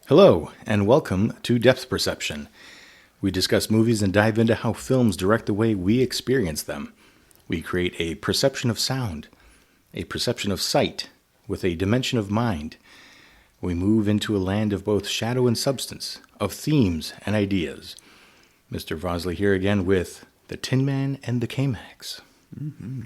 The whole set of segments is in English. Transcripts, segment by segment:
Hello, and welcome to Depth Perception. We discuss movies and dive into how films direct the way we experience them. We create a perception of sound, a perception of sight, with a dimension of mind. We move into a land of both shadow and substance, of themes and ideas. Mr. Vosley here again with The Tin Man and the K-Max. Mm-hmm.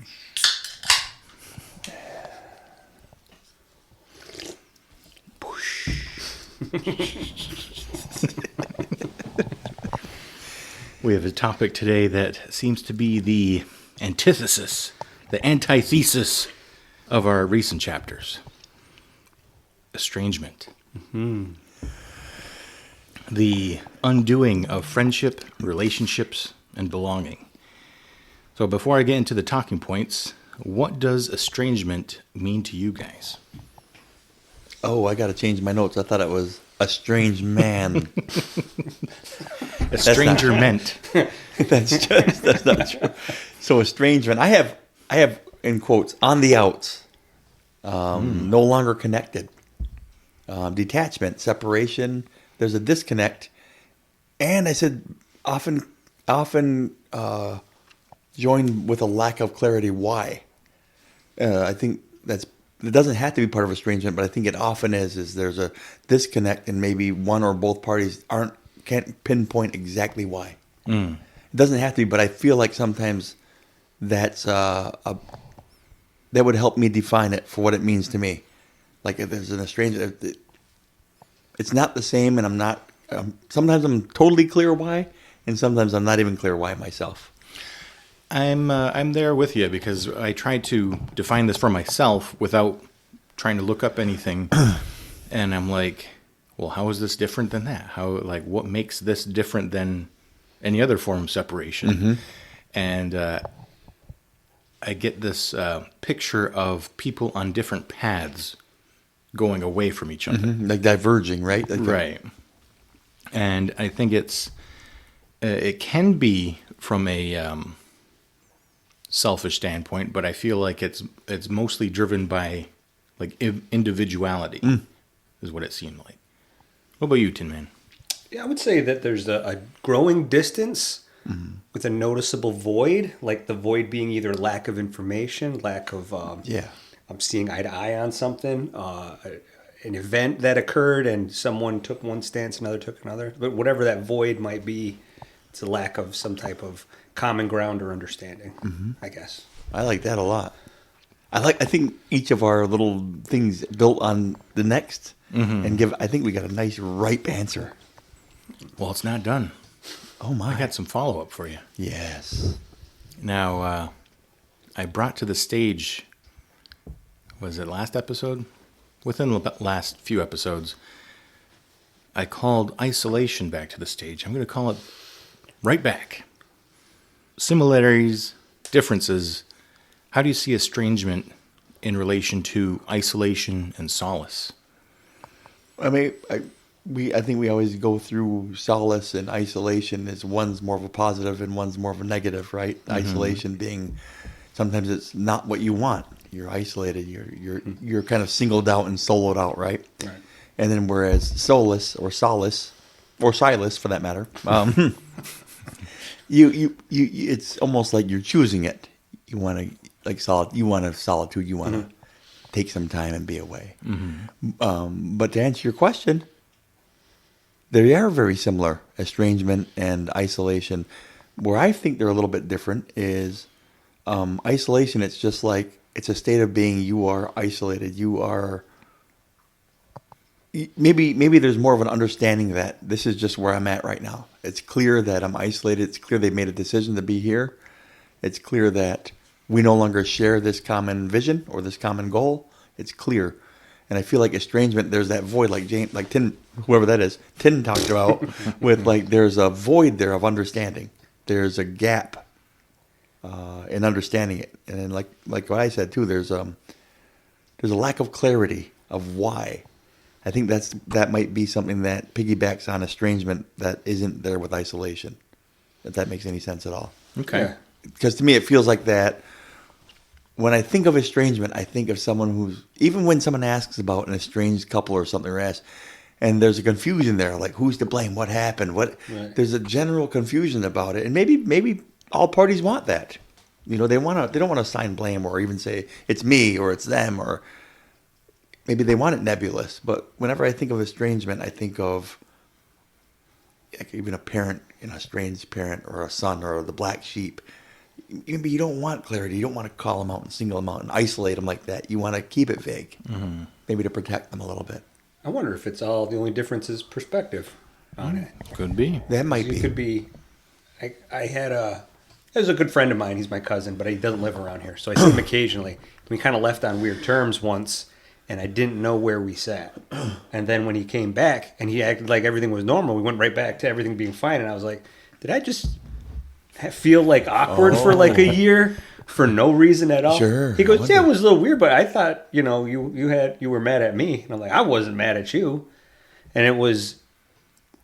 We have a topic today that seems to be the antithesis, the antithesis of our recent chapters. Estrangement. Mm-hmm. The undoing of friendship, relationships, and belonging. So before I get into the talking points, what does estrangement mean to you guys? Oh, I got to change my notes. I thought it was a strange man. Estrangerment. That's not true. So estrangement. I have in quotes on the outs. No longer connected. Detachment, separation. There's a disconnect, and I said often joined with a lack of clarity. Why? I think it doesn't have to be part of estrangement, but I think it often is there's a disconnect, and maybe one or both parties can't pinpoint exactly why. It doesn't have to be, but I feel like sometimes that would help me define it for what it means to me. Like if there's an estrangement, it's not the same, and I'm not. Sometimes I'm totally clear why, and sometimes I'm not even clear why myself. I'm there with you because I tried to define this for myself without trying to look up anything, and I'm like, well, how is this different than that? What makes this different than any other form of separation? Mm-hmm. And I get this picture of people on different paths going away from each other. Mm-hmm. Like diverging, right? Right. And I think it can be from a selfish standpoint, but I feel like it's mostly driven by like individuality is what it seemed like. What about you, Tin Man? Yeah, I would say that there's a growing distance with a noticeable void, like the void being either lack of information, lack of I'm seeing eye to eye on something, an event that occurred and someone took one stance, another took another. But whatever that void might be, it's a lack of some type of common ground or understanding, I guess. I like that a lot. I think each of our little things built on the next and I think we got a nice ripe answer. Well, it's not done. Oh my. I got some follow-up for you. Yes. Now, I brought to the stage, was it last episode? Within the last few episodes, I called isolation back to the stage. I'm going to call it right back. Similarities, differences. How do you see estrangement in relation to isolation and solace? I mean, I think we always go through solace and isolation as one's more of a positive and one's more of a negative, right? Mm-hmm. Isolation being sometimes it's not what you want. You're isolated. You're kind of singled out and soloed out, right? Right. And then whereas solace or Silas for that matter, you it's almost like you're choosing it. You want to You want a solitude. You want to take some time and be away. Mm-hmm. But to answer your question, they are very similar, estrangement and isolation. Where I think they're a little bit different is isolation. It's just like it's a state of being. You are isolated. You are maybe there's more of an understanding that this is just where I'm at right now. It's clear that I'm isolated. It's clear they made a decision to be here. It's clear that we no longer share this common vision or this common goal. It's clear. And I feel like estrangement, there's that void, like Tin, whoever that is, Tin talked about, with like there's a void there of understanding. There's a gap in understanding it. And then like what I said too, there's a lack of clarity of why. I think that might be something that piggybacks on estrangement that isn't there with isolation, if that makes any sense at all. Okay. Because to me it feels like that when I think of estrangement, I think of someone who's, even when someone asks about an estranged couple or something, or asks, and there's a confusion there, like who's to blame, what happened, what, Right. there's a general confusion about it, and maybe all parties want that. They don't want to assign blame or even say it's me or it's them, or maybe they want it nebulous. But whenever I think of estrangement, I think of like even a parent, a estranged parent, or a son, or the black sheep. Maybe you don't want clarity. You don't want to call them out and single them out and isolate them like that. You want to keep it vague, maybe to protect them a little bit. I wonder if it's all the only difference is perspective on it. Could be. That might You be. could be. There's a good friend of mine. He's my cousin, but he doesn't live around here, so I see him occasionally. We kind of left on weird terms once, and I didn't know where we sat. And then when he came back, and he acted like everything was normal, we went right back to everything being fine. And I was like, "Did I just feel like awkward for like a year for no reason at all?" Sure. He goes, "Yeah, it was a little weird, but I thought you were mad at me." And I'm like, "I wasn't mad at you," and it was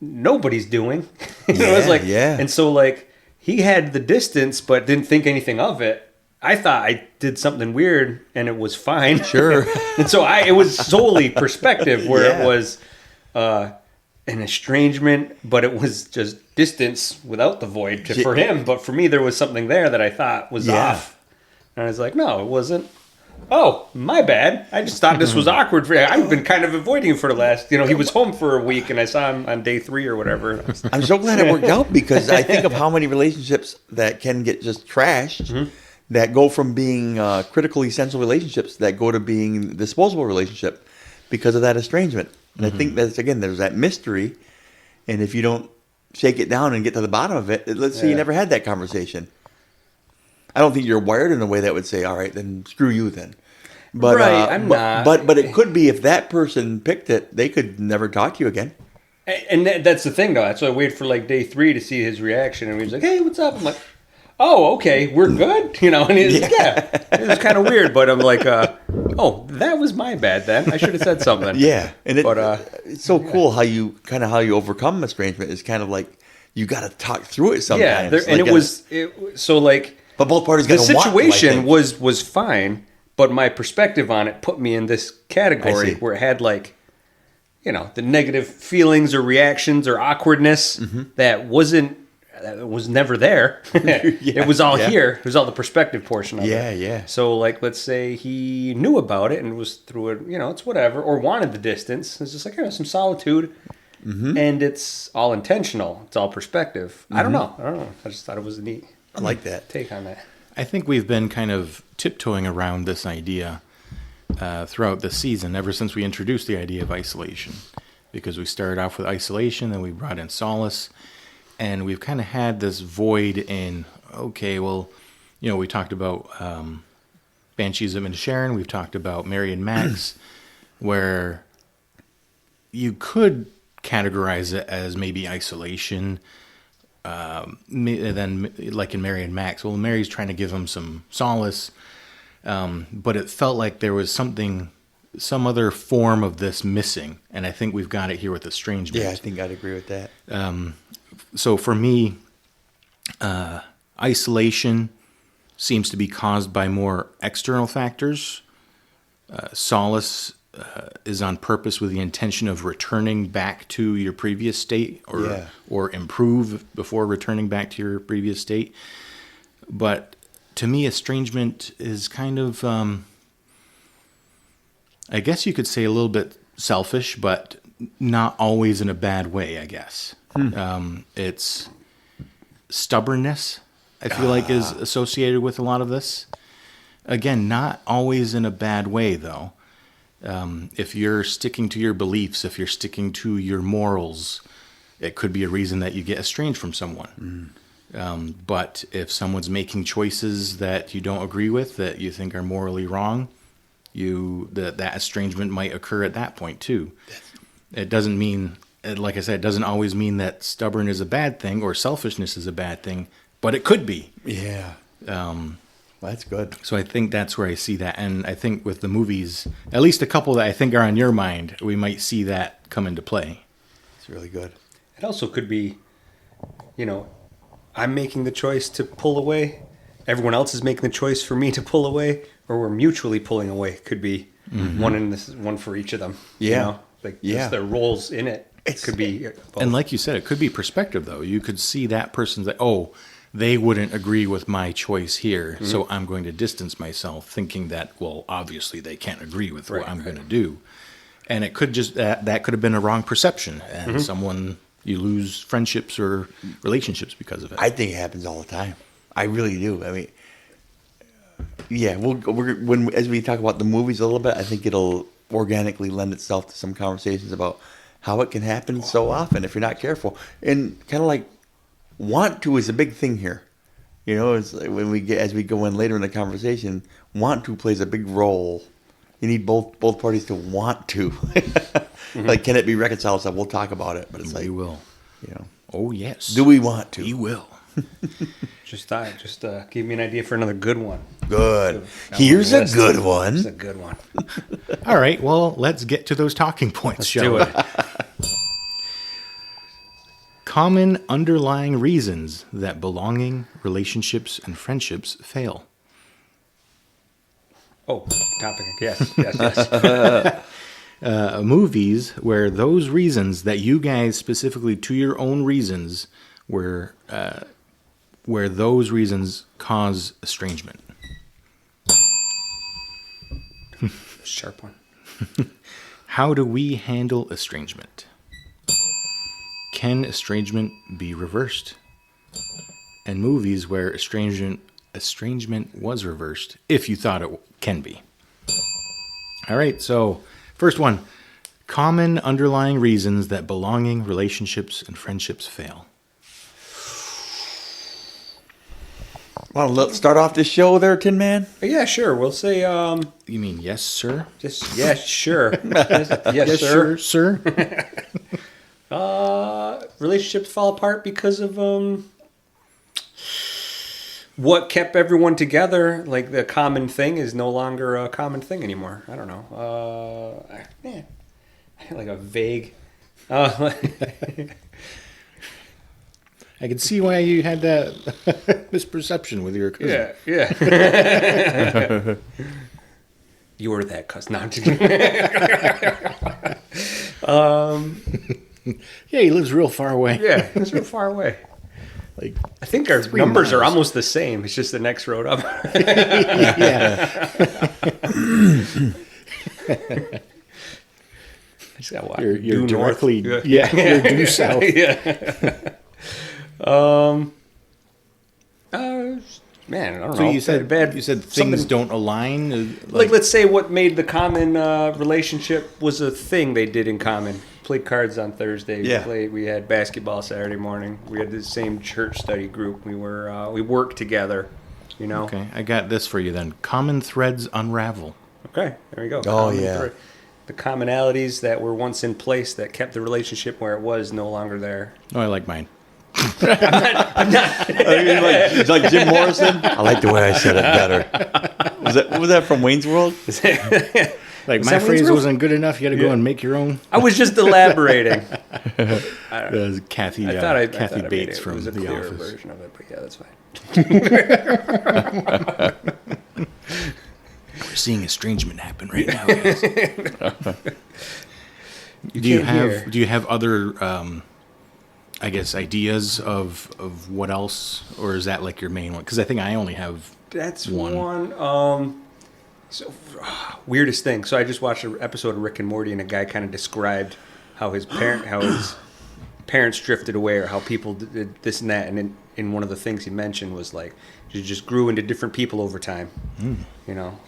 nobody's doing. It was like, yeah. And so like he had the distance, but didn't think anything of it. I thought I did something weird, and it was fine. Sure. And so it was solely perspective, where Yeah. it was an estrangement, but it was just distance without the void for him. But for me, there was something there that I thought was Yeah. off. And I was like, no, it wasn't. Oh, my bad. I just thought this was awkward for you. I've been kind of avoiding him for the last, he was home for a week, and I saw him on day 3 or whatever. I'm so glad it worked out, because I think of how many relationships that can get just trashed, that go from being critical, essential relationships that go to being disposable relationship because of that estrangement. And I think that's, again, there's that mystery. And if you don't shake it down and get to the bottom of it, let's say you never had that conversation. I don't think you're wired in a way that would say, all right, then screw you then. But, Right, I'm not. But it could be, if that person picked it, they could never talk to you again. And that's the thing, though. That's why I waited for like day 3 to see his reaction. And he was like, hey, what's up? I'm like, oh, okay, we're good. And he's like, yeah. It was kind of weird. But I'm like, oh, that was my bad then. I should have said something. Yeah. And it's so yeah. cool how you overcome estrangement. Is kind of like, you got to talk through it sometimes. Yeah, and so like, but both parties the got to want to, I situation think. was fine, but my perspective on it put me in this category see. where it had like, the negative feelings or reactions or awkwardness that was never there. It was all here. It was all the perspective portion of it. Yeah. So like, let's say he knew about it and was through it, it's whatever, or wanted the distance. It's just like, some solitude. And it's all intentional. It's all perspective. I don't know. I just thought it was a neat I like that. take on that. I think we've been kind of tiptoeing around this idea throughout the season, ever since we introduced the idea of isolation. Because we started off with isolation, then we brought in solace, and we've kind of had this void in, okay, well, we talked about Banshees of Inisherin, we've talked about Mary and Max, where you could categorize it as maybe isolation. Then, like in Mary and Max, well, Mary's trying to give him some solace, but it felt like there was some other form of this missing, and I think we've got it here with Estrangement. Yeah, I think I'd agree with that. So for me, isolation seems to be caused by more external factors. Solace is on purpose with the intention of returning back to your previous state, or improve before returning back to your previous state. But to me, estrangement is kind of, I guess you could say, a little bit selfish, but not always in a bad way, I guess. It's stubbornness, I feel like, is associated with a lot of this. Again, not always in a bad way, though. If you're sticking to your beliefs, if you're sticking to your morals, it could be a reason that you get estranged from someone. But if someone's making choices that you don't agree with, that you think are morally wrong, that estrangement might occur at that point too. It doesn't mean, like I said, it doesn't always mean that stubborn is a bad thing or selfishness is a bad thing, but it could be. Yeah. That's good. So I think that's where I see that. And I think with the movies, at least a couple that I think are on your mind, we might see that come into play. It's really good. It also could be, I'm making the choice to pull away. Everyone else is making the choice for me to pull away. we're mutually pulling away. Could be one for each of them. Yeah. You know? Like just their roles in it. It could be both. And like you said, it could be perspective, though. You could see that person's like, oh, they wouldn't agree with my choice here, so I'm going to distance myself, thinking that, well, obviously they can't agree with what I'm going to do. And it could just, that could have been a wrong perception, and you lose friendships or relationships because of it. I think it happens all the time. I really do. I mean, yeah, as we talk about the movies a little bit, I think it'll organically lend itself to some conversations about how it can happen so often if you're not careful. And kind of like, want to is a big thing here. You know, it's like as we go in later in the conversation, want to plays a big role. You need both parties to want to. Like, can it be reconciled? So we'll talk about it, but it's like, we will. You know, oh yes. Do we want to? We will. Just give me an idea for another good one. Good. Here's a good one. Here's a good one. All right. Well, let's get to those talking points, shall we? Common underlying reasons that belonging, relationships, and friendships fail. Oh, topic. Yes. Movies where those reasons that you guys specifically to your own reasons where those reasons cause estrangement. Sharp one. How do we handle estrangement? Can estrangement be reversed? And movies where estrangement was reversed, if you thought it can be. All right, so first one. Common underlying reasons that belonging, relationships, and friendships fail. Want to start off this show there, Tin Man? Yeah, sure. We'll say. You mean yes, sir? Just yeah, sure. yes, sir. Sure. Relationships fall apart because of what kept everyone together. Like the common thing is no longer a common thing anymore. I don't know. Man, I had like a vague. I can see why you had that misperception with your cousin. Yeah. You were that cousin. No, I'm just kidding. Yeah, he lives real far away. Yeah, it's real far away. Like, I think our numbers are almost the same. It's just the next road up. yeah. You're directly north. you're due south. Yeah. Man, I don't know. So you said things don't align. Like, let's say what made the common relationship was a thing they did in common. Played cards on Thursday. Yeah. We had basketball Saturday morning. We had the same church study group. We worked together. You know. Okay, I got this for you then. Common threads unravel. Okay, there you go. The commonalities that were once in place that kept the relationship where it was no longer there. Oh, I like mine. It's like Jim Morrison. I like the way I said it better. Was that from Wayne's World? Like, my phrase wasn't good enough. You got to go and make your own. I was just elaborating. Kathy Bates from it was a The clearer Office. version of it, but yeah, that's fine. We're seeing estrangement happen right now, guys. Do you have other I guess ideas of what else, or is that like your main one? Because I think I only have one. So weirdest thing. So I just watched an episode of Rick and Morty, and a guy kind of described how his parents drifted away, or how people did this and that. And in one of the things he mentioned was like you just grew into different people over time. You know,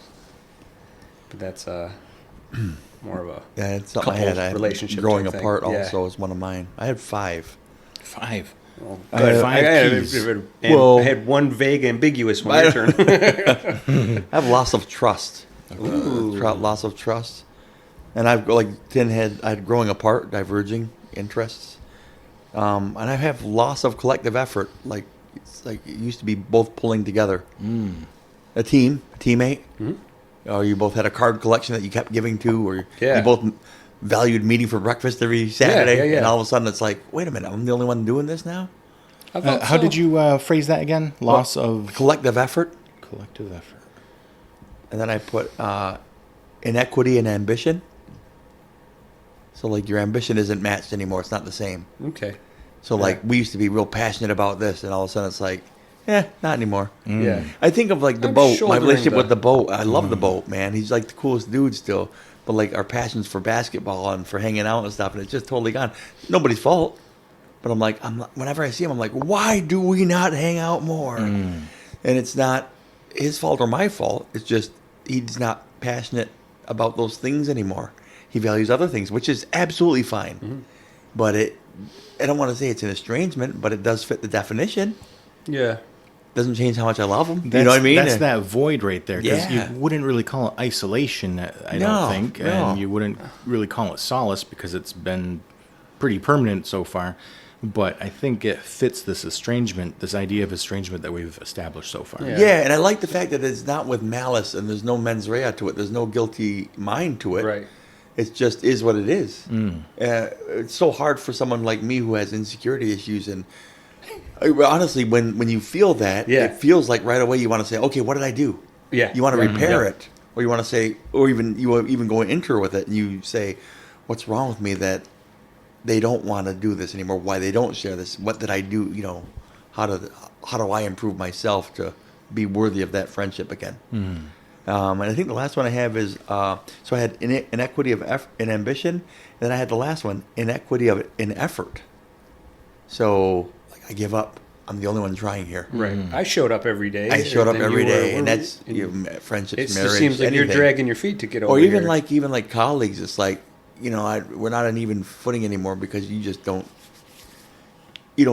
but that's more of a it's something I had. Relationship growing type apart thing. also is one of mine. I had 5. 5. Well, I had one vague, ambiguous one. Your turn. I have loss of trust. Loss of trust, and I've I had growing apart, diverging interests, and I have loss of collective effort. Like it used to be both pulling together, a teammate. Or you both had a card collection that you kept giving to, or you both valued meeting for breakfast every Saturday, and all of a sudden it's like, wait a minute, I'm the only one doing this now? How did you phrase that again? Loss of... Collective effort. Collective effort. and then I put inequity and ambition. So like your ambition isn't matched anymore. It's not the same. Okay. So like we used to be real passionate about this, and all of a sudden it's like, not anymore. Yeah. I think of like the I'm boat, my shouldering relationship the- with the boat. I love the boat, man. He's like the coolest dude still. But like our passions for basketball and for hanging out and stuff, and it's just totally gone. Nobody's fault. But I'm like, whenever I see him, I'm like, why do we not hang out more? And it's not his fault or my fault. It's just he's not passionate about those things anymore. He values other things, which is absolutely fine. But I don't want to say it's an estrangement, but it does fit the definition. Yeah. Doesn't change how much I love him. That's, You know what I mean? That's that void right there. Because Yeah. you wouldn't really call it isolation, I No, don't think. no. And you wouldn't really call it solace because it's been pretty permanent so far. But I think it fits this estrangement, this idea of estrangement that we've established so far. Yeah. Yeah, and I like the fact that it's not with malice and there's no mens rea to it. There's no guilty mind to it. Right. It just is what it is. It's so hard for someone like me who has insecurity issues. And honestly, when you feel that, Yeah. it feels like right away you want to say, okay, what did I do? Yeah. You want to Yeah. repair Yeah. it. Or you want to say, or even go into with it and you say, what's wrong with me that they don't want to do this anymore? Why they don't share this? What did I do? You know, how do I improve myself to be worthy of that friendship again? And I think the last one I have is so I had inequity of in ambition, and then I had the last one, inequity of in effort. So like I give up. I'm the only one trying here. Right. I showed up every day. I showed up and every you day, were- and that's and friendships, it marriage. just seems like you're anything. dragging your feet to get over Or even here. like colleagues. It's like, you know, we're not on even footing anymore because you just don't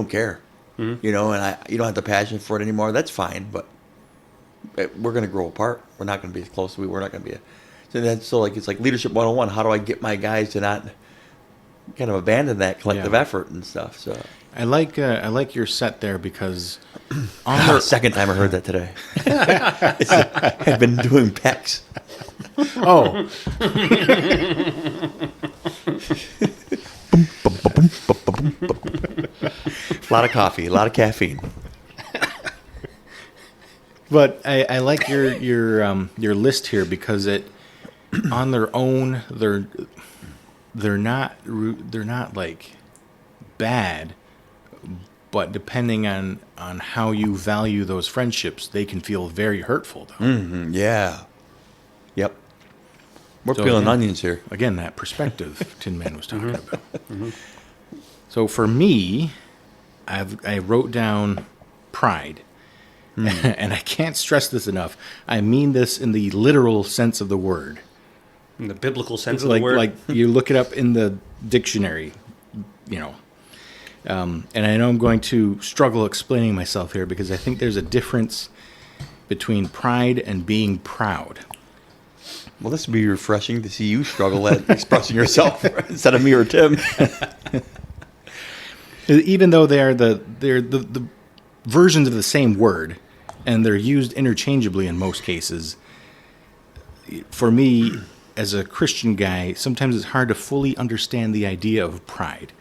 care, you know, and you don't have the passion for it anymore. That's fine, but we're going to grow apart. We're not going to be as close as we were. Not going to be. It's like leadership 101. How do I get my guys to not kind of abandon that collective effort and stuff? So I like your set there because on the second time I heard that today. I've been doing pecs. oh A lot of coffee, a lot of caffeine. But I like your list here because it on their own they're not like bad, but depending on how you value those friendships, they can feel very hurtful though. Yeah. Yep. We're So, peeling yeah. onions here. Again, that perspective Tin Man was talking about. So for me, I wrote down pride. And I can't stress this enough. I mean this in the literal sense of the word. In the biblical sense It's of like the word. like you look it up in the dictionary, you know. And I know I'm going to struggle explaining myself here because I think there's a difference between pride and being proud. Well, this would be refreshing to see you struggle at expressing yourself instead of me or Tim. Even though they're the versions of the same word, and they're used interchangeably in most cases. For me, as a Christian guy, sometimes it's hard to fully understand the idea of pride.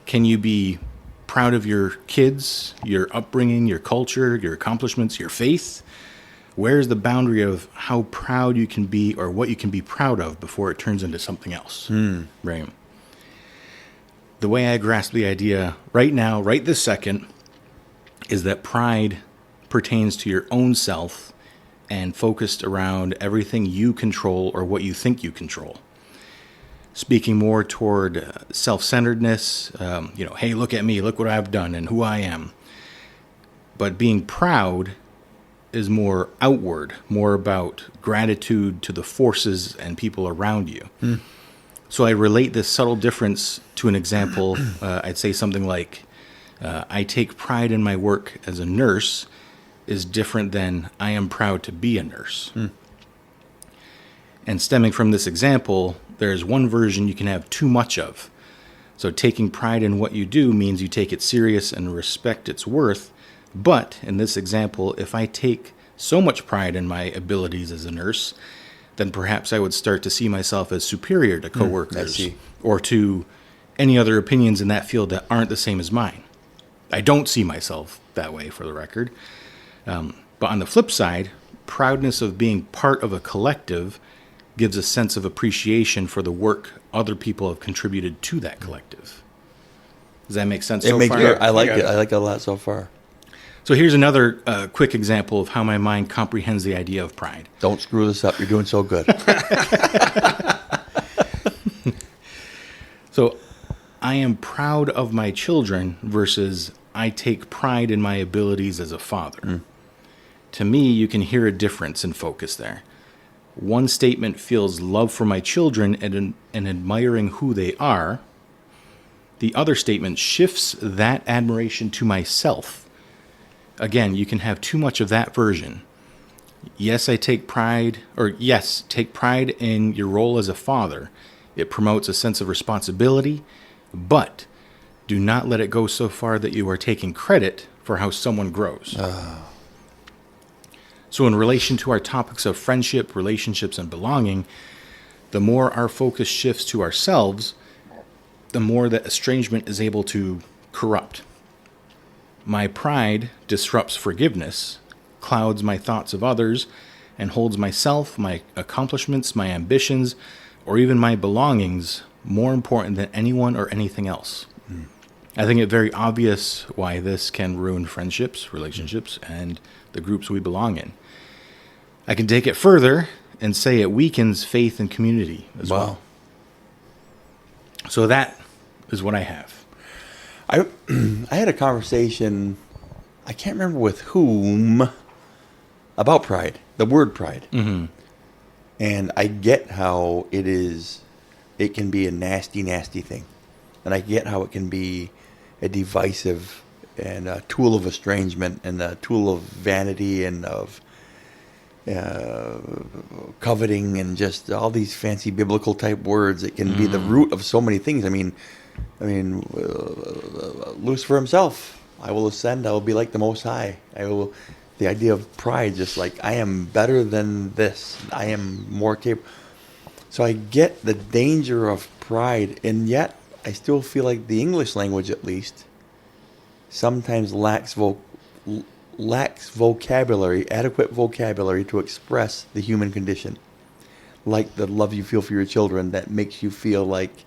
Can you be proud of your kids, your upbringing, your culture, your accomplishments, your faith? Where's the boundary of how proud you can be or what you can be proud of before it turns into something else? Right. The way I grasp the idea right now, right this second, is that pride pertains to your own self and focused around everything you control or what you think you control. Speaking more toward self-centeredness, hey, look at me, look what I've done and who I am. But being proud is more outward, more about gratitude to the forces and people around you. So I relate this subtle difference to an example. I'd say something like, I take pride in my work as a nurse is different than I am proud to be a nurse. And stemming from this example, there's one version you can have too much of. So taking pride in what you do means you take it serious and respect its worth. But in this example, if I take so much pride in my abilities as a nurse, then perhaps I would start to see myself as superior to coworkers or to any other opinions in that field that aren't the same as mine. I don't see myself that way, for the record. But on the flip side, proudness of being part of a collective gives a sense of appreciation for the work other people have contributed to that collective. Does that make sense so far? I like it. I like it a lot so far. So here's another quick example of how my mind comprehends the idea of pride. Don't screw this up. You're doing so good. So I am proud of my children versus I take pride in my abilities as a father. To me, you can hear a difference in focus there. One statement feels love for my children and admiring who they are. The other statement shifts that admiration to myself. Again, you can have too much of that version. Yes, take pride in your role as a father. It promotes a sense of responsibility, but do not let it go so far that you are taking credit for how someone grows. So in relation to our topics of friendship, relationships, and belonging, the more our focus shifts to ourselves, the more that estrangement is able to corrupt. My pride disrupts forgiveness, clouds my thoughts of others, and holds myself, my accomplishments, my ambitions, or even my belongings more important than anyone or anything else. I think it's very obvious why this can ruin friendships, relationships, and the groups we belong in. I can take it further and say it weakens faith and community as well. So that is what I have. I had a conversation, I can't remember with whom, about pride, the word pride. Mm-hmm. And I get how it can be a nasty, nasty thing. And I get how it can be a divisive and a tool of estrangement and a tool of vanity and of coveting and just all these fancy biblical type words. It can be the root of so many things. I mean, Lucifer himself, I will ascend, I will be like the Most High. The idea of pride, just like I am better than this, I am more capable. So I get the danger of pride, and yet I still feel like the English language, at least, sometimes lacks vocabulary, adequate vocabulary to express the human condition. Like the love you feel for your children that makes you feel like,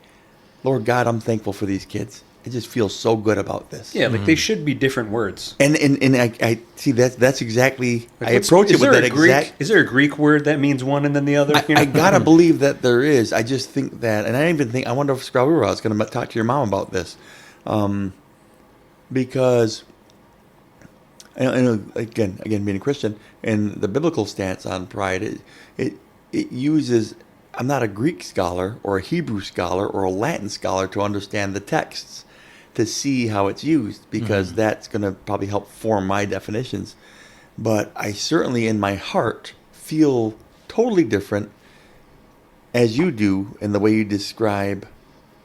Lord God, I'm thankful for these kids. I just feel so good about this. Yeah, like they should be different words. And I see that's exactly, like I approach it with that exact. Is there a Greek word that means one and then the other? I gotta believe that there is. I just think that, and I even think, I wonder if Scrabble was going to talk to your mom about this, because, and again being a Christian, and the biblical stance on pride, it uses. I'm not a Greek scholar or a Hebrew scholar or a Latin scholar to understand the texts, to see how it's used, because that's going to probably help form my definitions. But I certainly in my heart feel totally different as you do in the way you describe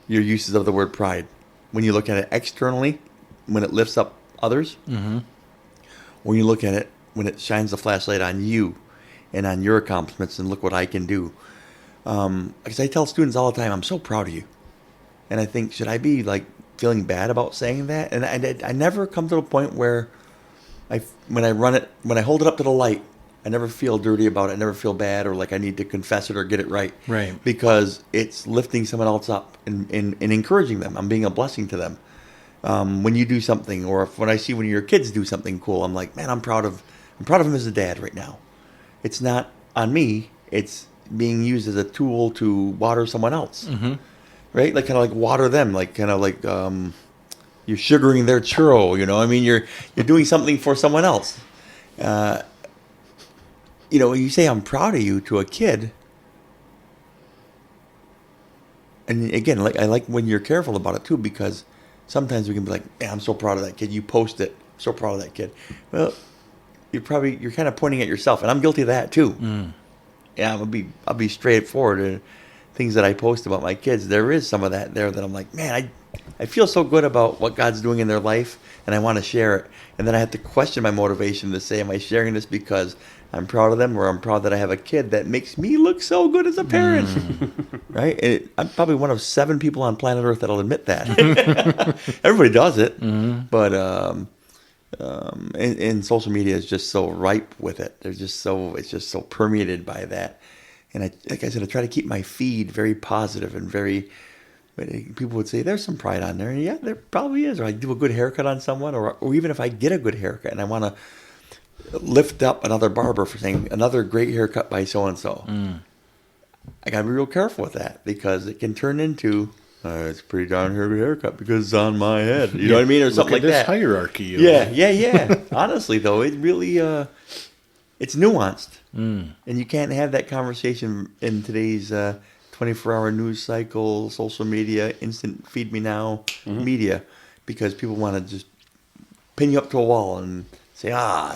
your uses of the word pride. When you look at it externally, when it lifts up others, when you look at it, when it shines the flashlight on you and on your accomplishments and look what I can do. Because I tell students all the time, I'm so proud of you. And I think, should I be like feeling bad about saying that? And I never come to a point where when I hold it up to the light, I never feel dirty about it. I never feel bad or like I need to confess it or get it right. Right. Because it's lifting someone else up and encouraging them. I'm being a blessing to them. When you do something, or when I see when your kids do something cool, I'm like, man, I'm proud of him as a dad right now. It's not on me. It's being used as a tool to water someone else, right? Like kind of like water them, like kind of like you're sugaring their churro. You know, I mean, you're doing something for someone else. When you say I'm proud of you to a kid, and again, I like when you're careful about it too, because sometimes we can be like, "Man, I'm so proud of that kid." You post it, so proud of that kid. Well, you're kind of pointing at yourself, and I'm guilty of that too. Yeah, I'll be straightforward in things that I post about my kids. There is some of that there that I'm like, man, I feel so good about what God's doing in their life, and I want to share it. And then I have to question my motivation to say, am I sharing this because I'm proud of them, or I'm proud that I have a kid that makes me look so good as a parent, right? I'm probably one of 7 people on planet Earth that'll admit that. Everybody does it, but and social media is just so ripe with it. It's just so permeated by that. And like I said, I try to keep my feed very positive and very. People would say there's some pride on there, and yeah, there probably is. Or I do a good haircut on someone, or even if I get a good haircut and I want to lift up another barber for saying another great haircut by so and so. I gotta be real careful with that because it can turn into it's a pretty darn good haircut because it's on my head. You know what I mean, or something like that. Hierarchy. Yeah. Honestly, though, it really it's nuanced, and you can't have that conversation in today's 24-hour news cycle, social media, instant feed me now media, because people want to just pin you up to a wall and say,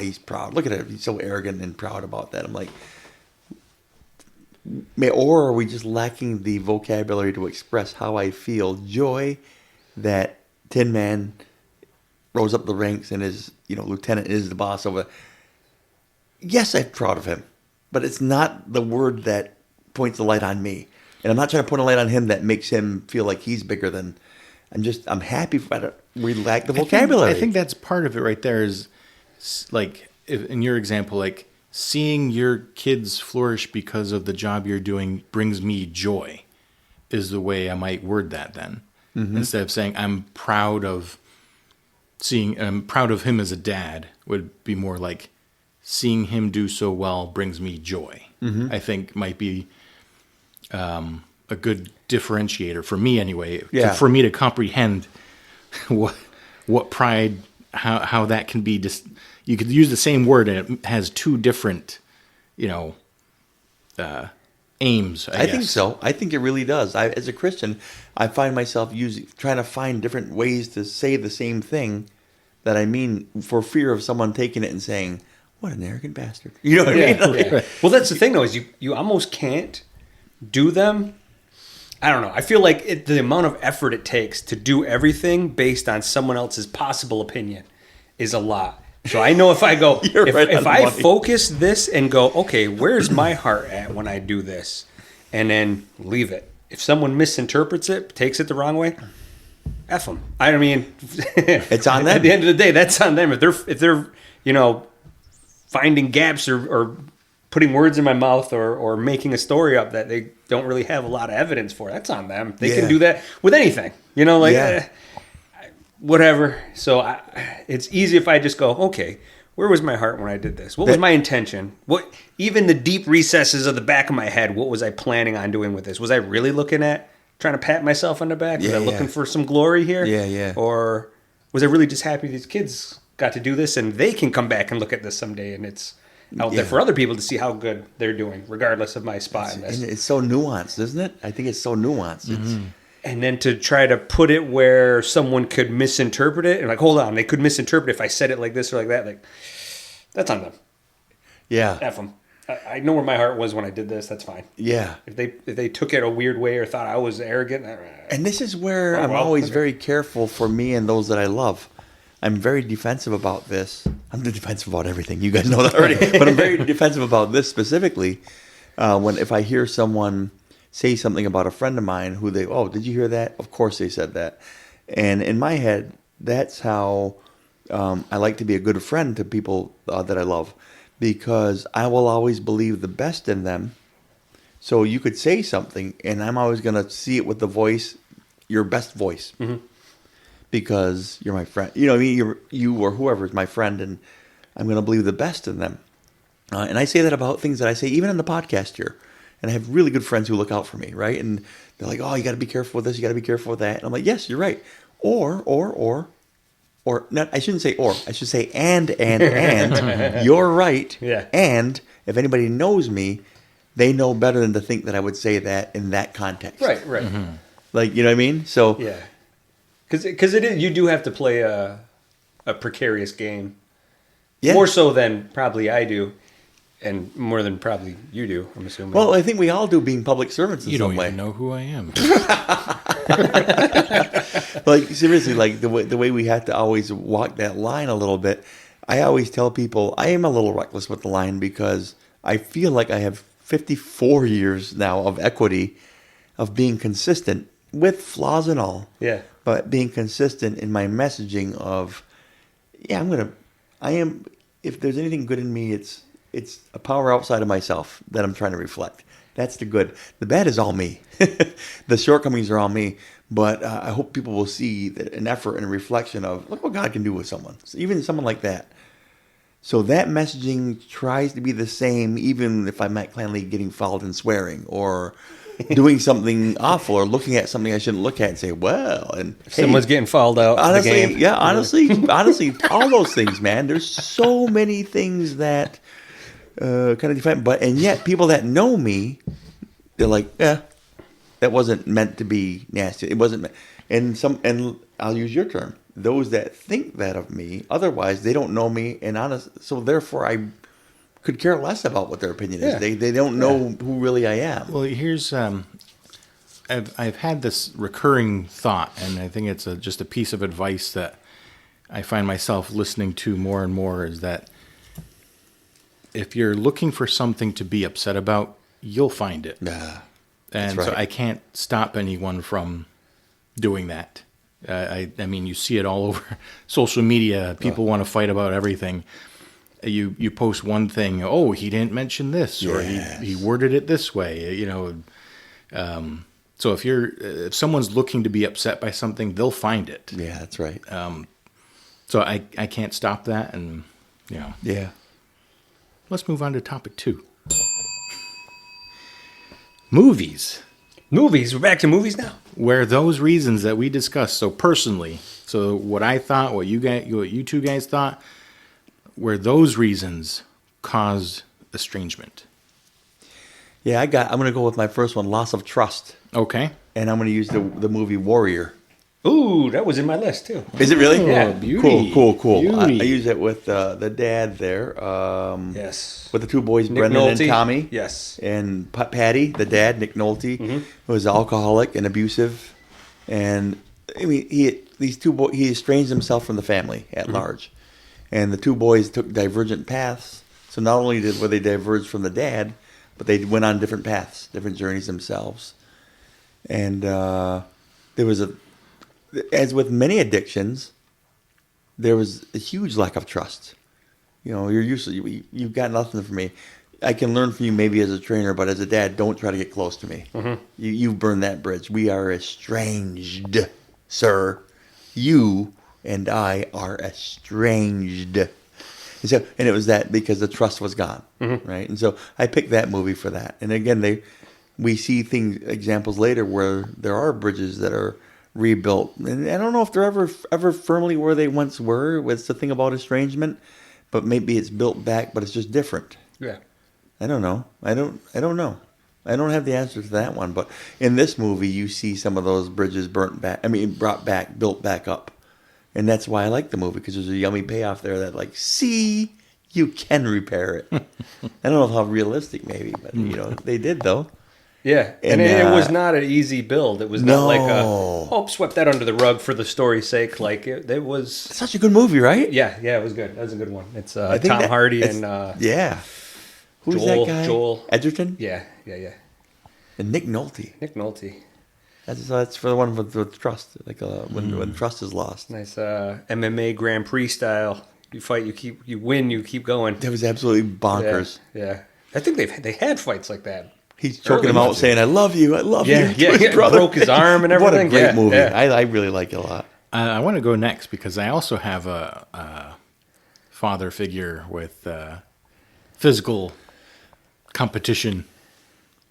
he's proud. Look at him. He's so arrogant and proud about that. I'm like, or are we just lacking the vocabulary to express how I feel joy that Tin Man rose up the ranks and is, lieutenant is the boss over. Yes, I'm proud of him, but it's not the word that points the light on me. And I'm not trying to point a light on him that makes him feel like he's bigger than. I'm happy for it. We lack the vocabulary. I think that's part of it right there is, like, in your example, like, seeing your kids flourish because of the job you're doing brings me joy is the way I might word that then. Instead of saying I'm proud of him as a dad would be more like seeing him do so well brings me joy. I think might be a good differentiator for me anyway, for me to comprehend what pride, how that can be just, you could use the same word and it has two different, aims. I guess. Think so. I think it really does. As a Christian, I find myself trying to find different ways to say the same thing that I mean for fear of someone taking it and saying, what an arrogant bastard. You know what I mean? Like, well, that's the thing though, is you almost can't do them. I don't know. I feel like the amount of effort it takes to do everything based on someone else's possible opinion is a lot. So I know if I go, if I focus this and go, okay, where's my heart at when I do this? And then leave it. If someone misinterprets it, takes it the wrong way, F them. I mean, it's on them. At the end of the day, that's on them. If they're finding gaps or putting words in my mouth or making a story up that they don't really have a lot of evidence for, that's on them. They can do that with anything, whatever. So it's easy if I just go, okay, where was my heart when I did this? What was my intention? Even the deep recesses of the back of my head, what was I planning on doing with this? Was I really looking at trying to pat myself on the back? Was I looking for some glory here? Yeah. Or was I really just happy these kids got to do this and they can come back and look at this someday and it's out there for other people to see how good they're doing, regardless of my spot in this. And it's so nuanced, isn't it? I think it's so nuanced. And then to try to put it where someone could misinterpret it, and like, hold on, they could misinterpret if I said it like this or like that. Like, that's on them. Yeah. F them. I know where my heart was when I did this. That's fine. Yeah. If they took it a weird way or thought I was arrogant. And this is where I'm always very careful for me and those that I love. I'm very defensive about this. I'm defensive about everything. You guys know that already. But I'm very defensive about this specifically. If I hear someone say something about a friend of mine who did you hear that? Of course they said that. And in my head, that's how I like to be a good friend to people that I love, because I will always believe the best in them. So you could say something, and I'm always going to see it with the voice, your best voice. Because you're my friend. You know what I mean? You or whoever is my friend, and I'm going to believe the best in them. And I say that about things that I say even on the podcast here. And I have really good friends who look out for me, right? And they're like, oh, you got to be careful with this, you got to be careful with that. And I'm like, yes, you're right. Or, not, I shouldn't say or. I should say and. You're right. Yeah. And if anybody knows me, they know better than to think that I would say that in that context. Right. Like, you know what I mean? So yeah. Because it is, you do have to play a precarious game. Yeah. More so than probably I do, and more than probably you do, I'm assuming. Well, I think we all do, being public servants in some way. You don't even know who I am. Like, seriously, like the way we have to always walk that line a little bit. I always tell people I am a little reckless with the line because I feel like I have 54 years now of equity of being consistent with flaws and all. Yeah. But being consistent in my messaging of, I'm going to If there's anything good in me, it's a power outside of myself that I'm trying to reflect. That's the good. The bad is all me. The shortcomings are all me. But I hope people will see an effort and a reflection of, look what God can do with someone. So even someone like that. So that messaging tries to be the same, even if I'm Matt Clanley getting fouled and swearing, or doing something awful, or looking at something I shouldn't look at and say, well, and if someone's getting fouled out. Honestly, of the game. yeah, honestly, all those things, man. There's so many things that kind of define. And yet, people that know me, they're like, that wasn't meant to be nasty. It wasn't meant. And I'll use your term. Those that think that of me, otherwise they don't know me, so therefore I could care less about what their opinion is. They don't know who really I am. Well, here's I've had this recurring thought, and I think it's just a piece of advice that I find myself listening to more and more, is that if you're looking for something to be upset about, you'll find it. And right. so I can't stop anyone from doing that. I mean, you see it all over social media. People want to fight about everything. You post one thing, oh, he didn't mention this, or he worded it this way, So if someone's looking to be upset by something, they'll find it. Yeah, that's right. So I can't stop that, and Yeah. Let's move on to topic 2. Movies. Movies. We're back to movies now. Where those reasons that we discussed, so personally, so what I thought, what you two guys thought, where those reasons caused estrangement. Yeah, I'm going to go with my first one, loss of trust. Okay. And I'm going to use the movie Warrior. Ooh, that was in my list too. Is it really? Yeah. Beauty. Cool. Beauty. I use it with the dad there. Yes. With the two boys, Nick Brendan Nolte. and Tommy. Yes. And Patty, the dad, Nick Nolte, who was alcoholic and abusive. And, I mean, these two boys, he estranged himself from the family at large. And the two boys took divergent paths. So not only were they diverged from the dad, but they went on different paths, different journeys themselves. And there was as with many addictions, there was a huge lack of trust. You're usually, you've got nothing from me. I can learn from you maybe as a trainer, but as a dad, don't try to get close to me. You've burned that bridge. We are estranged, sir. You and I are estranged. And it was that because the trust was gone, right? And so I picked that movie for that. And again, we see examples later where there are bridges that are rebuilt, and I don't know if they're ever firmly where they once were. It's the thing about estrangement, but maybe it's built back, but it's just different. Yeah. I don't know. I don't know. I don't have the answer to that one. But in this movie, you see some of those bridges brought back, built back up. And that's why I like the movie, because there's a yummy payoff there that, see, you can repair it. I don't know how realistic, maybe, but, they did, though. Yeah, and it was not an easy build. It was not like swept that under the rug for the story's sake. Like, it was... It's such a good movie, right? Yeah, it was good. That was a good one. It's Tom Hardy and... yeah. Who's that guy? Joel Edgerton? Yeah. And Nick Nolte. That's for the one with trust, when trust is lost. Nice MMA Grand Prix style. You fight, you win, you keep going. That was absolutely bonkers. Yeah. I think they had fights like that. He's choking him out, saying, "I love you, I love you." Yeah, broke his arm and everything. What a great movie! Yeah. I really like it a lot. I want to go next because I also have a father figure with physical competition,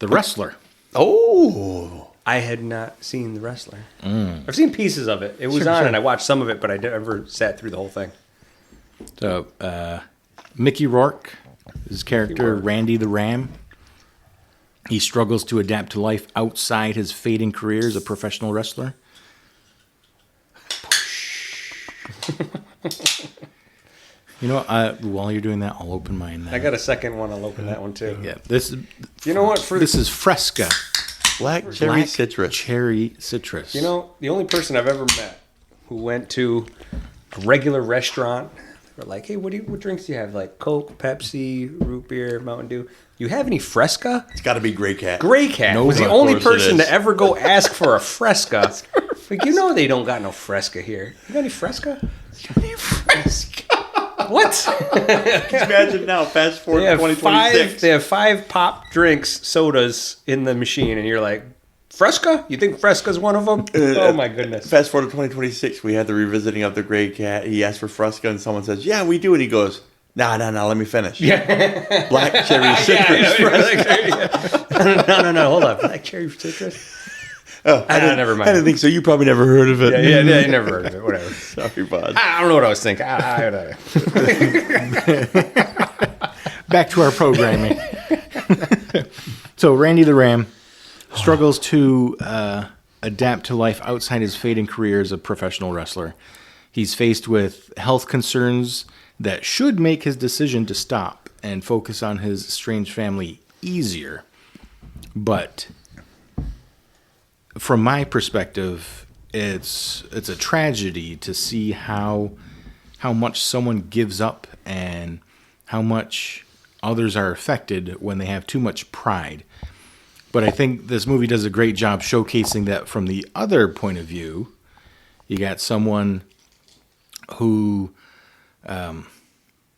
The Wrestler. Oh, I had not seen The Wrestler. I've seen pieces of it. It was on, and I watched some of it, but I never sat through the whole thing. So, Mickey Rourke, his character, Randy the Ram. He struggles to adapt to life outside his fading career as a professional wrestler. While you're doing that, I'll open mine. I got a second one. I'll open that one too. Yeah, this. You know what? This is Fresca. Black cherry citrus. Cherry citrus. The only person I've ever met who went to a regular restaurant, they're like, "Hey, what drinks do you have? Like Coke, Pepsi, root beer, Mountain Dew. You have any Fresca?" It's got to be Grey Cat. Grey Cat was the only person to ever go ask for a Fresca. Like, they don't got no Fresca here. You got any Fresca? Fresca. What? Imagine now, fast forward to 2026. They have 5 pop drinks, sodas in the machine, and you're like, Fresca? You think Fresca's one of them? Oh my goodness. Fast forward to 2026, we had the revisiting of the Gray Cat. He asked for Fresca, and someone says, yeah, we do. And he goes, no, let me finish. Yeah. Black cherry citrus. No, hold on. Black cherry citrus? Oh, never mind. I didn't think so. You probably never heard of it. Yeah, you never heard of it. Whatever. Sorry, bud. I don't know what I was thinking. Back to our programming. So Randy the Ram struggles to adapt to life outside his fading career as a professional wrestler. He's faced with health concerns that should make his decision to stop and focus on his estranged family easier. But from my perspective, it's a tragedy to see how much someone gives up and how much others are affected when they have too much pride. But I think this movie does a great job showcasing that from the other point of view. You got someone who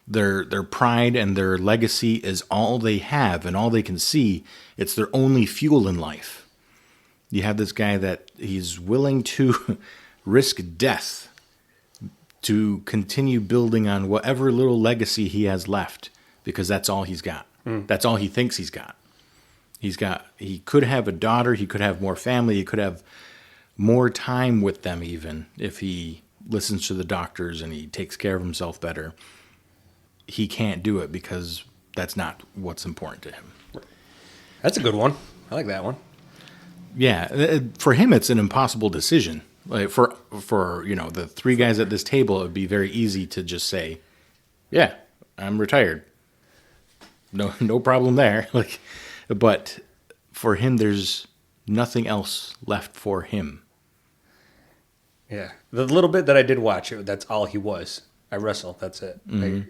their pride and their legacy is all they have and all they can see. It's their only fuel in life. You have this guy that he's willing to risk death to continue building on whatever little legacy he has left, because that's all he's got. That's all he thinks he's got. He could have a daughter, he could have more family, he could have more time with them even if he listens to the doctors and he takes care of himself better. He can't do it because that's not what's important to him. That's a good one. I like that one. Yeah, for him it's an impossible decision. Like for the 3 guys at this table, it would be very easy to just say, "Yeah, I'm retired. No problem there." But for him, there's nothing else left for him. Yeah, the little bit that I did watch, that's all he was. I wrestle. That's it. Mm-hmm.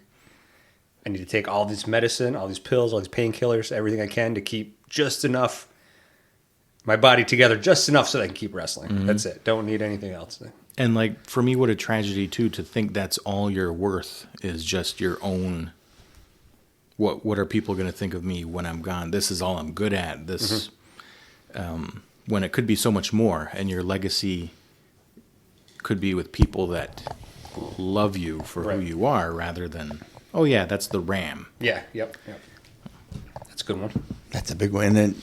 I need to take all this medicine, all these pills, all these painkillers, everything I can to keep just enough, my body together, just enough so that I can keep wrestling. Mm-hmm. That's it. Don't need anything else. And for me, what a tragedy too to think that's all you're worth is just your own. What are people going to think of me when I'm gone? This is all I'm good at. This, when it could be so much more, and your legacy could be with people that love you for who you are, rather than, oh yeah, that's the Ram. Yeah. Yep. That's a good one. That's a big one. And then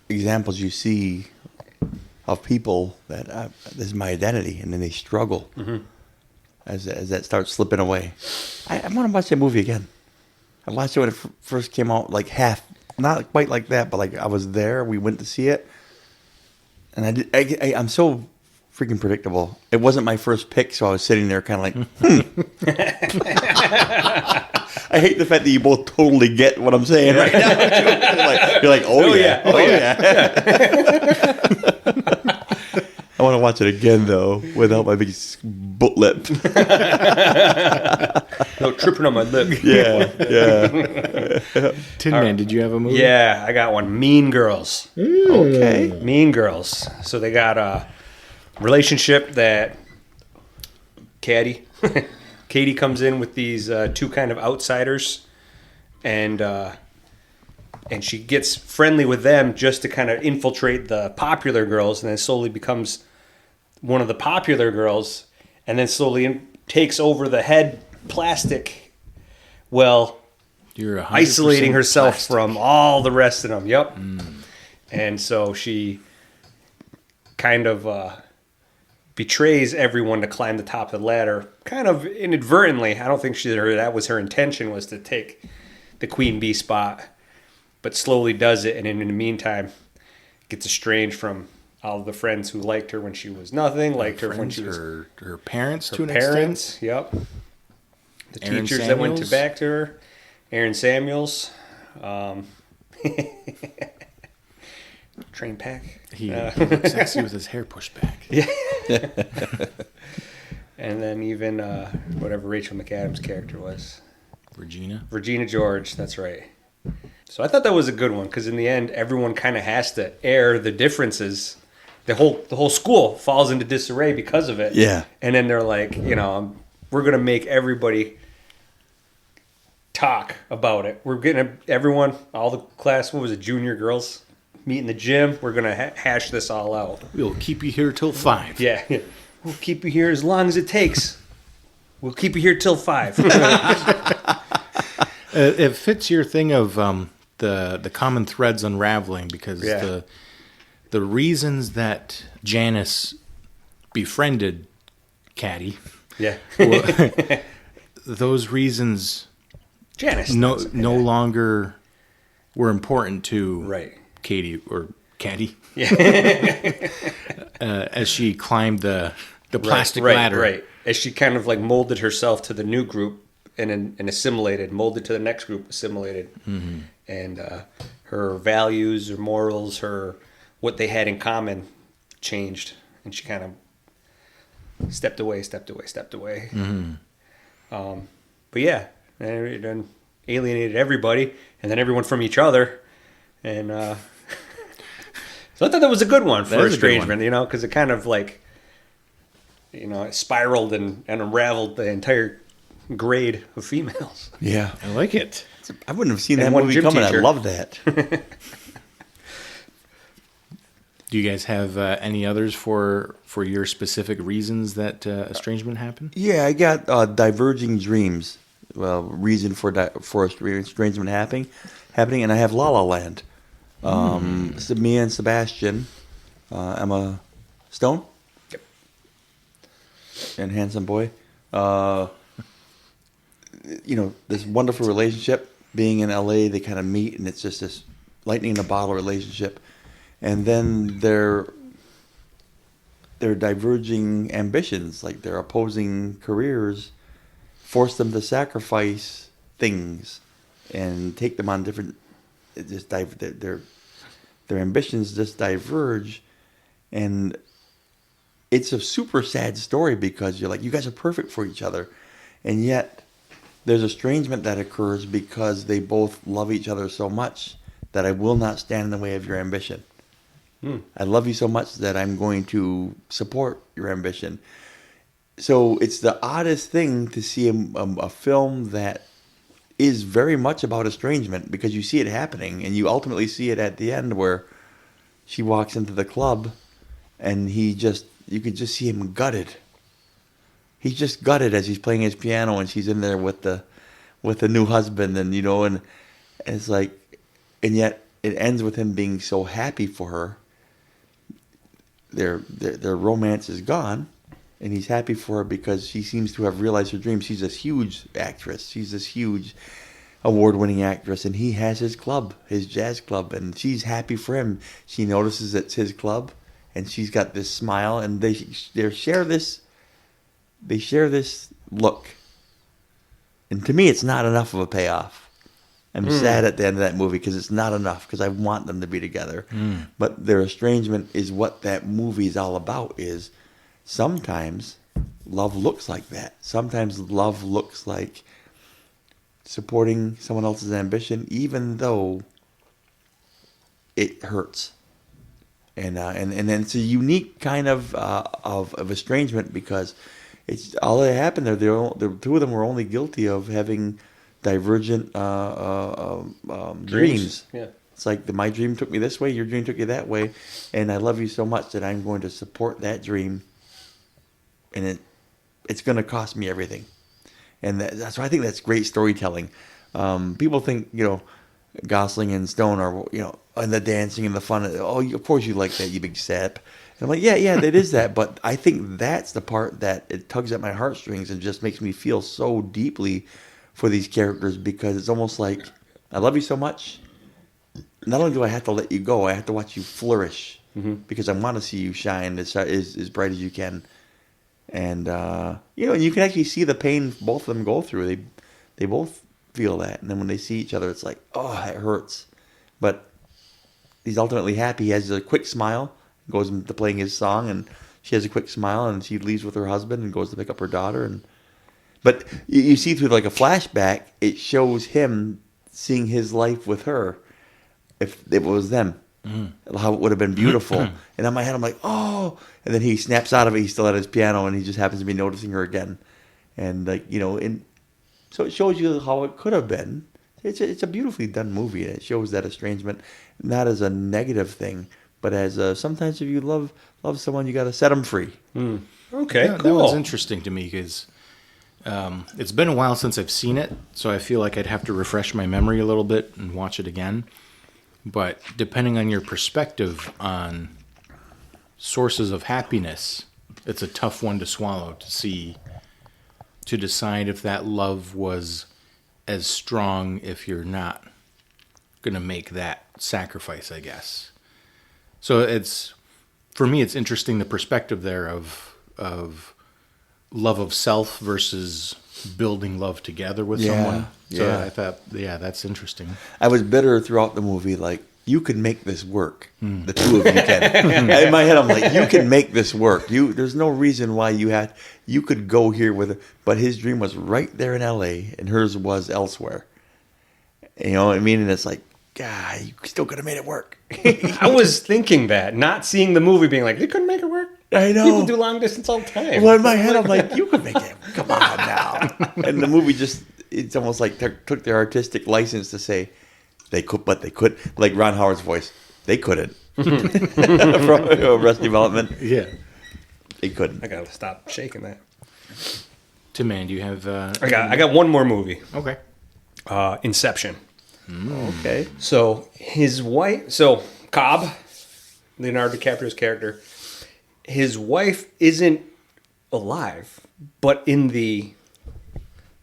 examples you see of people that this is my identity, and then they struggle as that starts slipping away. I want to watch that movie again. I watched it when it first came out, half, not quite like that, but I was there. We went to see it, and I'm so freaking predictable. It wasn't my first pick, so I was sitting there kind of I hate the fact that you both totally get what I'm saying right now. You're like, oh yeah. I want to watch it again though, without my big butt lip. No tripping on my lip. Yeah. Tin Man, did you have a movie? Yeah, I got one. Mean Girls. Okay. Mean Girls. So they got a relationship that Katie comes in with these 2 kind of outsiders, and she gets friendly with them just to kind of infiltrate the popular girls, and then slowly becomes one of the popular girls, and then slowly takes over the head plastic. Well, You're isolating herself plastic from all the rest of them. Yep. And so she kind of betrays everyone to climb the top of the ladder, kind of inadvertently. I don't think that was her intention, was to take the queen bee spot, but slowly does it, and in the meantime gets estranged from all of the friends who liked her when she was nothing, liked her when she was her parents, to an parents. extent. Yep. The Aaron teachers that went Samuels? back to her, Aaron Samuels, train pack. He looks sexy with his hair pushed back. Yeah. And then even whatever Rachel McAdams' character was. Regina George, that's right. So I thought that was a good one, because in the end, everyone kind of has to air the differences. The whole school falls into disarray because of it. Yeah. And then they're like, we're going to make everybody talk about it. We're getting everyone, all the class, what was it, junior girls, meet in the gym. We're going to hash this all out. We'll keep you here till 5. Yeah. We'll keep you here as long as it takes. We'll keep you here till 5. It fits your thing of the common threads unraveling because the reasons that Janice befriended Caddy, those reasons Janice no longer were important to Katie or Caddy. As she climbed the plastic ladder. Right. As she kind of like molded herself to the new group and assimilated, molded to the next group, assimilated. Mm-hmm. And her values, her morals, what they had in common changed. And she kind of stepped away. Mm-hmm. But yeah, and then alienated everybody and then everyone from each other. And so I thought that was a good one for Estrangement, because it kind of like, it spiraled and unraveled the entire grade of females. Yeah. I like it. I wouldn't have seen that movie coming. I love that. Do you guys have any others for your specific reasons that estrangement happened? Yeah, I got diverging dreams. Well, reason for estrangement happening, and I have La La Land. Mia and Sebastian, Emma Stone, and handsome boy. This wonderful relationship. Being in LA, they kind of meet, and it's just this lightning in a bottle relationship. And then their diverging ambitions, like their opposing careers, force them to sacrifice things and take them on different. Their ambitions just diverge, and it's a super sad story because you're like, you guys are perfect for each other, and yet there's estrangement that occurs because they both love each other so much that I will not stand in the way of your ambition. I love you so much that I'm going to support your ambition. So it's the oddest thing to see a film that is very much about estrangement because you see it happening, and you ultimately see it at the end where she walks into the club and you could just see him gutted. He's just gutted as he's playing his piano and she's in there with the new husband, and and it's like, and yet it ends with him being so happy for her. Their romance is gone, and he's happy for her because she seems to have realized her dream. She's this huge actress. She's this huge award-winning actress, and he has his club, his jazz club, and she's happy for him. She notices it's his club, and she's got this smile, and they share this look. And to me, it's not enough of a payoff. I'm sad at the end of that movie because it's not enough, because I want them to be together. But their estrangement is what that movie is all about. Is sometimes love looks like that. Sometimes love looks like supporting someone else's ambition, even though it hurts. And then it's a unique kind of estrangement because it's all that happened there. The two of them were only guilty of having divergent dreams. Yeah. It's like my dream took me this way, your dream took you that way, and I love you so much that I'm going to support that dream, and it's going to cost me everything. And that's why I think that's great storytelling. People think Gosling and Stone are and the dancing and the fun. Oh, of course you like that, you big sap. And I'm like, yeah, it is that. But I think that's the part that it tugs at my heartstrings and just makes me feel so deeply for these characters, because it's almost like I love you so much. Not only do I have to let you go, I have to watch you flourish, because I want to see you shine as bright as you can. And and you can actually see the pain both of them go through. They both feel that, and then when they see each other, it's like, oh, it hurts. But he's ultimately happy. He has a quick smile, goes into playing his song, and she has a quick smile, and she leaves with her husband and goes to pick up her daughter. But you see through like a flashback, it shows him seeing his life with her. If it was them, how it would have been beautiful. And in my head, I'm like, oh. And then he snaps out of it. He's still at his piano, and he just happens to be noticing her again. And So it shows you how it could have been. It's a beautifully done movie, and it shows that estrangement not as a negative thing, but as sometimes if you love someone, you got to set them free. Okay, Yeah, cool. that was interesting to me because it's been a while since I've seen it, so I feel like I'd have to refresh my memory a little bit and watch it again. But depending on your perspective on sources of happiness, it's a tough one to swallow to decide if that love was as strong if you're not going to make that sacrifice, I guess. So for me, it's interesting the perspective there of love of self versus building love together with someone. So yeah. I thought, that's interesting. I was bitter throughout the movie, like, you could make this work. The two of you can. In my head, I'm like, you can make this work. There's no reason why you could go here with it. But his dream was right there in L.A., and hers was elsewhere. You know what I mean? And it's like, God, you still could have made it work. I was thinking that, not seeing the movie, being like, they couldn't make it work. I know. People do long distance all the time. Well, in my head, I'm like, you could make it. Come on now. And the movie it's almost like they took their artistic license to say, they could, but they could. Like Ron Howard's voice, they couldn't. From Arrested Development. Yeah. They couldn't. I gotta stop shaking that. Tim, man, do you have... I got one more movie. Okay. Inception. Okay. So Cobb, Leonardo DiCaprio's character, his wife isn't alive, but in the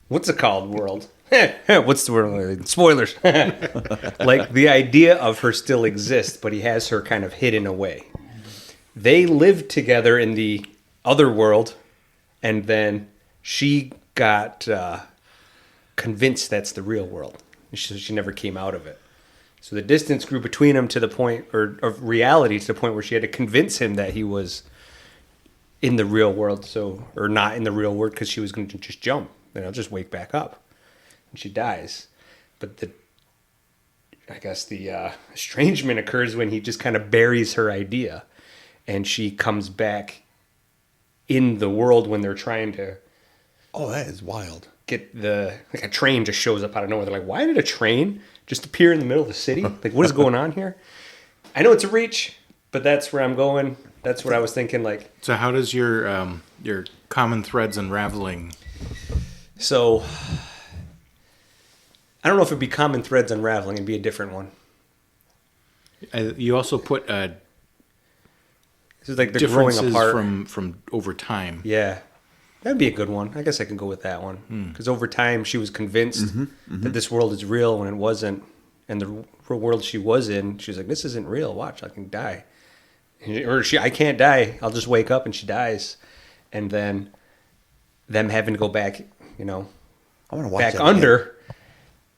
what's it called world? What's the word? Spoilers. Like the idea of her still exists, but he has her kind of hidden away. They lived together in the other world, and then she got convinced that's the real world. She never came out of it. So the distance grew between them to the point, or of reality to the point where she had to convince him that he was in the real world, or not in the real world, because she was going to just jump, just wake back up, and she dies. But I guess the estrangement occurs when he just kind of buries her idea, and she comes back in the world when they're trying to. Oh, that is wild. Get like a train just shows up out of nowhere. They're like, why did a train just appear in the middle of the city? Like, what is going on here? I know it's a reach, but that's where I'm going. That's what I was thinking. Like, So how does your common threads unraveling... so I don't know if it'd be common threads unraveling. It'd be a different one. You also put This is like they're growing differences apart. from over time. Yeah. That'd be a good one. I guess I can go with that one. Because over time, she was convinced that this world is real when it wasn't. And the world she was in, she was like, this isn't real. Watch, I can die. I can't die. I'll just wake up and she dies. And then them having to go back, I want to watch back that under again.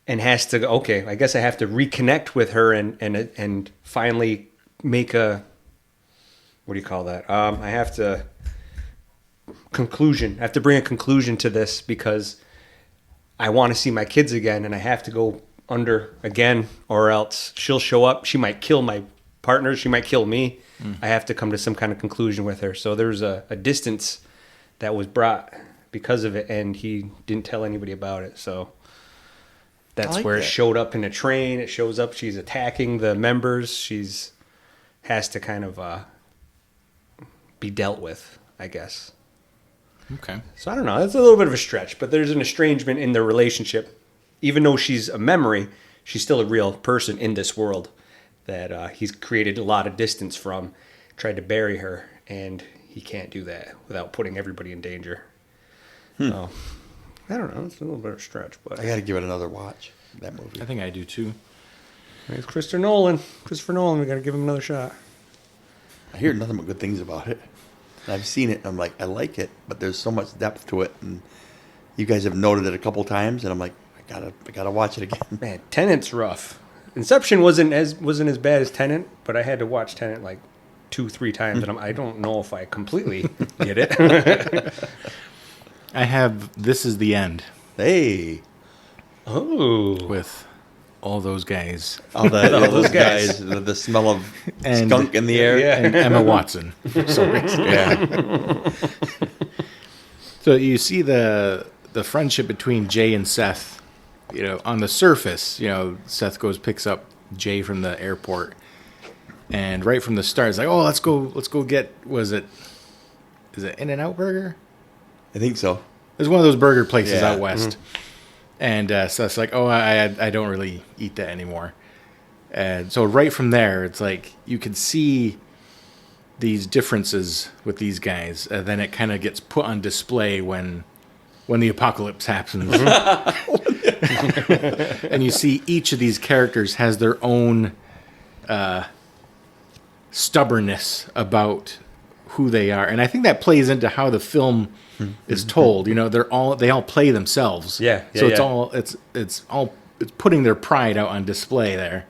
and has to go, okay, I guess I have to reconnect with her and finally make a, what do you call that? I have to... conclusion. I have to bring a conclusion to this because I want to see my kids again, and I have to go under again, or else she'll show up. She might kill my partner. She might kill me. I have to come to some kind of conclusion with her. So there's a distance that was brought because of it, and he didn't tell anybody about it. So that's where it showed up in a train. It shows up. She's attacking the members. Has to kind of be dealt with, I guess. Okay. So I don't know. It's a little bit of a stretch, but there's an estrangement in their relationship. Even though she's a memory, she's still a real person in this world that he's created a lot of distance from, tried to bury her, and he can't do that without putting everybody in danger. So, I don't know. It's a little bit of a stretch, but I got to give it another watch, that movie. I think I do too. It's Christopher Nolan. We got to give him another shot. I hear nothing but good things about it. And I've seen it, and I'm like, I like it, but there's so much depth to it, and you guys have noted it a couple times, and I'm like, I gotta watch it again. Man, Tenet's rough. Inception wasn't as bad as Tenet, but I had to watch Tenet like 2-3 times, and I don't know if I completely get it. I have This Is the End Hey, Oh, with all those guys all those guys, the smell of And- skunk in the air. Yeah. and Emma Watson for some reason. Yeah. So you see the the friendship between Jay and Seth, on the surface, Seth picks up Jay from the airport, and right from the start, it's like, oh, let's go get, is it In-N-Out Burger? I think so. There's one of those burger places out west. Mm-hmm. And Seth's like, oh, I don't really eat that anymore. And so right from there, it's like you can see these differences with these guys. Then it kind of gets put on display when the apocalypse happens. And you see each of these characters has their own stubbornness about who they are. And I think that plays into how the film is told. They all play themselves. Yeah. So it's putting their pride out on display there.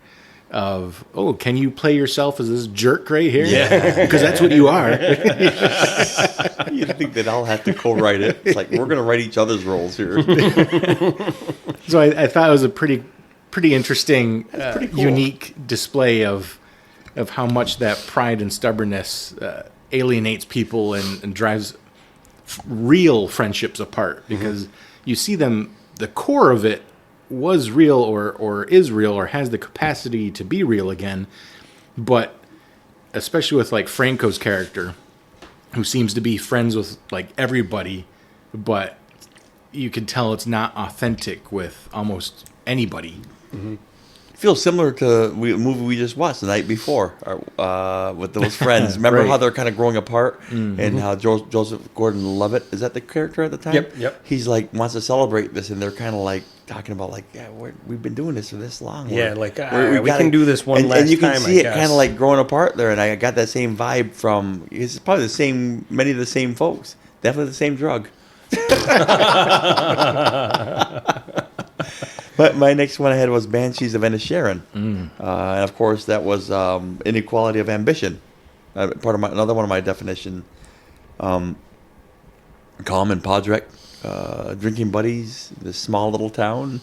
Of, oh, can you play yourself as this jerk right here? Yeah, because that's what you are. You'd think that I'll have to co-write it. It's like we're going to write each other's roles here. So I thought it was a pretty interesting, pretty cool. Unique display of how much that pride and stubbornness alienates people and drives real friendships apart, because you see them, the core of it was real or is real or has the capacity to be real again, but especially with like Franco's character, who seems to be friends with like everybody, but you can tell it's not authentic with almost anybody. Feels similar to a movie we just watched the night before with those friends. Remember Right. how they're kind of growing apart, and how Joseph Gordon-Levitt, is that the character at the time? Yep. He's like wants to celebrate this, and they're kind of like talking about like, yeah, we've been doing this for this long. Yeah, we can do this one last and you can time, see I it guess. kind of like growing apart there, and I got that same vibe from. It's probably many of the same folks. Definitely the same drug. But my next one I had was Banshees of Inisherin. And of course, that was inequality of ambition. Another one of my definition. Colm and Podrick, drinking buddies, this small little town.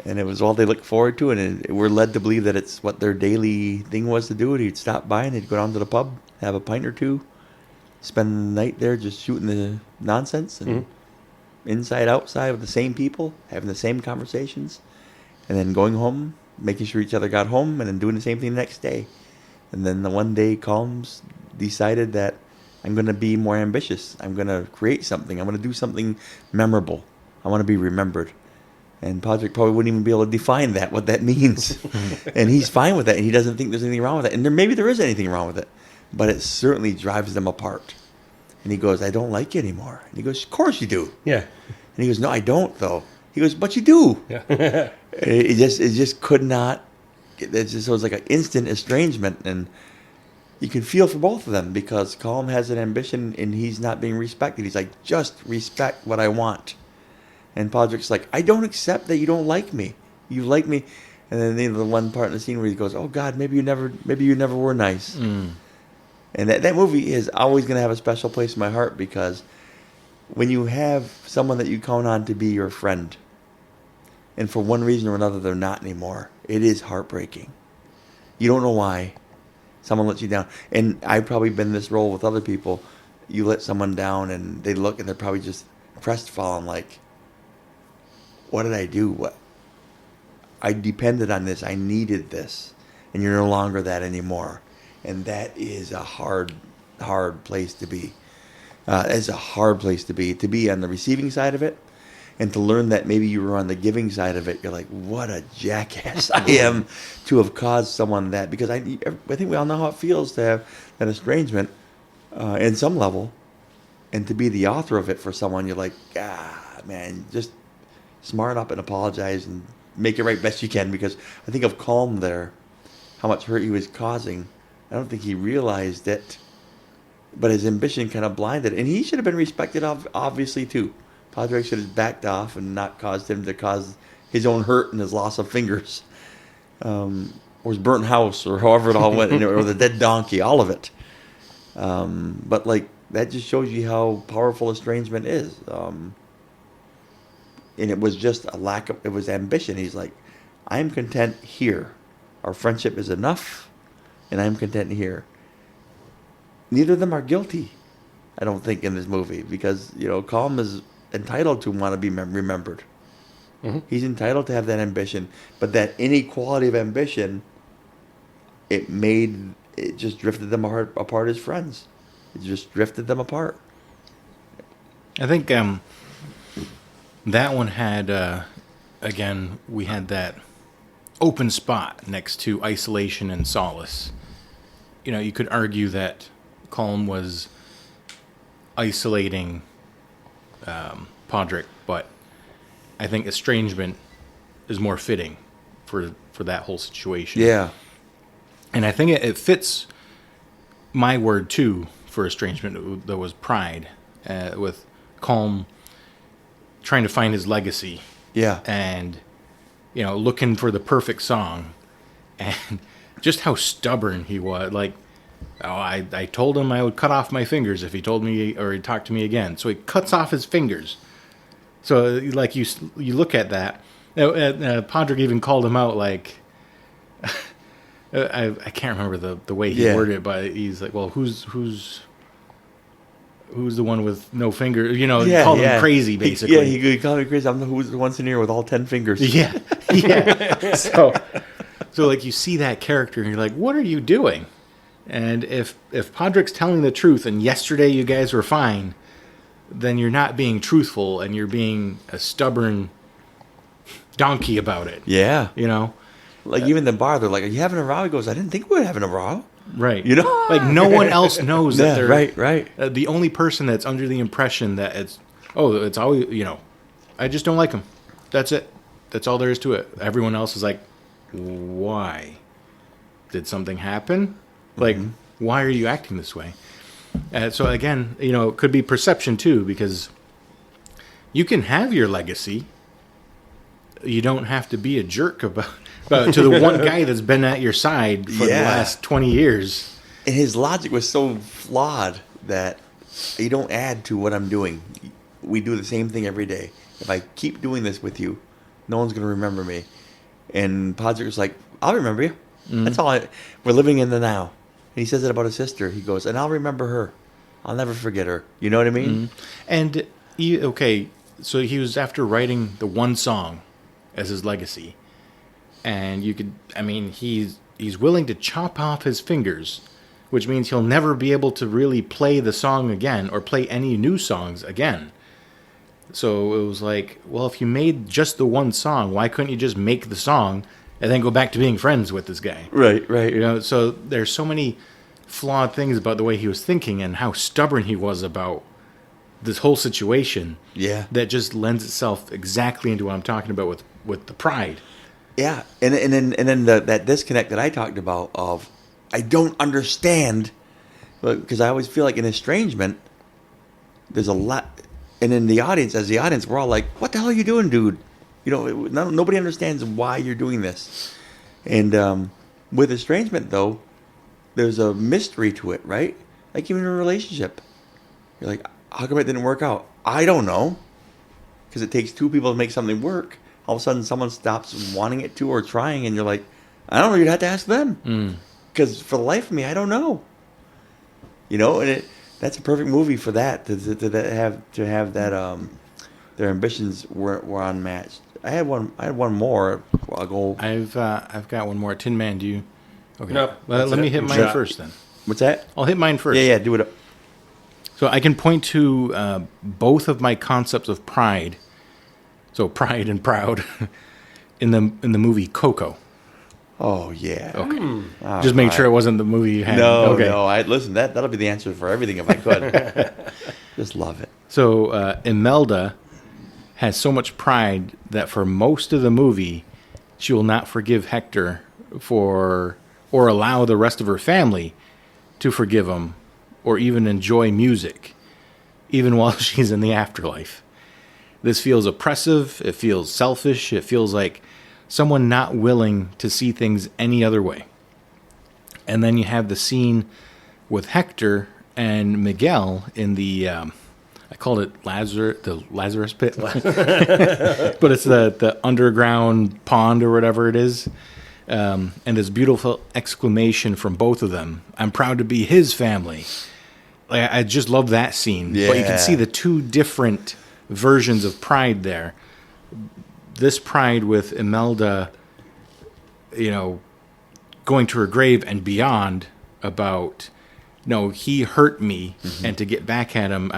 And it was all they looked forward to. And we're led to believe that it's what their daily thing was to do. And he'd stop by and he'd go down to the pub, have a pint or two, spend the night there just shooting the nonsense. And inside, outside with the same people, having the same conversations, and then going home, making sure each other got home, and then doing the same thing the next day. And then the one day, Colms decided that I'm going to be more ambitious. I'm going to create something. I'm going to do something memorable. I want to be remembered. And Podrick probably wouldn't even be able to define what that means. And he's fine with that, and he doesn't think there's anything wrong with it. And maybe there is anything wrong with it, but it certainly drives them apart. And he goes, I don't like you anymore. And he goes, of course you do. Yeah. And he goes, no, I don't, though. He goes, but you do. Yeah. it just could not. It was like an instant estrangement. And you can feel for both of them, because Colm has an ambition and he's not being respected. He's like, just respect what I want. And Podrick's like, I don't accept that you don't like me. You like me. And then the one part in the scene where he goes, oh, God, maybe you never were nice. And that movie is always going to have a special place in my heart, because when you have someone that you count on to be your friend, and for one reason or another they're not anymore, it is heartbreaking. You don't know why. Someone lets you down. And I've probably been in this role with other people. You let someone down and they look and they're probably just crestfallen, like, what did I do? I depended on this. I needed this. And you're no longer that anymore. And that is a hard place to be. It's a hard place to be on the receiving side of it, and to learn that maybe you were on the giving side of it. You're like, what a jackass I am to have caused someone that. Because I think we all know how it feels to have that estrangement in some level, and to be the author of it for someone. You're like, man, just smart up and apologize and make it right best you can. Because I think of Colm there, how much hurt he was causing. I don't think he realized it, but his ambition kind of blinded. And he should have been respected, obviously, too. Podrick should have backed off and not caused him to cause his own hurt and his loss of fingers. Or his burnt house, or however it all went, or the dead donkey, all of it. But, like, that just shows you how powerful estrangement is. And it was just it was ambition. He's like, I'm content here. Our friendship is enough. And I'm content here. Neither of them are guilty, I don't think, in this movie, because Colm is entitled to want to be remembered. Mm-hmm. He's entitled to have that ambition, but that inequality of ambition, it just drifted them apart as friends. It just drifted them apart. I think that one had, again, we had that open spot next to isolation and solace. You know, you could argue that Calm was isolating Podrick, but I think Estrangement is more fitting for that whole situation. Yeah. And I think it fits my word, too, for Estrangement, that was pride, with Calm trying to find his legacy. Yeah. And, you know, looking for the perfect song. And just how stubborn he was. Like, I told him I would cut off my fingers if he told me or he talked to me again. So he cuts off his fingers. So, like, you look at that. Podrick even called him out, like... I can't remember the way he worded it, but he's like, well, who's the one with no fingers? You know, called him crazy, basically. He called me crazy. I'm who's the one sitting here with all 10 fingers. Yeah. So like, you see that character, and you're like, what are you doing? And if Podrick's telling the truth, and yesterday you guys were fine, then you're not being truthful, and you're being a stubborn donkey about it. Yeah. You know? Like, even the bar, they're like, are you having a row? He goes, I didn't think we were having a row. Right. You know? Like, no one else knows that they're... Right. The only person that's under the impression that it's always, you know, I just don't like him. That's it. That's all there is to it. Everyone else is like, why? Did something happen? Like, why are you acting this way? So, again, you know, it could be perception, too, because you can have your legacy. You don't have to be a jerk about to the one guy that's been at your side for the last 20 years. And his logic was so flawed that you don't add to what I'm doing. We do the same thing every day. If I keep doing this with you, no one's going to remember me. And Podrick was like, I'll remember you. Mm-hmm. That's all. We're living in the now. And he says it about his sister. He goes, and I'll remember her. I'll never forget her. You know what I mean? Mm-hmm. And, so he was after writing the one song as his legacy. And he's willing to chop off his fingers, which means he'll never be able to really play the song again or play any new songs again. So it was like, well, if you made just the one song, why couldn't you just make the song and then go back to being friends with this guy? Right. You know, so there's so many flawed things about the way he was thinking and how stubborn he was about this whole situation. Yeah. That just lends itself exactly into what I'm talking about with the pride. Yeah, and then that disconnect that I talked about of I don't understand, because I always feel like in Estrangement, there's a lot, and in the audience, we're all like, what the hell are you doing, dude? You know, nobody understands why you're doing this. And with Estrangement, though, there's a mystery to it, right? Like even in a relationship, you're like, how come it didn't work out? I don't know, because it takes two people to make something work. All of a sudden, someone stops wanting it to or trying, and you're like, I don't know. You'd have to ask them, because for the life of me, I don't know. You know, and that's a perfect movie for that to have that their ambitions were unmatched. I had one more. I'll go. I've got one more. Tin Man, do you? Okay. No. Let me hit mine first then. What's that? I'll hit mine first. Yeah. Do it. So I can point to both of my concepts of pride. So pride and proud in the movie Coco. Oh yeah. Okay. Just make sure it wasn't the movie you had. No. Listen, that'll be the answer for everything if I could. Just love it. So Imelda has so much pride that for most of the movie, she will not forgive Hector or allow the rest of her family to forgive him or even enjoy music, even while she's in the afterlife. This feels oppressive, it feels selfish, it feels like someone not willing to see things any other way. And then you have the scene with Hector and Miguel in the, I called it the Lazarus pit, but it's the underground pond or whatever it is. And this beautiful exclamation from both of them, I'm proud to be his family. I just love that scene. Yeah. But you can see the two different versions of pride there. This pride with Imelda, going to her grave and beyond about, no, he hurt me, and to get back at him,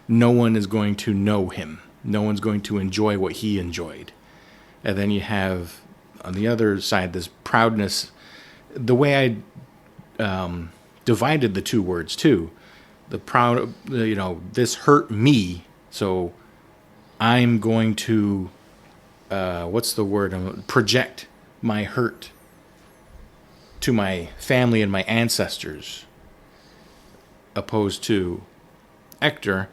no one is going to know him. No one's going to enjoy what he enjoyed. And then you have, on the other side, this proudness. The way I divided the two words, too. The proud, this hurt me, so I'm going to, what's the word? Project my hurt to my family and my ancestors, opposed to Hector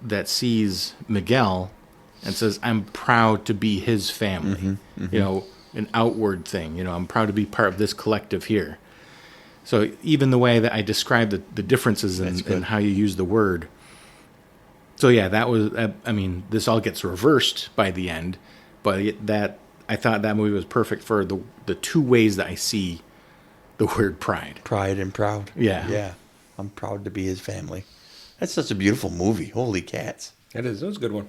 that sees Miguel and says, I'm proud to be his family. An outward thing. I'm proud to be part of this collective here. So even the way that I described the differences in how you use the word. So yeah, that was, this all gets reversed by the end, but I thought that movie was perfect for the two ways that I see the word pride. Pride and proud. Yeah. Yeah. I'm proud to be his family. That's such a beautiful movie. Holy cats. It is. That was a good one.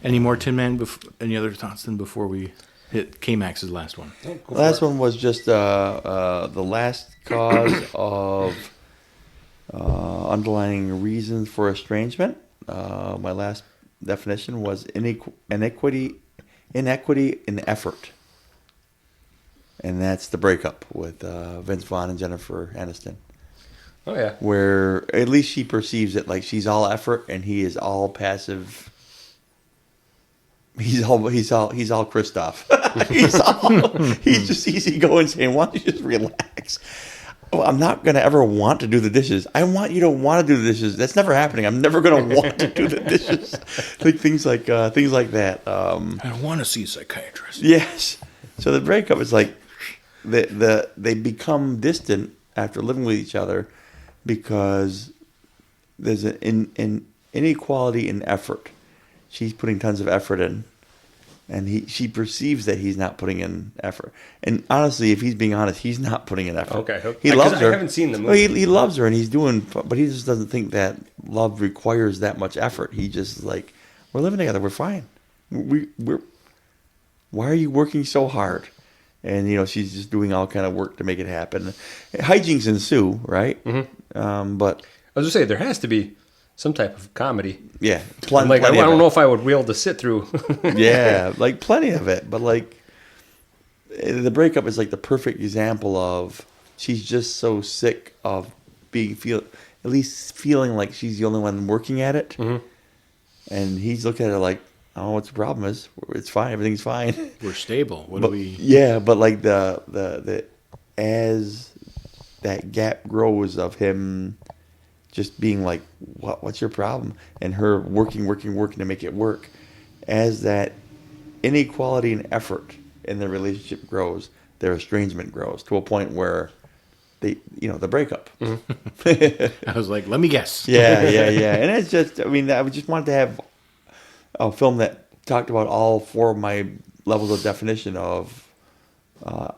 Any more Tin Man? Any other thoughts then before we hit K-Max's last one? The last one was just the last cause of underlying reasons for estrangement. My last definition was inequity in effort. And that's the breakup with Vince Vaughn and Jennifer Aniston. Oh, yeah. Where at least she perceives it like she's all effort and he is all passive. He's all Christoph. He's just easygoing, saying, "Why don't you just relax? Oh, I'm not gonna ever want to do the dishes. I want you to want to do the dishes. That's never happening. I'm never gonna want to do the dishes." Like things like that. I don't want to see a psychiatrist. Yes. So the breakup is like they become distant after living with each other because there's an inequality in effort. She's putting tons of effort in, and she perceives that he's not putting in effort. And honestly, if he's being honest, he's not putting in effort. Okay. He loves her. I haven't seen the movie. Well, he loves her, and he's doing, but he just doesn't think that love requires that much effort. He just is like, we're living together, we're fine. We're. Why are you working so hard? And she's just doing all kind of work to make it happen. Hijinks ensue, right? Mm-hmm. But I was gonna say there has to be some type of comedy. Yeah, I don't know if I would be able to sit through. Yeah, like plenty of it. But like the breakup is like the perfect example of she's just so sick of feeling like she's the only one working at it, and he's looking at her like, I don't know what the problem is. It's fine. Everything's fine. We're stable. What but, do we? Yeah, but like the as that gap grows of him just being like, what's your problem? And her working to make it work. As that inequality in effort in the relationship grows, their estrangement grows to a point where the breakup. I was like, let me guess. Yeah. And it's just, I just wanted to have a film that talked about all four of my levels of definition of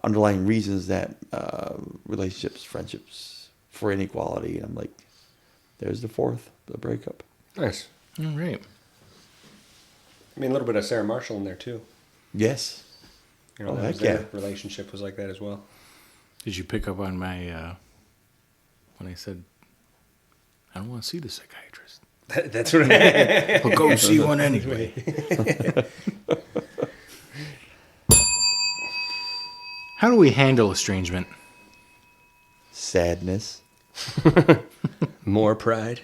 underlying reasons that relationships, friendships, for inequality. And I'm like, there's the fourth, the breakup. Nice. All right. A little bit of Sarah Marshall in there too. Yes. Their relationship was like that as well. Did you pick up on my when I said I don't want to see the psychiatrist? That's what I Well, go see one anyway. How do we handle estrangement? Sadness. More pride.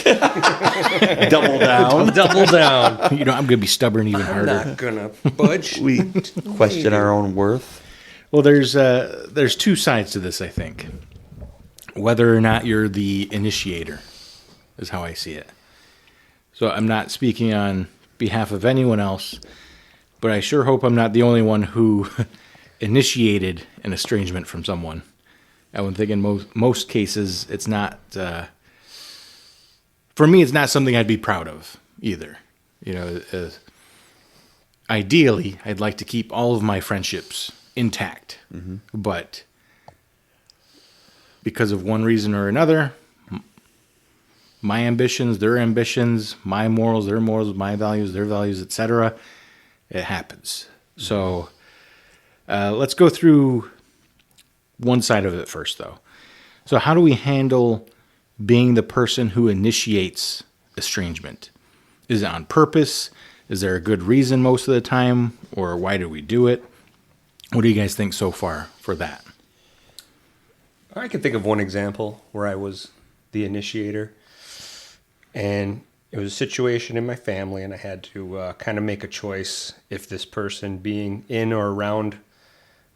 Double down. Double down. I'm going to be stubborn even harder. I'm not gonna budge. We question our own worth. Well, there's two sides to this, I think. Whether or not you're the initiator is how I see it. So I'm not speaking on behalf of anyone else, but I sure hope I'm not the only one who initiated an estrangement from someone. I would think in most cases, it's not, for me, it's not something I'd be proud of either. Ideally, I'd like to keep all of my friendships intact, but because of one reason or another, my ambitions, their ambitions, my morals, their morals, my values, their values, etc. It happens. So let's go through one side of it first, though. So how do we handle being the person who initiates estrangement? Is it on purpose? Is there a good reason most of the time? Or why do we do it? What do you guys think so far for that? I can think of one example where I was the initiator, and it was a situation in my family, and I had to kind of make a choice if this person being in or around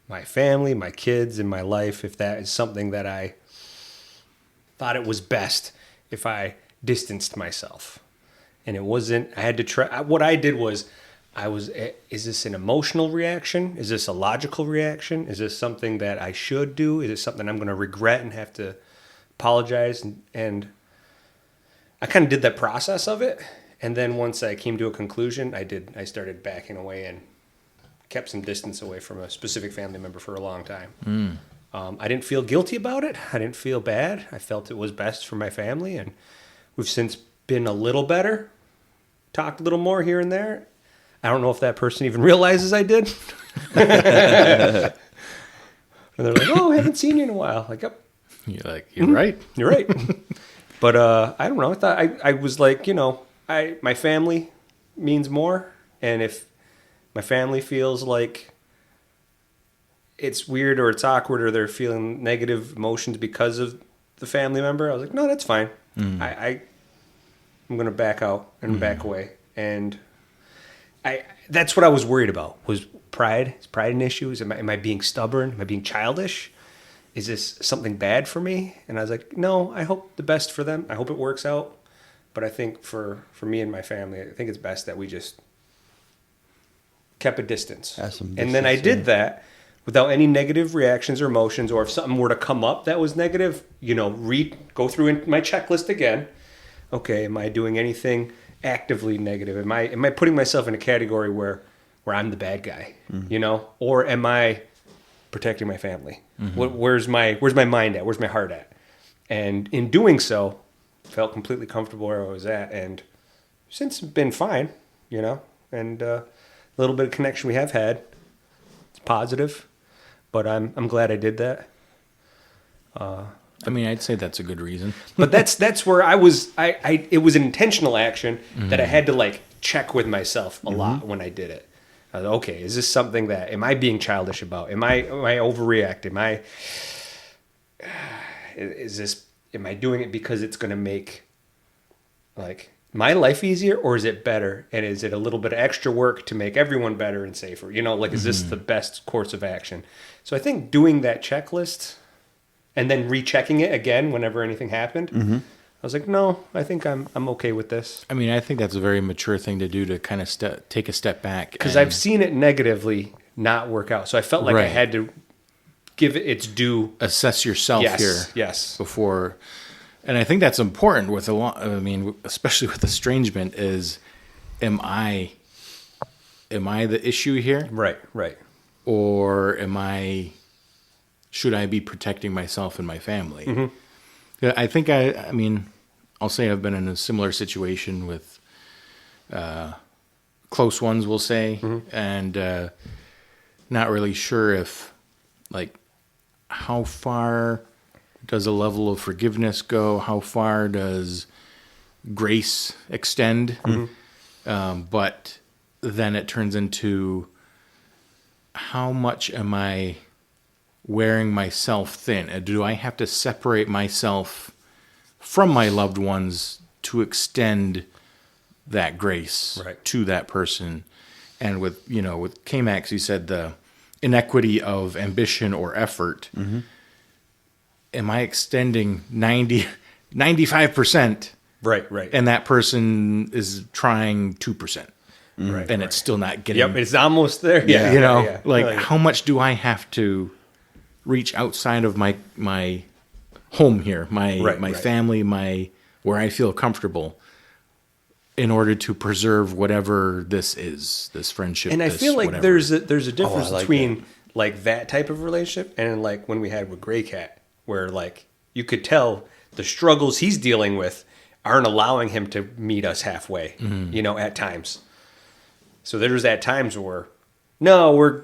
my family, my kids, in my life, if that is something that I thought it was best if I distanced myself. And it wasn't, I had to try, what I did was, is this an emotional reaction? Is this a logical reaction? Is this something that I should do? Is it something I'm going to regret and have to apologize? And I kind of did that process of it. And then once I came to a conclusion, I started backing away and kept some distance away from a specific family member for a long time. I didn't feel guilty about it. I didn't feel bad. I felt it was best for my family. And we've since been a little better, talked a little more here and there. I don't know if that person even realizes I did. And they're like, oh, I haven't seen you in a while. Like, yep. You're like, you're right. You're right. But I don't know. I thought I was like, my family means more. And if my family feels like it's weird or it's awkward or they're feeling negative emotions because of the family member, I was like, no, that's fine. I'm going to back out and back away. And that's what I was worried about, was pride. Is pride an issue? Am I being stubborn? Am I being childish? Is this something bad for me? And I was like, no, I hope the best for them. I hope it works out. But I think for me and my family, I think it's best that we just kept a distance. And then I did that without any negative reactions or emotions, or if something were to come up that was negative, go through my checklist again. Okay, am I doing anything actively negative? Am I putting myself in a category where I'm the bad guy, or am I protecting my family? Where's my mind at? Where's my heart at? And in doing so, felt completely comfortable where I was at, and since been fine, and a little bit of connection we have had. It's positive, but I'm glad I did that. I'd say that's a good reason. But that's where I was. It was an intentional action that I had to check with myself a lot when I did it. I was, okay, is this something that, am I being childish about? Am I overreacting? Am I doing it because it's going to make my life easier, or is it better? And is it a little bit of extra work to make everyone better and safer? Is this the best course of action? So I think doing that checklist and then rechecking it again whenever anything happened, I was like, no, I think I'm okay with this. I think that's a very mature thing to do, to kind of take a step back. Because I've seen it negatively not work out. So I felt like I had to give it its due. Assess yourself here. Yes. Before. And I think that's important with especially with estrangement, is, am I the issue here? Right. Or should I be protecting myself and my family? I think I'll say I've been in a similar situation with close ones, we'll say, and not really sure if, how far does a level of forgiveness go? How far does grace extend? But then it turns into, how much am I wearing myself thin? Do I have to separate myself from my loved ones to extend that grace to that person? And with K-Max, you said the inequity of ambition or effort. Am I extending 95%? Right. And that person is trying 2%. And it's still not getting... Yep, it's almost there. How much do I have to reach outside of my home here, my family, where I feel comfortable, in order to preserve whatever this is, this friendship. And I feel like whatever. there's a difference between that type of relationship and when we had with Gray Cat, where you could tell the struggles he's dealing with aren't allowing him to meet us halfway, at times. So there's at times where, no,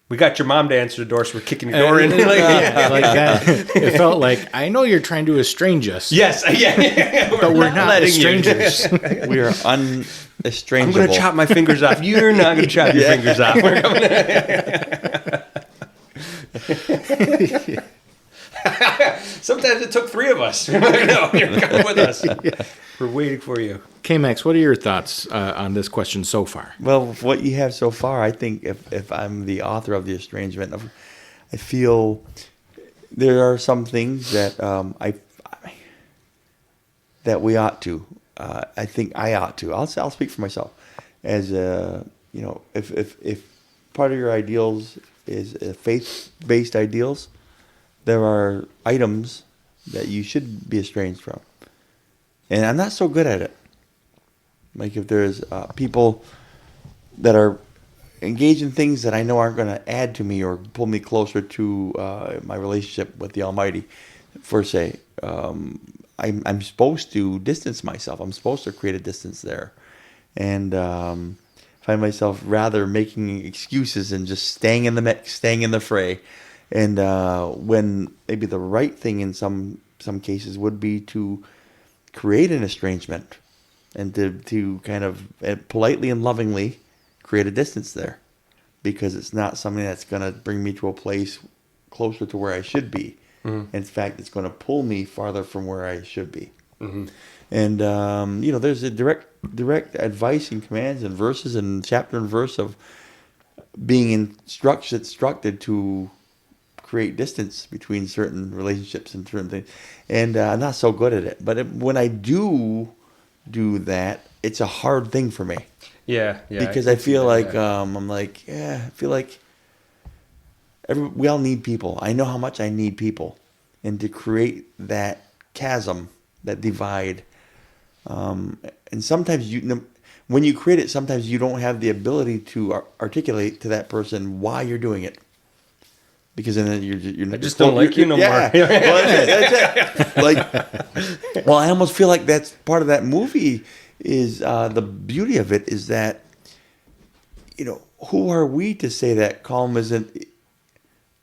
we got your mom to answer the door, so we're kicking the door in. It felt like, I know you're trying to estrange us. Yes, yeah. But we're not estrangers. We are unestrangeable. I'm going to chop my fingers off. You're not going to chop your fingers off. We're coming. Sometimes it took 3 of us. No, you're coming with us. We're waiting for you. K-Max, what are your thoughts on this question so far? Well, what you have so far, I think if I'm the author of The Estrangement, I feel there are some things that that we ought to. I think I ought to. I'll speak for myself. As if part of your ideals is faith-based ideals, there are items that you should be estranged from. And I'm not so good at it. Like if there's people that are engaged in things that I know aren't going to add to me or pull me closer to my relationship with the Almighty, per se, I'm supposed to distance myself. I'm supposed to create a distance there. And find myself rather making excuses and just staying in the mix, staying in the fray. And when maybe the right thing in some cases would be to create an estrangement and to kind of politely and lovingly create a distance there, because it's not something that's going to bring me to a place closer to where I should be. Mm-hmm. In fact, it's going to pull me farther from where I should be. Mm-hmm. And there's a direct advice and commands and verses and chapter and verse of being instructed to create distance between certain relationships and certain things. And I'm not so good at it. But when I do that, it's a hard thing for me. Yeah. Because I feel like, I feel like we all need people. I know how much I need people. And to create that chasm, that divide, and sometimes when you create it, sometimes you don't have the ability to articulate to that person why you're doing it. Because then you're I just don't like you no more. Well, that's it. I almost feel like that's part of that movie. Is the beauty of it is that, who are we to say that calm isn't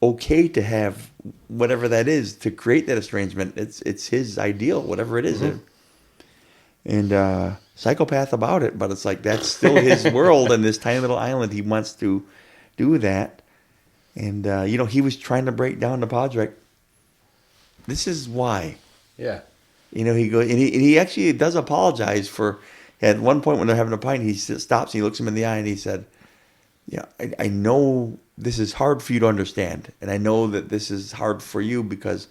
okay to have whatever that is, to create that estrangement? It's his ideal, whatever it is. Mm-hmm. And psychopath about it, but it's like that's still his world and this tiny little island. He wants to do that. And, he was trying to break down the Podrick. This is why. Yeah. He goes, and he actually does apologize for, at one point when they're having a pint, he stops and he looks him in the eye and he said, I know this is hard for you to understand. And I know that this is hard for you because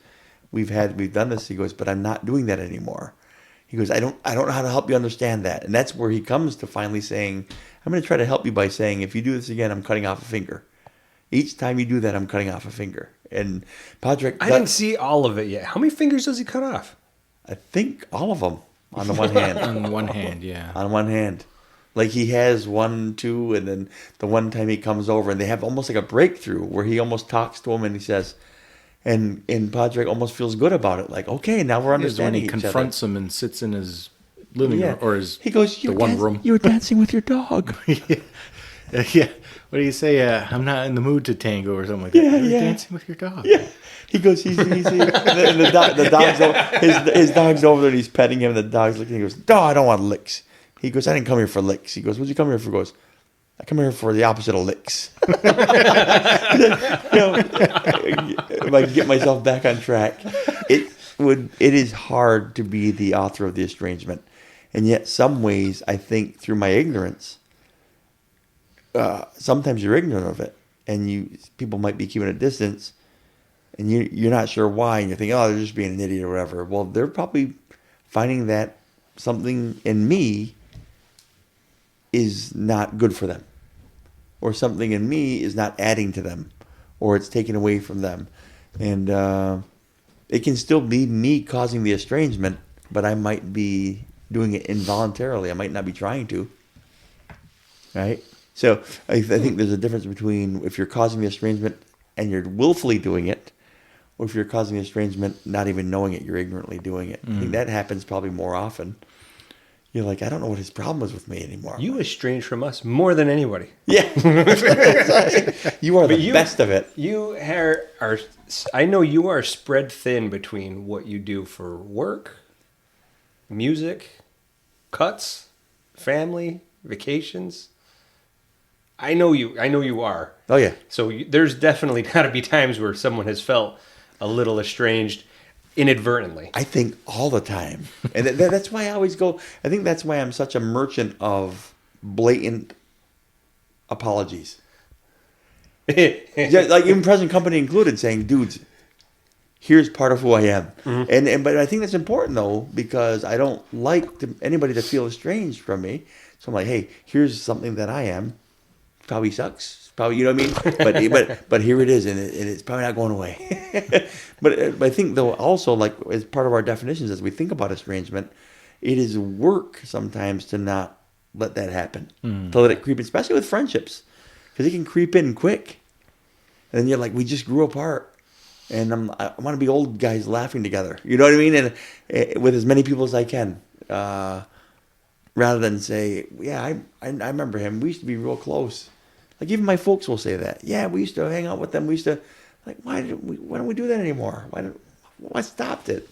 we've done this. He goes, but I'm not doing that anymore. He goes, I don't know how to help you understand that. And that's where he comes to finally saying, I'm going to try to help you by saying, if you do this again, I'm cutting off a finger. Each time you do that, I'm cutting off a finger. And Podrick... I didn't see all of it yet. How many fingers does he cut off? I think all of them on the one hand. On one hand, yeah. On one hand. Like he has 1, 2, and then the one time he comes over and they have almost like a breakthrough where he almost talks to him and he says... And Podrick almost feels good about it. Like, okay, now we're understanding each other. He confronts him and sits in his living room or he goes, the one room. You were dancing with your dog. Yeah. What do you say? I'm not in the mood to tango or something like that. You're dancing with your dog. Yeah. He goes, the dog's his dog's over there and he's petting him. And the dog's looking. He goes, no, I don't want licks. He goes, I didn't come here for licks. He goes, what'd you come here for? He goes, I come here for the opposite of licks. If I can get myself back on track, it is hard to be the author of The Estrangement. And yet some ways I think through my ignorance, sometimes you're ignorant of it, and people might be keeping a distance, and you're not sure why, and you think, oh, they're just being an idiot or whatever. Well, they're probably finding that something in me is not good for them, or something in me is not adding to them, or it's taken away from them, and it can still be me causing the estrangement, but I might be doing it involuntarily. I might not be trying to, right? So I think there's a difference between if you're causing the estrangement and you're willfully doing it, or if you're causing estrangement, not even knowing it, you're ignorantly doing it. I think that happens probably more often. You're like, I don't know what his problem is with me anymore. You estranged from us more than anybody. Yeah. You are the best of it. You are, I know you are spread thin between what you do for work, music, cuts, family, vacations. I know you are. Oh, yeah. So there's definitely got to be times where someone has felt a little estranged inadvertently. I think all the time. And that's why I always go, I think that's why I'm such a merchant of blatant apologies. Yeah, like even present company included, saying, dudes, here's part of who I am. Mm-hmm. But I think that's important, though, because I don't like anybody to feel estranged from me. So I'm like, hey, here's something that I am. Probably sucks. Probably, you know what I mean? But here it is, and it's probably not going away. But I think, though, also, like, as part of our definitions, as we think about estrangement, it is work sometimes to not let that happen, to let it creep in, especially with friendships, because it can creep in quick. And then you're like, we just grew apart, and I want to be old guys laughing together. You know what I mean? And with as many people as I can, rather than say, yeah, I remember him. We used to be real close. Like, even my folks will say that. Yeah, we used to hang out with them. We used to, like, why don't we do that anymore? What stopped it?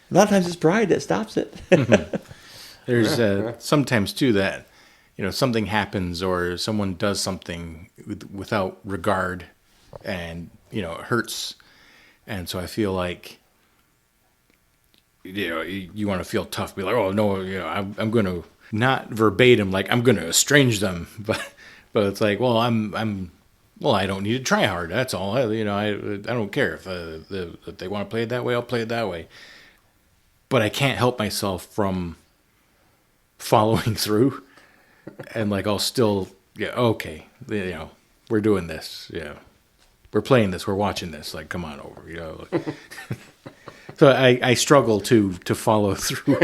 A lot of times it's pride that stops it. There's sometimes, too, that, something happens or someone does something without regard and, it hurts. And so I feel like, you want to feel tough. Be like, oh, no, I'm going to, not verbatim, like, I'm going to estrange them. But it's like, well, I don't need to try hard. That's all. I don't care if they want to play it that way. I'll play it that way. But I can't help myself from following through, and like I'll still, okay, we're doing this. Yeah, we're playing this. We're watching this. Like, come on over. So I struggle to follow through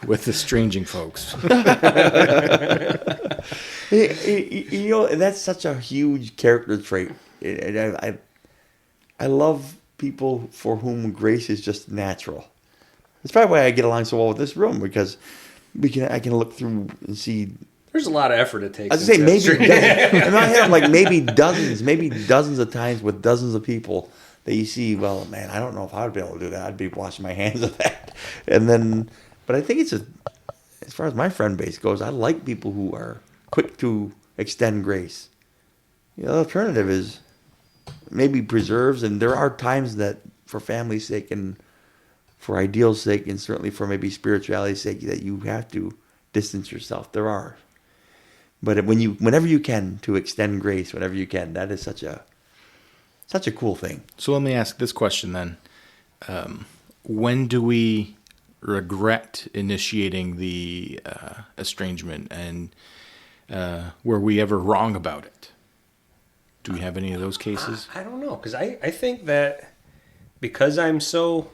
with estranging folks. That's such a huge character trait. I love people for whom grace is just natural. That's probably why I get along so well with this room, because I can look through and see. There's a lot of effort it takes. I was going to say, maybe dozens, in my head, I'm like, maybe dozens of times with dozens of people that you see, well, man, I don't know if I would be able to do that. I'd be washing my hands of that. But I think it's as far as my friend base goes, I like people who are quick to extend grace. The alternative is maybe preserves, and there are times that for family's sake and for ideal's sake, and certainly for maybe spirituality's sake, that you have to distance yourself. There are. But whenever you can, to extend grace, whenever you can, that is such a cool thing. So let me ask this question then. When do we regret initiating the estrangement, and were we ever wrong about it? Do we have any of those cases? I don't know, because I think that because I'm so...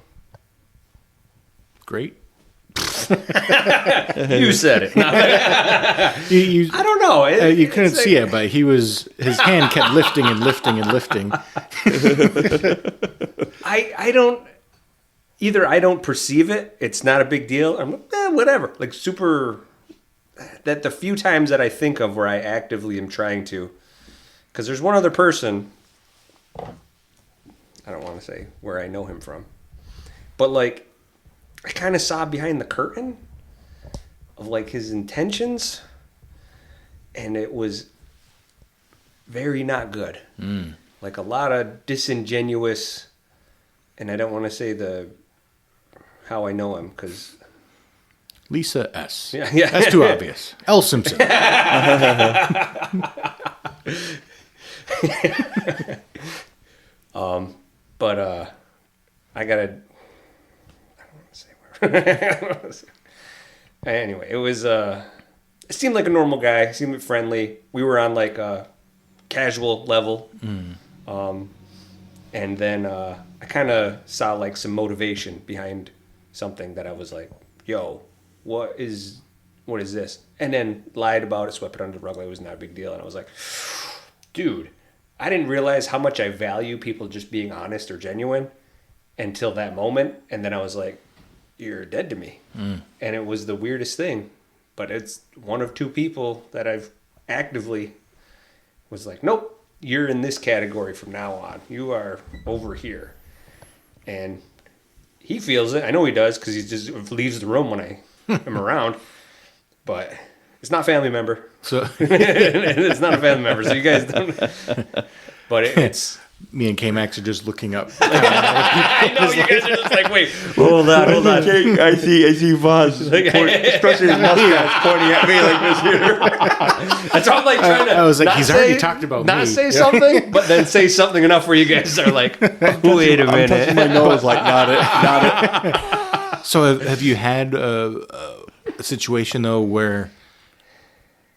Great. You said it. I don't know. You couldn't see it, but his hand kept lifting and lifting and lifting. I don't perceive it. It's not a big deal. I'm like, whatever. Like, super, that the few times that I think of where I actively am trying to, because there's one other person, I don't want to say where I know him from, but like, I kind of saw behind the curtain of like his intentions, and it was very not good. Like a lot of disingenuous, and I don't want to say how I know him, because Lisa S. Yeah. That's too obvious. L. Simpson. But I gotta. Anyway, it was it seemed like a normal guy, seemed friendly. We were on like a casual level. And then I kind of saw like some motivation behind something that I was like, yo, what is this? And then lied about it, swept it under the rug like it was not a big deal. And I was like, dude, I didn't realize how much I value people just being honest or genuine until that moment. And then I was like, you're dead to me. And it was the weirdest thing. But it's one of two people that I've actively was like, nope, you're in this category from now on. You are over here. And he feels it. I know he does because he just leaves the room when I am around. But it's not a family member. So It's not a family member, so you guys don't. But it's. me and K-Max are just looking up. I know, you guys are just like, wait. Hold on. I see Vaz, especially his mustache, pointing at me like this here. That's why I'm like trying to. I was like, not he's say- already talked about not me. say something, but then say something enough where you guys are like, wait a I'm touching minute. my nose like, not it. So have you had a situation, though, where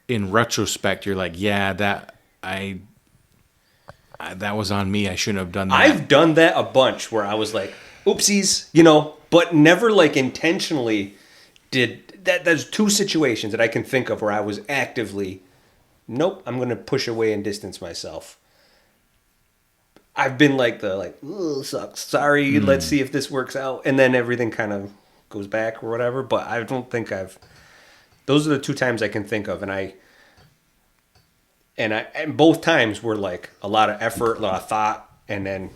in retrospect you're like, yeah, that was on me. I shouldn't have done that. I've done that a bunch where I was like, oopsies, but never like intentionally did that. There's two situations that I can think of where I was actively, nope, I'm going to push away and distance myself. I've been like ugh, sucks. Sorry, let's see if this works out. And then everything kind of goes back or whatever. But I don't think those are the two times I can think of. And both times were like a lot of effort, a lot of thought, and then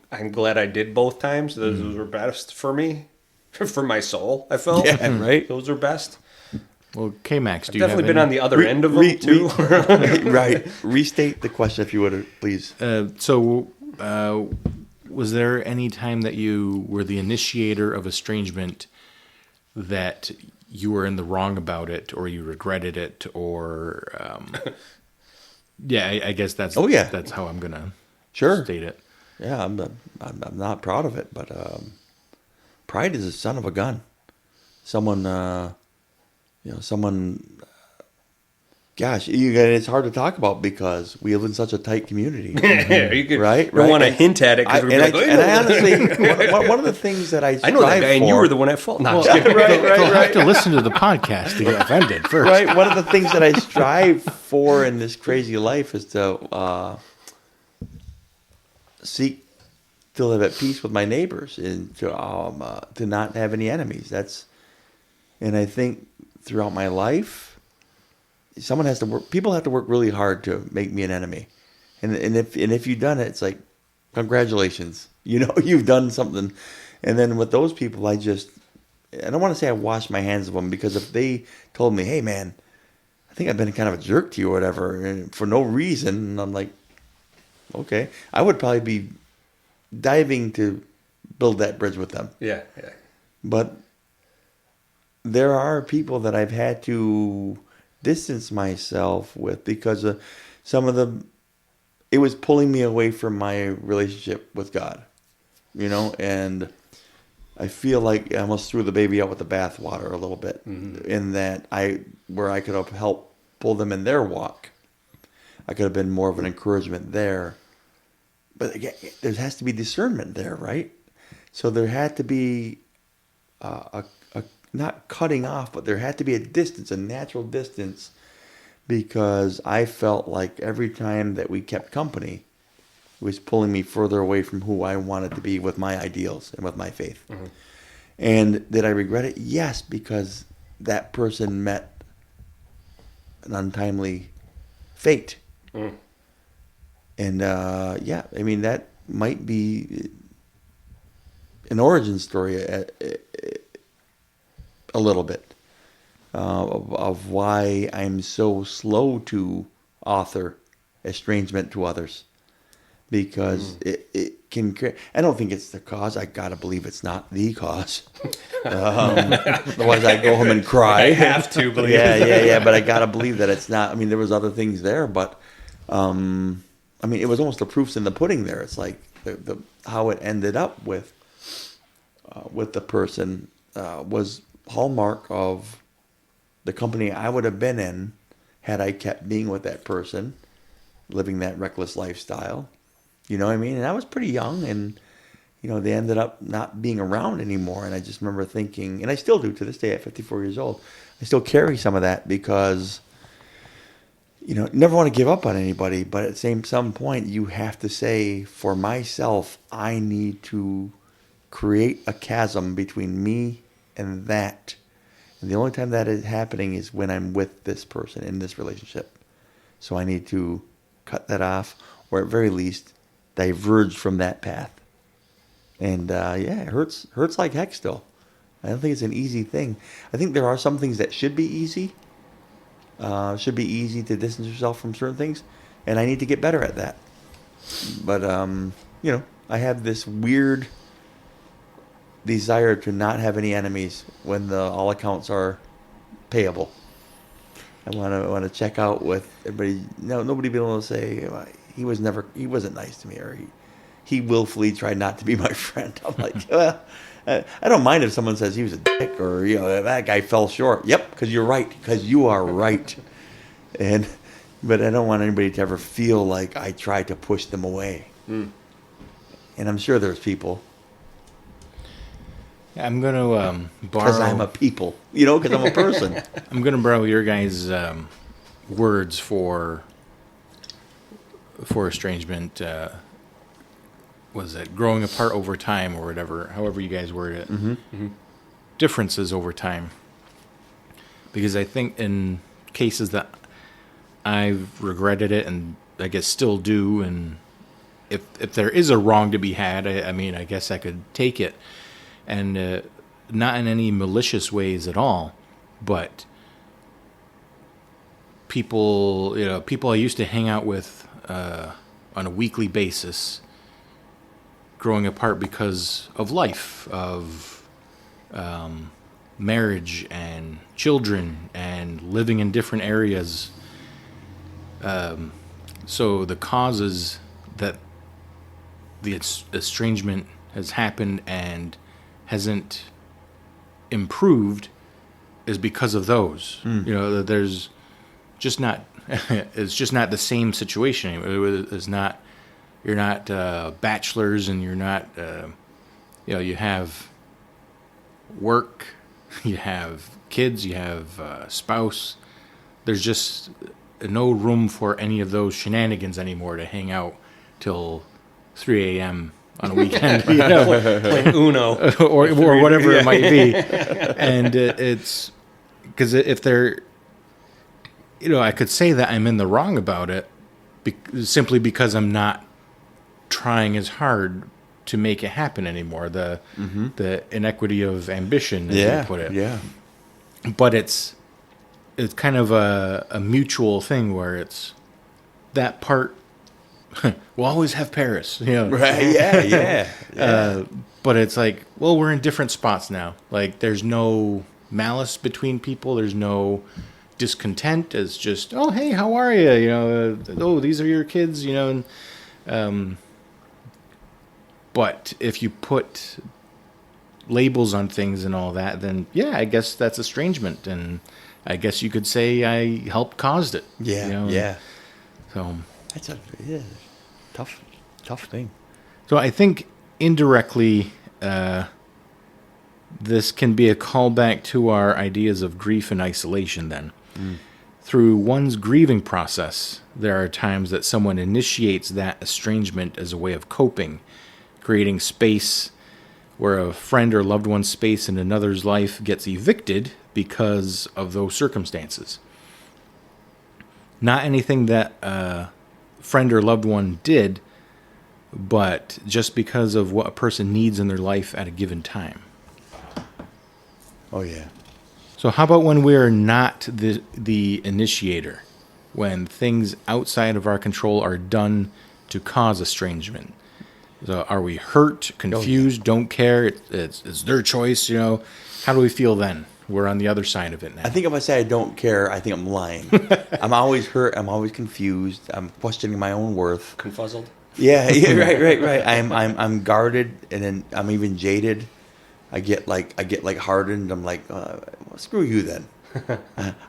I'm glad I did both times. Those were best for me, for my soul. I felt, Yeah, right. Those were best. Well, K-Max, do you Definitely have been any? on the other end of them too. Right. Restate the question if you would, please. Was there any time that you were the initiator of estrangement that you were in the wrong about it, or you regretted it, or I guess that's that's how I'm gonna state it. Yeah, I'm not proud of it, but pride is a son of a gun. Someone. Gosh, it's hard to talk about because we live in such a tight community. You could, Right? You don't want to hint at it. I honestly, one of the things that I know that guy, and you were the one at fault. No, I'm just kidding. They'll have to listen to the podcast to get offended first. Right. One of the things that I strive for in this crazy life is to seek to live at peace with my neighbors and to not have any enemies. And I think throughout my life, people have to work really hard to make me an enemy. And if you've done it, it's like, congratulations, you've done something. And then with those people, I don't want to say I wash my hands of them, because if they told me, hey man, I think I've been kind of a jerk to you or whatever, and for no reason, and I'm like, okay, I would probably be diving to build that bridge with them. Yeah. But there are people that I've had to distance myself with because of it was pulling me away from my relationship with God, and I feel like I almost threw the baby out with the bathwater a little bit, in that where I could have helped pull them in their walk. I could have been more of an encouragement there. But again, there has to be discernment there, right? So there had to be a not cutting off, but there had to be a natural distance, because I felt like every time that we kept company, it was pulling me further away from who I wanted to be with my ideals and with my faith. Mm-hmm. And did I regret it? Yes, because that person met an untimely fate. Mm. And that might be an origin story a little bit of why I'm so slow to author estrangement to others, because it can create. I don't think it's the cause. I gotta believe it's not the cause. Otherwise, I go home and cry. I have to believe. Yeah. But I gotta believe that it's not. I mean, there was other things there, but it was almost the proof's in the pudding. There, it's like the how it ended up with the person was hallmark of the company I would have been in had I kept being with that person, living that reckless lifestyle. You know what I mean? And I was pretty young, and they ended up not being around anymore. And I just remember thinking, and I still do to this day at 54 years old, I still carry some of that, because never want to give up on anybody, but at some point you have to say, for myself, I need to create a chasm between me and that. And the only time that is happening is when I'm with this person in this relationship. So I need to cut that off, or at very least, diverge from that path. And it hurts like heck still. I don't think it's an easy thing. I think there are some things that should be easy. Should be easy to distance yourself from certain things, and I need to get better at that. But I have this weird desire to not have any enemies when all accounts are payable. I want to check out with everybody. Nobody be able to say he wasn't nice to me, or he willfully tried not to be my friend. I'm like, well, I don't mind if someone says he was a dick, or that guy fell short. Yep, because you're right. Because you are right. But I don't want anybody to ever feel like I tried to push them away. And I'm sure there's people. I'm going to borrow... Because I'm a people. Because I'm a person. I'm going to borrow your guys' words for estrangement. Was it growing apart over time, or whatever, however you guys word it. Mm-hmm. Mm-hmm. Differences over time. Because I think in cases that I've regretted it, and I guess still do, and if there is a wrong to be had, I guess I could take it. And not in any malicious ways at all, but people I used to hang out with on a weekly basis, growing apart because of life, of marriage and children and living in different areas. So the causes that the estrangement has happened and hasn't improved is because of those. There's just not. It's just not the same situation anymore. It's not. You're not bachelors, and you're not. You have work, you have kids, you have spouse. There's just no room for any of those shenanigans anymore to hang out till 3 a.m. on a weekend, playing Uno or whatever it might be. And it's because if they're, I could say that I'm in the wrong about it simply because I'm not trying as hard to make it happen anymore. The inequity of ambition, as you put it. Yeah. But it's kind of a mutual thing where it's that part. We'll always have Paris, Right? Yeah. But it's like, well, we're in different spots now. Like, there's no malice between people. There's no discontent. It's just, oh, hey, how are you? Oh, these are your kids. But if you put labels on things and all that, then I guess that's estrangement, and I guess you could say I helped caused it. Yeah. So that's a tough thing. So I think indirectly, this can be a callback to our ideas of grief and isolation. Then, through one's grieving process, there are times that someone initiates that estrangement as a way of coping, creating space where a friend or loved one's space in another's life gets evicted because of those circumstances. Not anything that a friend or loved one did, but just because of what a person needs in their life at a given time. Oh, yeah. So how about when we're not the initiator, when things outside of our control are done to cause estrangement? So are we hurt, confused, don't care? It's their choice, How do we feel then? We're on the other side of it now. I think if I say I don't care, I think I'm lying. I'm always hurt. I'm always confused. I'm questioning my own worth. Confuzzled? Yeah, right. I'm guarded, and then I'm even jaded. I get hardened. I'm like, well, screw you then.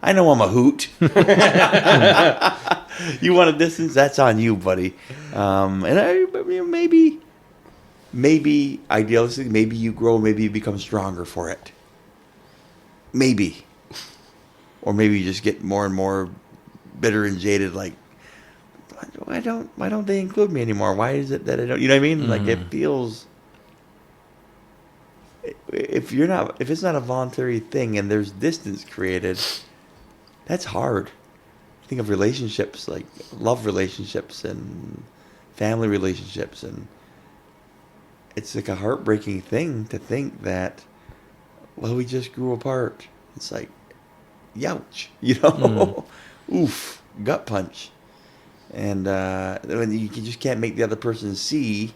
I know I'm a hoot. You want a distance? That's on you, buddy. And maybe idealistically, maybe you grow, maybe you become stronger for it. Maybe. Or maybe you just get more and more bitter and jaded, like, why don't they include me anymore? Why is it that I don't? You know what I mean? Like, it feels. If it's not a voluntary thing and there's distance created, that's hard. Think of relationships, like love relationships and family relationships, and it's like a heartbreaking thing to think that, well, we just grew apart. It's like, youch, oof, gut punch. And when you just can't make the other person see,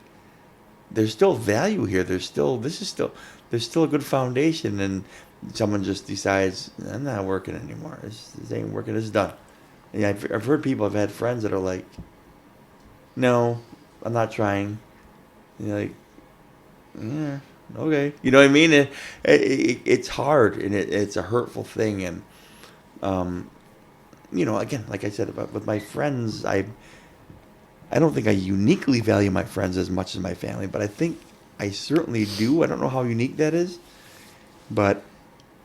there's still value here. There's still a good foundation, and someone just decides, I'm not working anymore. This ain't working. It's done. And I've heard people, I've had friends that are like, no, I'm not trying. And you're like, yeah, okay. You know what I mean? It's hard, and it's a hurtful thing. And, again, like I said, with my friends, I don't think I uniquely value my friends as much as my family, but I think I certainly do. I don't know how unique that is, but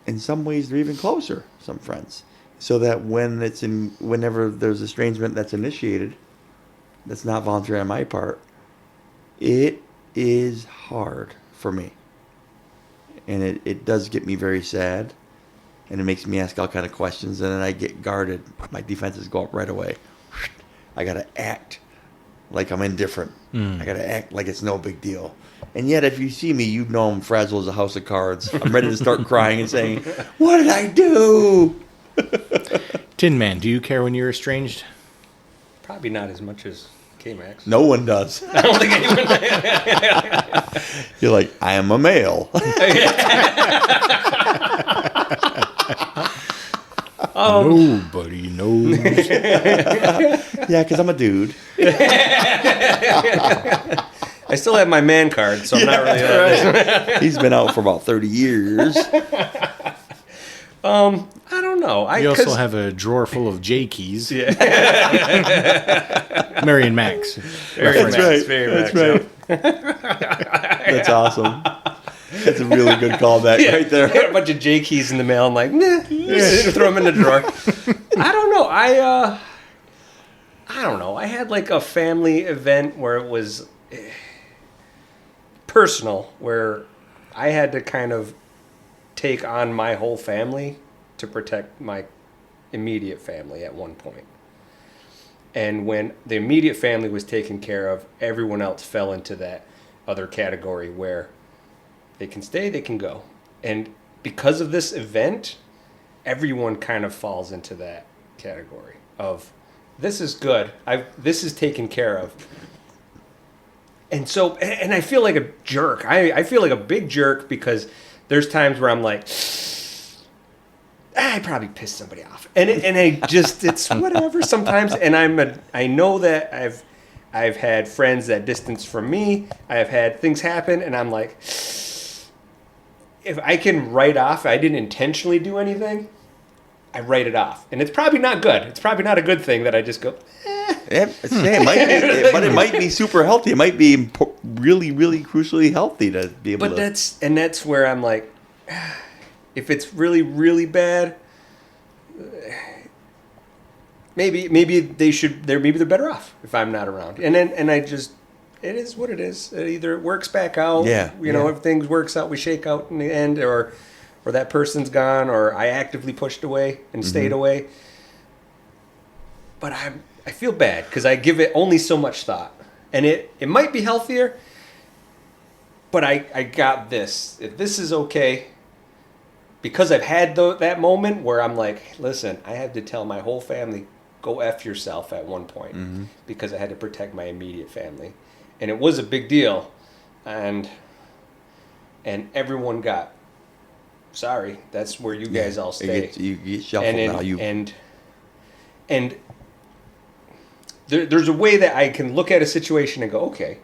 in some ways they're even closer, some friends. So that whenever there's estrangement that's initiated, that's not voluntary on my part, it is hard for me. And it does get me very sad, and it makes me ask all kind of questions, and then I get guarded. My defenses go up right away. I got to act like I'm indifferent. I got to act like it's no big deal. And yet, if you see me, you know I'm fragile as a house of cards. I'm ready to start crying and saying, what did I do? Tin Man, do you care when you're estranged? Probably not as much as K-Max. No one does. I don't think anyone. You're like, I am a male. Nobody knows. Yeah, because I'm a dude. I still have my man card, so I'm not really. Right. He's been out for about 30 years. I don't know. You also have a drawer full of J keys. Yeah. Mary and Max. That's right. That's awesome. That's a really good callback right there. I got a bunch of J keys in the mail. I'm like, nah, throw them in the drawer. I don't know. I don't know. I had like a family event where it was personal, where I had to kind of take on my whole family to protect my immediate family at one point. And when the immediate family was taken care of, everyone else fell into that other category where they can stay, they can go. And because of this event, everyone kind of falls into that category of, this is good. This is taken care of. And so, and I feel like a jerk. I feel like a big jerk because there's times where I'm like, I probably pissed somebody off. And it's whatever sometimes. And I know that I've had friends that distance from me. I've had things happen, and I'm like, if I can write off, I didn't intentionally do anything, I write it off. And it's probably not good. It's probably not a good thing that I just go, but it might be super healthy. It might be really, really crucially healthy to be able to. That's where I'm like, if it's really, really bad, maybe they're better off if I'm not around. And I just, it is what it is. It either works back out. If things works out, we shake out in the end, or that person's gone, or I actively pushed away and stayed away. But I feel bad because I give it only so much thought, and it might be healthier. But I got this. If this is okay, because I've had that moment where I'm like, listen, I had to tell my whole family, go F yourself at one point, because I had to protect my immediate family. And it was a big deal. And everyone got, sorry, that's where you guys all stay. You get shuffled now. And there's a way that I can look at a situation and go, okay,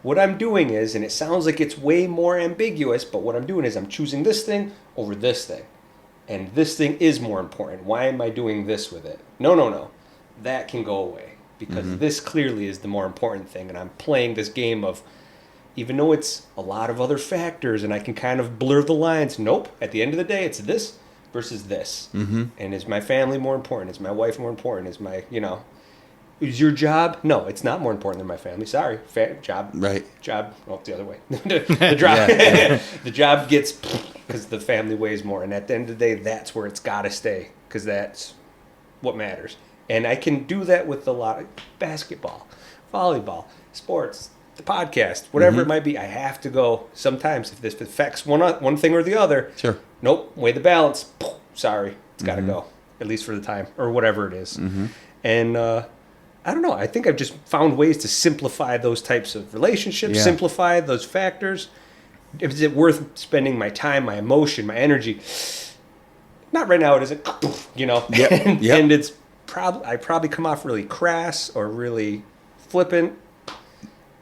what I'm doing is, and it sounds like it's way more ambiguous, but what I'm doing is I'm choosing this thing over this thing. And this thing is more important. Why am I doing this with it? No. That can go away. Because this clearly is the more important thing. And I'm playing this game of, even though it's a lot of other factors and I can kind of blur the lines, nope, at the end of the day, it's this versus this? Mm-hmm. And is my family more important? Is my wife more important? Is my, is your job? No, it's not more important than my family. Sorry. Job. Right. Job. Well, the other way. The job, the job gets, because the family weighs more. And at the end of the day, that's where it's got to stay, because that's what matters. And I can do that with a lot of basketball, volleyball, sports, the podcast, whatever it might be. I have to go sometimes if this affects one thing or the other. Sure. Nope, weigh the balance. Sorry, it's got to go, at least for the time or whatever it is. And I don't know. I think I've just found ways to simplify those types of relationships, simplify those factors. Is it worth spending my time, my emotion, my energy? Not right now. It isn't. Yep. And it's I probably come off really crass or really flippant.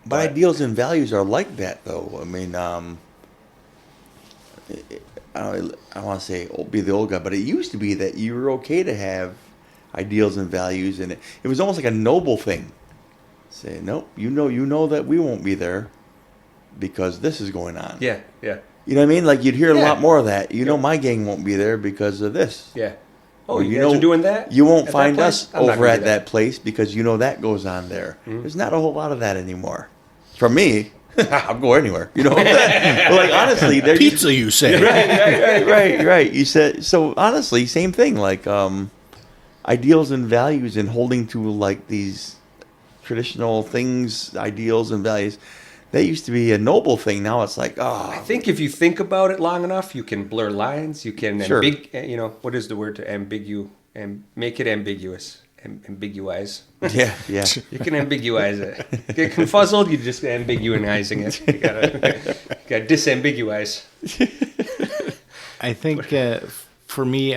But ideals and values are like that, though. I mean, I don't want to say be the old guy, but it used to be that you were okay to have ideals and values, and it was almost like a noble thing. Say, nope, you know that we won't be there because this is going on. Yeah. You know what I mean? Like you'd hear a lot more of that. You know, my gang won't be there because of this. Yeah. Oh, you guys are doing that? You won't find us over at that place because that goes on there. Mm-hmm. There's not a whole lot of that anymore. For me, I'll go anywhere. You know, but like honestly, pizza. You say right. You said so. Honestly, same thing. Like ideals and values, and holding to like these traditional things, ideals and values. That used to be a noble thing. Now it's like, I think if you think about it long enough, you can blur lines. You can what is the word to and make it ambiguous. Ambiguize. Yeah. You can ambiguize it. Get confuzzled, you just ambiguizing it. You gotta disambiguize. I think for me,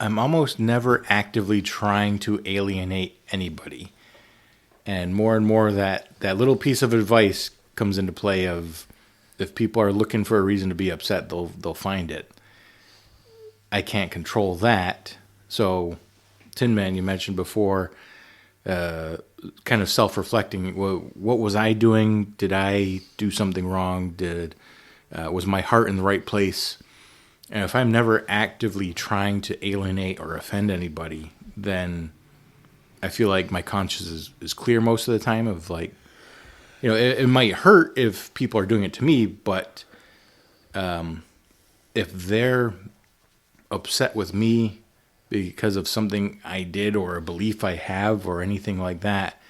I'm almost never actively trying to alienate anybody. And more that little piece of advice comes into play of if people are looking for a reason to be upset, they'll find it. I can't control that. So, Tin Man, you mentioned before, kind of self-reflecting. What was I doing? Did I do something wrong? Was my heart in the right place? And if I'm never actively trying to alienate or offend anybody, then I feel like my conscience is clear most of the time of like, it might hurt if people are doing it to me, but if they're upset with me because of something I did or a belief I have or anything like that,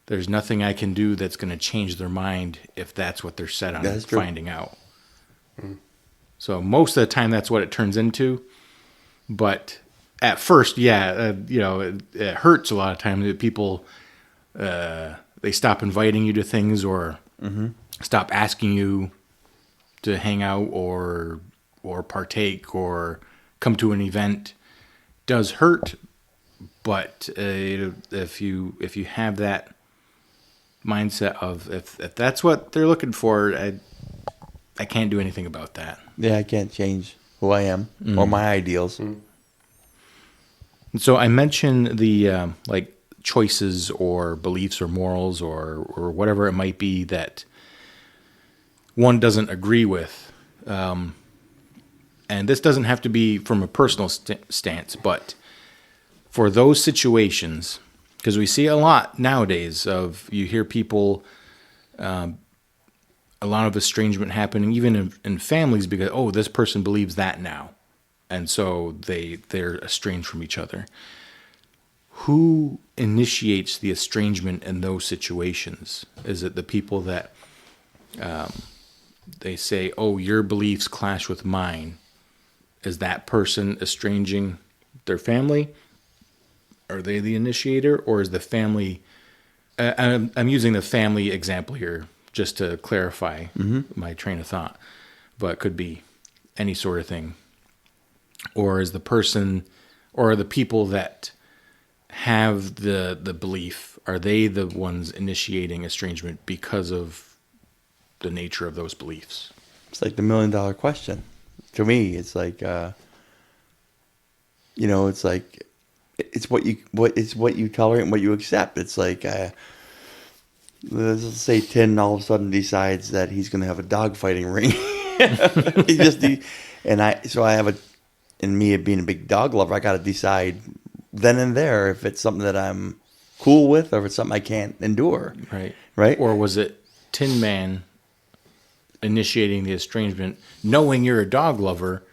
there's nothing I can do that's going to change their mind if that's what they're set on finding out. Mm. So most of the time that's what it turns into, but at first, it hurts a lot of times that people, they stop inviting you to things or stop asking you to hang out or partake or come to an event. Does hurt, but if you have that mindset of if that's what they're looking for, I can't do anything about that. Yeah, I can't change who I am or my ideals. Mm. So I mentioned the like choices or beliefs or morals or whatever it might be that one doesn't agree with. And this doesn't have to be from a personal stance, but for those situations, because we see a lot nowadays of you hear people, a lot of estrangement happening even in families because, this person believes that now. And so they're estranged from each other. Who initiates the estrangement in those situations? Is it the people that they say, your beliefs clash with mine? Is that person estranging their family? Are they the initiator? Or is the family... I'm using the family example here just to clarify my train of thought. But it could be any sort of thing. Or is the person, or the people that have the belief, are they the ones initiating estrangement because of the nature of those beliefs? It's like the $1 million question. To me, it's like, it's like, it's what you tolerate and what you accept. It's like, let's say Tin all of a sudden decides that he's going to have a dog fighting ring. So I have in me being a big dog lover, I got to decide then and there if it's something that I'm cool with or if it's something I can't endure. Right. Or was it Tin Man initiating the estrangement, knowing you're a dog lover,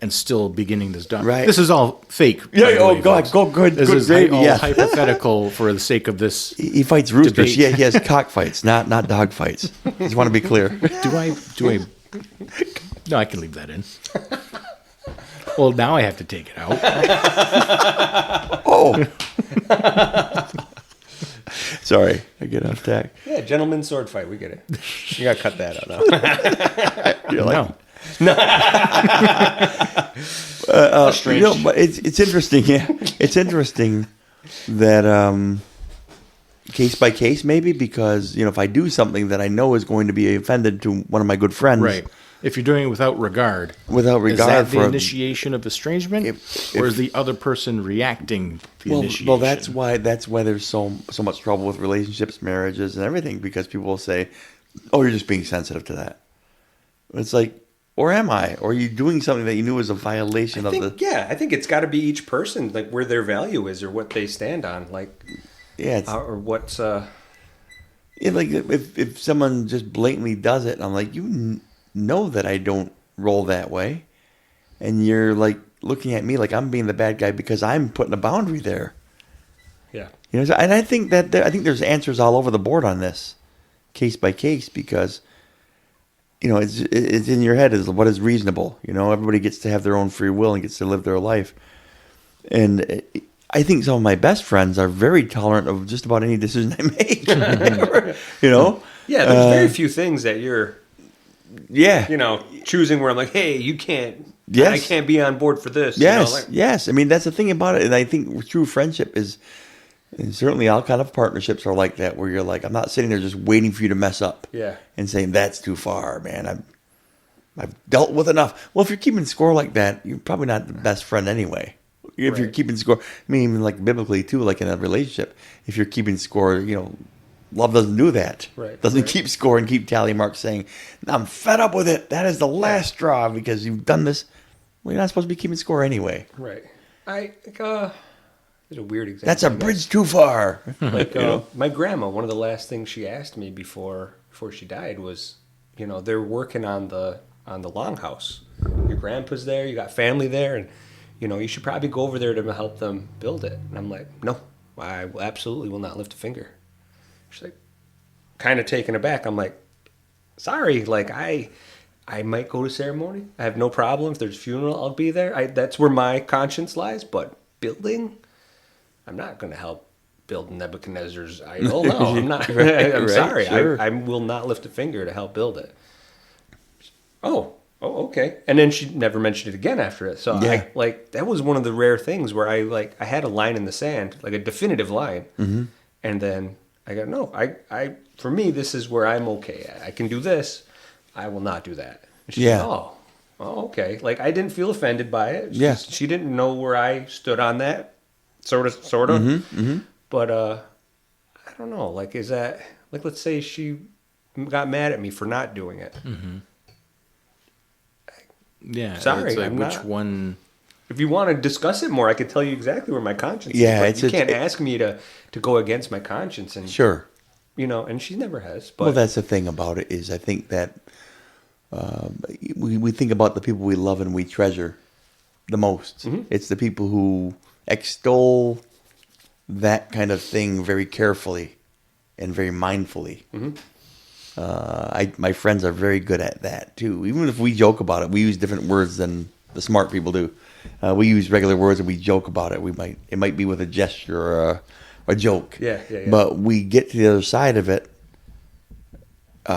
and still beginning this dog? Right. This is all fake. Yeah. Oh, God. Good. This is all hypothetical for the sake of this. He fights roosters. debate. He has cockfights, not dog fights. Just want to be clear. Do I? No, I can leave that in. Well, now I have to take it out. Oh. Sorry, I get off tack. Yeah, gentleman's sword fight. We get it. You got to cut that out now. You're like, No. But it's interesting. Yeah, it's interesting that case by case, maybe, because if I do something that I know is going to be offended to one of my good friends, Right. If you're doing it without regard, is that the initiation of estrangement, or is the other person reacting to the initiation? Well, that's why there's so much trouble with relationships, marriages, and everything, because people will say, "Oh, you're just being sensitive to that." It's like, or am I? Or are you doing something that you knew was a violation of the? Yeah, I think it's got to be each person, like where their value is or what they stand on, like. Yeah, or what's. Yeah, like if someone just blatantly does it, and I'm like, you know that I don't roll that way, and you're like looking at me like I'm being the bad guy because I'm putting a boundary there. Yeah. And I think there's answers all over the board on this, case by case, because it's in your head is what is reasonable. Everybody gets to have their own free will and gets to live their life, and I think some of my best friends are very tolerant of just about any decision I make. Yeah, there's very few things that you're. Yeah. Choosing where I'm like, hey, you can't. Yes. I can't be on board for this. Yes. Yes. I mean, that's the thing about it. And I think true friendship is, and certainly all kind of partnerships are like that, where you're like, I'm not sitting there just waiting for you to mess up. Yeah. And saying, that's too far, man. I've dealt with enough. Well, if you're keeping score like that, you're probably not the best friend anyway. If you're keeping score, I mean, even like biblically too, like in a relationship, if you're keeping score, love doesn't do that. Right. Doesn't keep score and keep tally marks saying, I'm fed up with it. That is the last straw because you've done this. Well, you're not supposed to be keeping score anyway. Right. There's a weird example. That's a bridge too far. Like my grandma, one of the last things she asked me before she died was, they're working on the longhouse. Your grandpa's there, you got family there, and you should probably go over there to help them build it. And I'm like, no, I absolutely will not lift a finger. She's like, kind of taken aback. I'm like, sorry, like I might go to ceremony. I have no problem. If there's a funeral, I'll be there. That's where my conscience lies. But building, I'm not going to help build Nebuchadnezzar's idol. No, I'm not. I'm sorry. Sure. I will not lift a finger to help build it. Oh, okay. And then she never mentioned it again after it. So that was one of the rare things where I had a line in the sand, like a definitive line. Mm-hmm. And then I go, no, for me, this is where I'm okay at. I can do this. I will not do that. And she's like, oh, okay. Like, I didn't feel offended by it. She didn't know where I stood on that, sort of. Mm-hmm, mm-hmm. But, I don't know. Like, is that, like, let's say she got mad at me for not doing it. Mm-hmm. Yeah. Sorry, it's like, I'm which not. one? If you want to discuss it more, I could tell you exactly where my conscience is. But you can't ask me to go against my conscience. And sure. And she never has. But. Well, that's the thing about it is I think that we think about the people we love and we treasure the most. Mm-hmm. It's the people who extol that kind of thing very carefully and very mindfully. Mm-hmm. My friends are very good at that too. Even if we joke about it, we use different words than the smart people do. We use regular words and we joke about it. It might be with a gesture or a joke. Yeah. But we get to the other side of it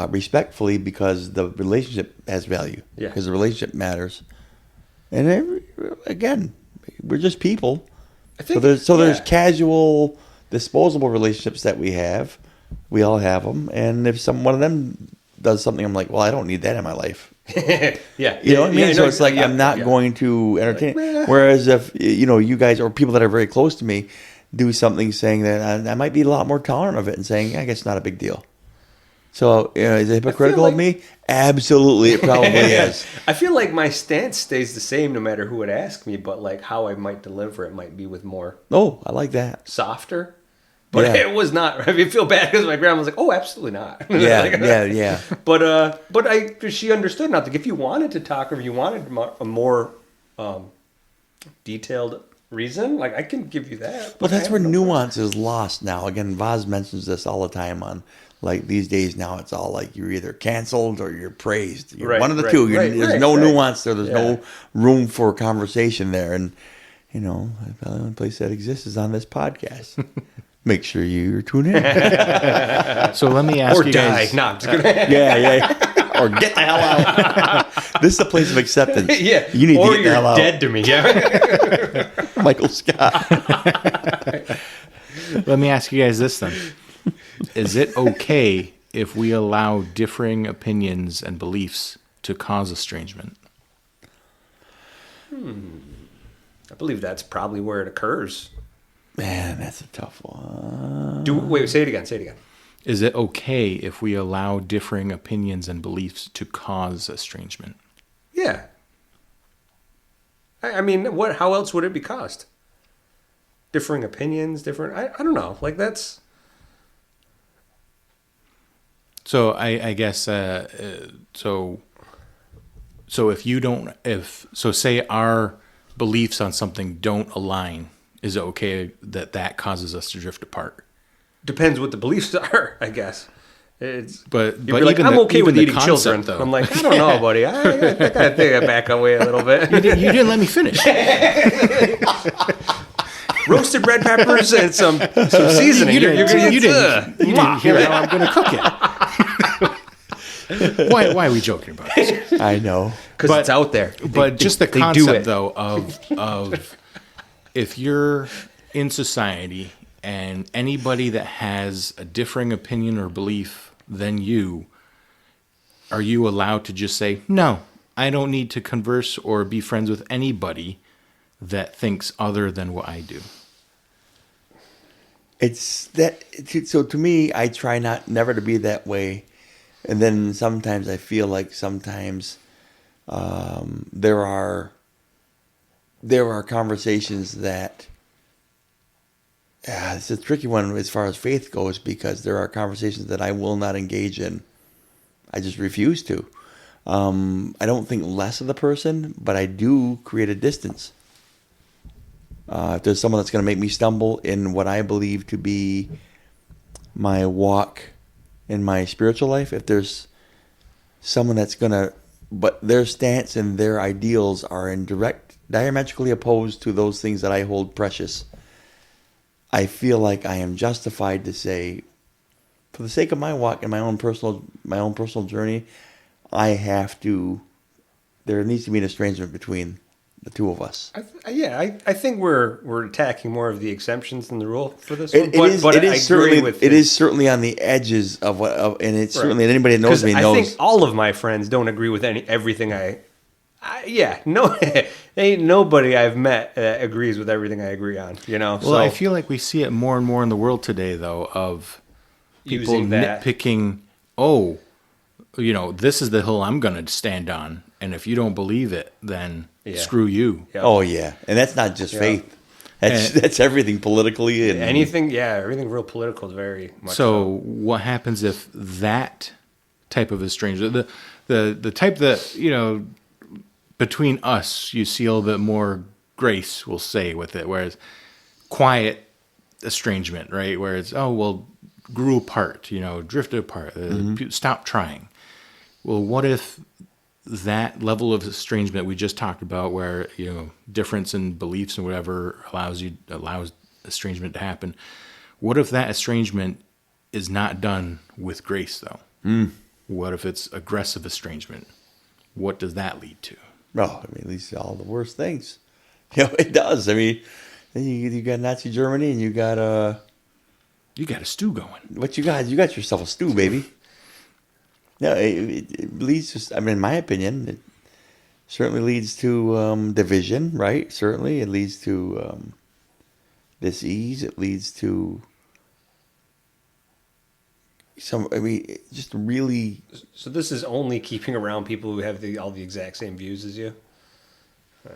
respectfully because the relationship has value. Yeah. Because the relationship matters. And again, we're just people. I think, there's casual, disposable relationships that we have. We all have them. And if one of them does something, I'm like, well, I don't need that in my life. Yeah. You know what I mean? So it's like I'm not going to entertain it. Whereas if, you guys or people that are very close to me do something saying that I might be a lot more tolerant of it and saying, I guess it's not a big deal. So, is it hypocritical like- of me? Absolutely, it probably is. I feel like my stance stays the same no matter who would ask me, but like how I might deliver it might be with more Oh, I like that. softer. But Yeah. it was not. I mean, I feel bad because my grandma was like, "Oh, absolutely not." Yeah, Like, yeah. But she understood. Not like if you wanted to talk or if you wanted a more detailed reason, like I can give you that. Well, that's where no nuance is lost now. Again, Vaz mentions this all the time on, like, these days now it's all like you're either canceled or you're praised. You're Right, one of the right, two. right, There's right, no right. nuance there. There's Yeah. no room for conversation there. And, the only place that exists is on this podcast. Make sure you tune in. So let me ask Or you die. guys. No, I'm just gonna. Yeah. Or get the hell out. This is a place of acceptance. Yeah. You need or to get the you're hell out. dead to me. Yeah. Michael Scott. Let me ask you guys this then. Is it okay if we allow differing opinions and beliefs to cause estrangement? I believe that's probably where it occurs. Man, that's a tough one. Wait, say it again. Say it again. Is it okay if we allow differing opinions and beliefs to cause estrangement? Yeah. I mean, what? How else would it be caused? Differing opinions, different. I don't know. Like that's. So I guess so if you don't say our beliefs on something don't align, is it okay that causes us to drift apart? Depends what the beliefs are, I guess. It's, But you'd be like, even I'm okay even with the eating concept, children. though. I'm like, I don't know, buddy. I gotta think I back away a little bit. you didn't let me finish. Roasted red peppers and some seasoning. You didn't hear it. how I'm going to cook it. Why are we joking about this? I know. Because But- it's out there. But just the they do concept, it. though, of if you're in society and anybody that has a differing opinion or belief than you, are you allowed to just say, no, I don't need to converse or be friends with anybody that thinks other than what I do? It's that. So to me, I try never to be that way, and then sometimes I feel like sometimes there are conversations that. It's a tricky one as far as faith goes because there are conversations that I will not engage in. I just refuse to. I don't think less of the person, but I do create a distance. If there's someone that's going to make me stumble in what I believe to be my walk in my spiritual life, if there's someone that's going to, but their stance and their ideals are diametrically opposed to those things that I hold precious, I feel like I am justified to say, for the sake of my walk and my own personal journey, there needs to be an estrangement between the two of us. I think we're attacking more of the exceptions than the rule for this It one. is I certainly agree with it is certainly on the edges of and it's certainly anybody that knows 'Cause me I knows. think all of my friends don't agree with everything no, ain't nobody I've met agrees with everything I agree on. Well, so I feel like we see it more and more in the world today, though, of people Using that. nitpicking, this is the hill I'm going to stand on. And if you don't believe it, then screw you. Yeah. Oh yeah, and that's not just faith. That's everything politically and everything real political is very much So what happens if that type of estrangement, the type that, between us, you see a little bit more grace, we'll say, with it, whereas quiet estrangement, right? Where it's, grew apart, drifted apart, stop trying. Well, what if that level of estrangement we just talked about, where, difference in beliefs and whatever allows estrangement to happen, what if that estrangement is not done with grace, though? What if it's aggressive estrangement? What does that lead to? well, I mean, at least all the worst things. It does. I mean, then you got Nazi Germany and you got a stew going. what you got? You got yourself a stew, baby. No, it leads to. I mean, in my opinion, it certainly leads to division. Right? Certainly, it leads to dis-ease. It leads to just really. So this is only keeping around people who have all the exact same views as you? I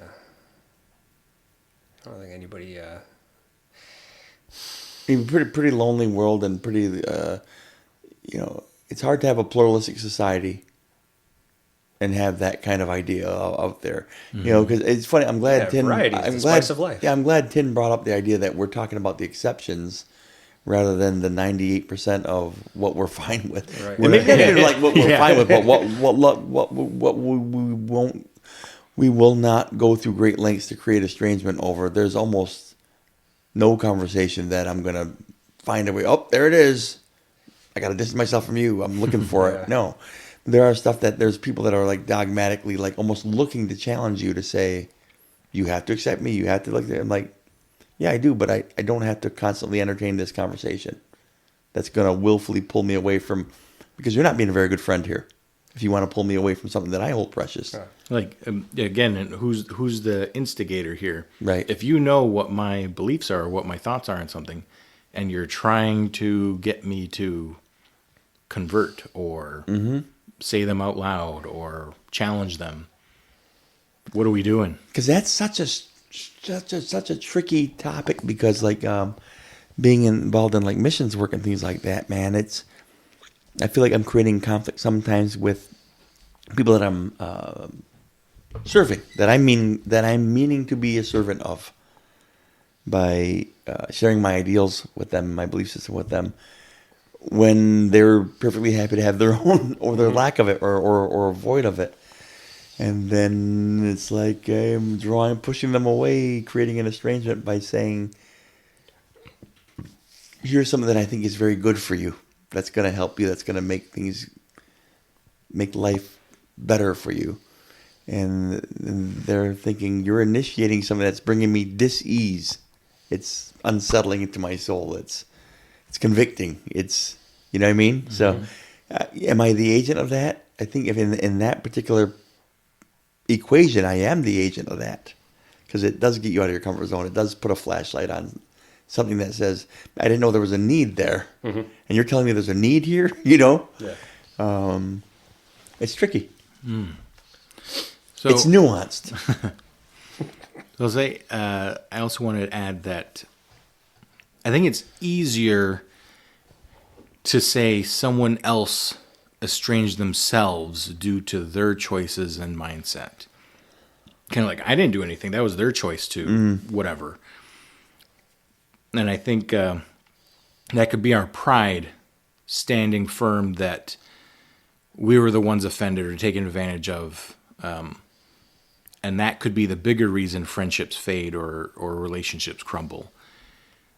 don't think anybody... pretty lonely world and pretty, it's hard to have a pluralistic society and have that kind of idea out there, because it's funny. I'm glad Tin. Variety is the spice of life. Yeah, I'm glad Tin brought up the idea that we're talking about the exceptions rather than the 98% of what we're fine with. Right. And maybe not even like what we're fine with, but what we will not go through great lengths to create estrangement over. There's almost no conversation that I'm gonna find a way. Oh, there it is. I gotta distance myself from you. I'm looking for it. No. There are stuff that there's people that are like dogmatically, like almost looking to challenge you to say, you have to accept me. You have to look. I'm like, yeah, I do, but I don't have to constantly entertain this conversation. That's going to willfully pull me away from, because you're not being a very good friend here. If you want to pull me away from something that I hold precious. Like, again, who's the instigator here? Right. If you know what my beliefs are, or what my thoughts are on something, and you're trying to get me to convert or say them out loud or challenge them, what are we doing? Because that's such a tricky topic, because like being involved in like missions work and things like that, man, I feel like I'm creating conflict sometimes with people that I'm serving, that I'm meaning to be a servant of, by sharing my ideals with them, my belief system with them, when they're perfectly happy to have their own, or their lack of it, or void of it. And then it's like I'm pushing them away, creating an estrangement by saying, here's something that I think is very good for you. That's going to help you. That's going to make life better for you. And they're thinking, you're initiating something that's bringing me dis-ease. It's unsettling into my soul. It's convicting. It's, you know what I mean? Mm-hmm. So am I the agent of that? I think if in that particular equation, I am the agent of that, because it does get you out of your comfort zone. It does put a flashlight on something that says, I didn't know there was a need there. Mm-hmm. And you're telling me there's a need here, Yeah. It's tricky. Mm. So it's nuanced. Jose, I also want to add that I think it's easier to say someone else estranged themselves due to their choices and mindset. Kind of like, I didn't do anything. That was their choice to whatever. And I think that could be our pride standing firm that we were the ones offended or taken advantage of. And that could be the bigger reason friendships fade or relationships crumble.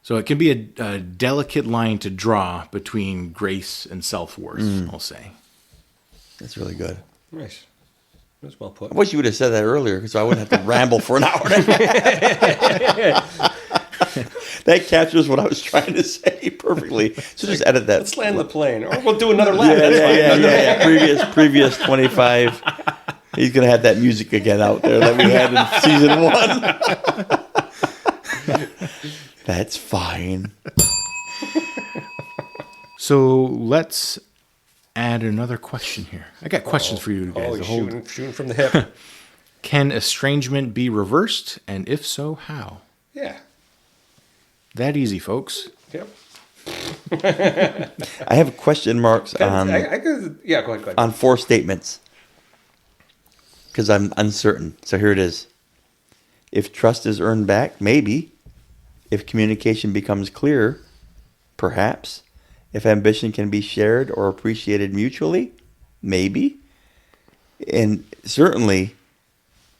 So it can be a delicate line to draw between grace and self-worth, I'll say. That's really good. Nice. That's well put. I wish you would have said that earlier, so I wouldn't have to ramble for an hour. That captures what I was trying to say perfectly. So just edit that. Let's land the plane, or we'll do another lap. Yeah. Previous 25. He's going to have that music again out there that we had in season 1. That's fine. So let's add another question here. I got questions for you guys. Shooting from the hip. Can estrangement be reversed? And if so, how? Yeah. That easy, folks. Yep. I have question marks on... go ahead. On 4 statements. Because I'm uncertain. So here it is. If trust is earned back, maybe. If communication becomes clearer, perhaps. If ambition can be shared or appreciated mutually, maybe. And certainly,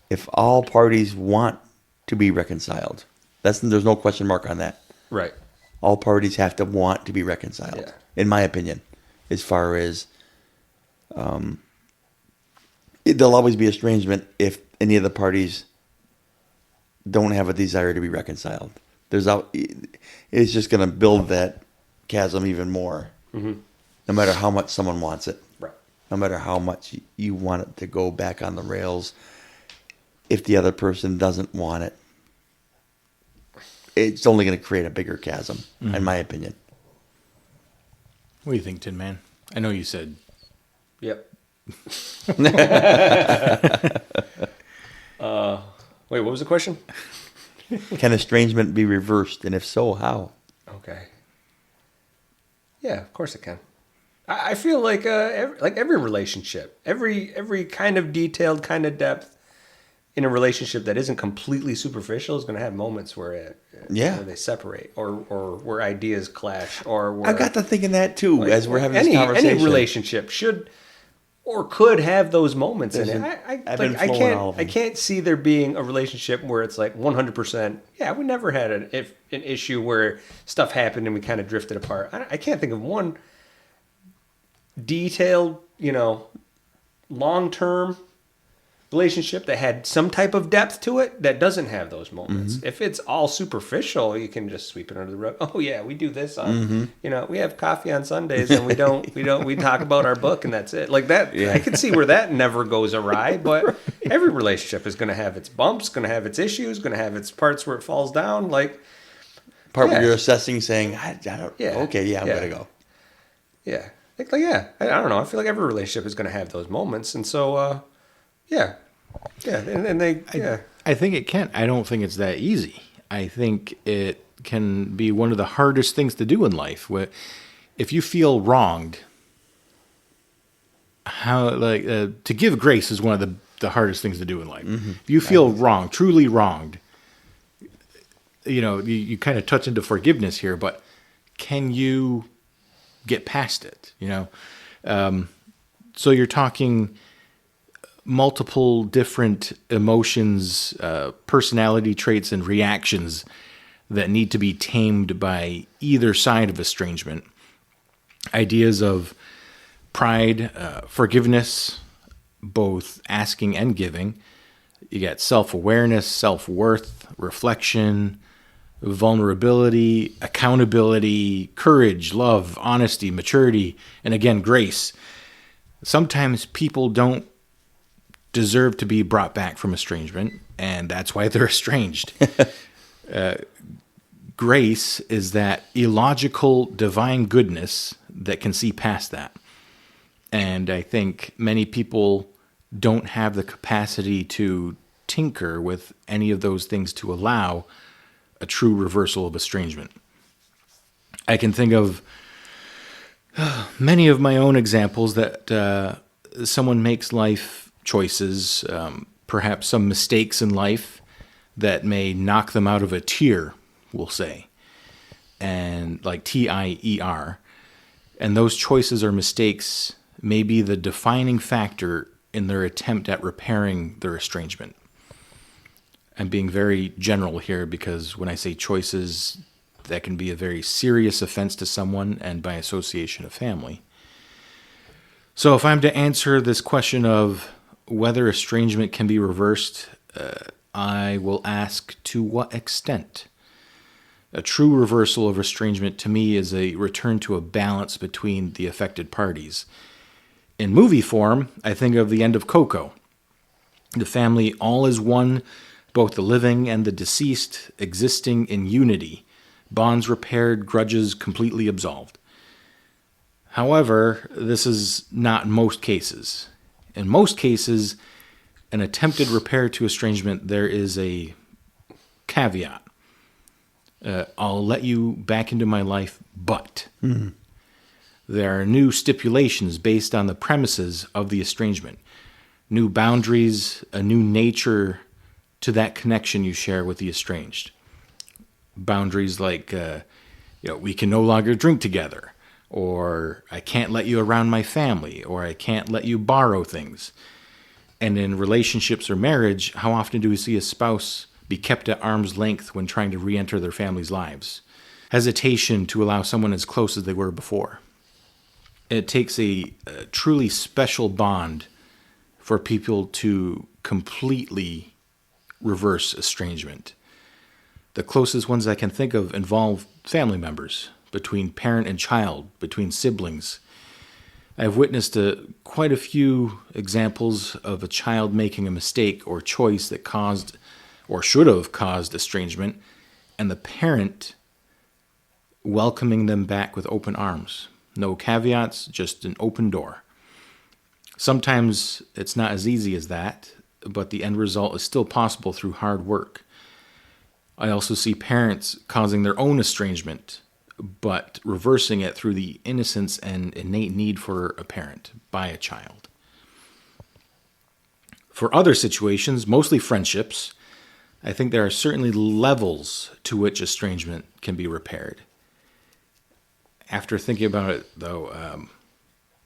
if all parties want to be reconciled. There's no question mark on that. Right. All parties have to want to be reconciled, in my opinion, as far as... there'll always be estrangement if any of the parties don't have a desire to be reconciled. It's just going to build that chasm even more, no matter how much someone wants it. Right. No matter how much you want it to go back on the rails, if the other person doesn't want it, it's only going to create a bigger chasm, in my opinion. What do you think, Tin Man? I know you said... Yep. Wait, what was the question? Can estrangement be reversed, and if so, how? Okay. Yeah, of course it can. I feel like every relationship, every kind of detailed kind of depth in a relationship that isn't completely superficial is going to have moments where where they separate or where ideas clash or where, I got to thinking that too as we're having this any conversation. relationship should or could have those moments in it. I can't see there being a relationship where it's like 100%. Yeah, we never had an issue where stuff happened and we kind of drifted apart. I can't think of one detailed, long-term relationship that had some type of depth to it that doesn't have those moments. Mm-hmm. If it's all superficial, you can just sweep it under the rug. Oh yeah, we do this on, we have coffee on Sundays and we talk about our book and that's it. Like that, I can see where that never goes awry, but every relationship is going to have its bumps, going to have its issues, going to have its parts where it falls down. Like where you're assessing saying, I don't, I'm going to go. Yeah. I don't know. I feel like every relationship is going to have those moments. And so, I think it can. I don't think it's that easy. I think it can be one of the hardest things to do in life. If you feel wronged, to give grace is one of the hardest things to do in life. Mm-hmm. If you feel wronged, truly wronged, you kind of touch into forgiveness here, but can you get past it? So you're talking multiple different emotions, personality traits, and reactions that need to be tamed by either side of estrangement. Ideas of pride, forgiveness, both asking and giving. You got self-awareness, self-worth, reflection, vulnerability, accountability, courage, love, honesty, maturity, and again, grace. Sometimes people don't deserve to be brought back from estrangement, and that's why they're estranged. Grace is that illogical divine goodness that can see past that. And I think many people don't have the capacity to tinker with any of those things to allow a true reversal of estrangement. I can think of many of my own examples that someone makes life choices, perhaps some mistakes in life that may knock them out of a tier, we'll say, and like TIER. And those choices or mistakes may be the defining factor in their attempt at repairing their estrangement. I'm being very general here because when I say choices, that can be a very serious offense to someone and by association a family. So if I'm to answer this question of whether estrangement can be reversed, I will ask to what extent. A true reversal of estrangement to me is a return to a balance between the affected parties. In movie form, I think of the end of Coco. The family all is one, both the living and the deceased existing in unity, bonds repaired, grudges completely absolved. However, this is not in most cases. In most cases, an attempted repair to estrangement, there is a caveat. I'll let you back into my life, but there are new stipulations based on the premises of the estrangement, new boundaries, a new nature to that connection you share with the estranged. Boundaries like, we can no longer drink together, or I can't let you around my family, or I can't let you borrow things. And in relationships or marriage, how often do we see a spouse be kept at arm's length when trying to re-enter their family's lives? Hesitation to allow someone as close as they were before. It takes a truly special bond for people to completely reverse estrangement. The closest ones I can think of involve family members, between parent and child, between siblings. I've witnessed quite a few examples of a child making a mistake or choice that caused or should have caused estrangement, and the parent welcoming them back with open arms. No caveats, just an open door. Sometimes it's not as easy as that, but the end result is still possible through hard work. I also see parents causing their own estrangement, but reversing it through the innocence and innate need for a parent by a child. For other situations, mostly friendships, I think there are certainly levels to which estrangement can be repaired. After thinking about it, though,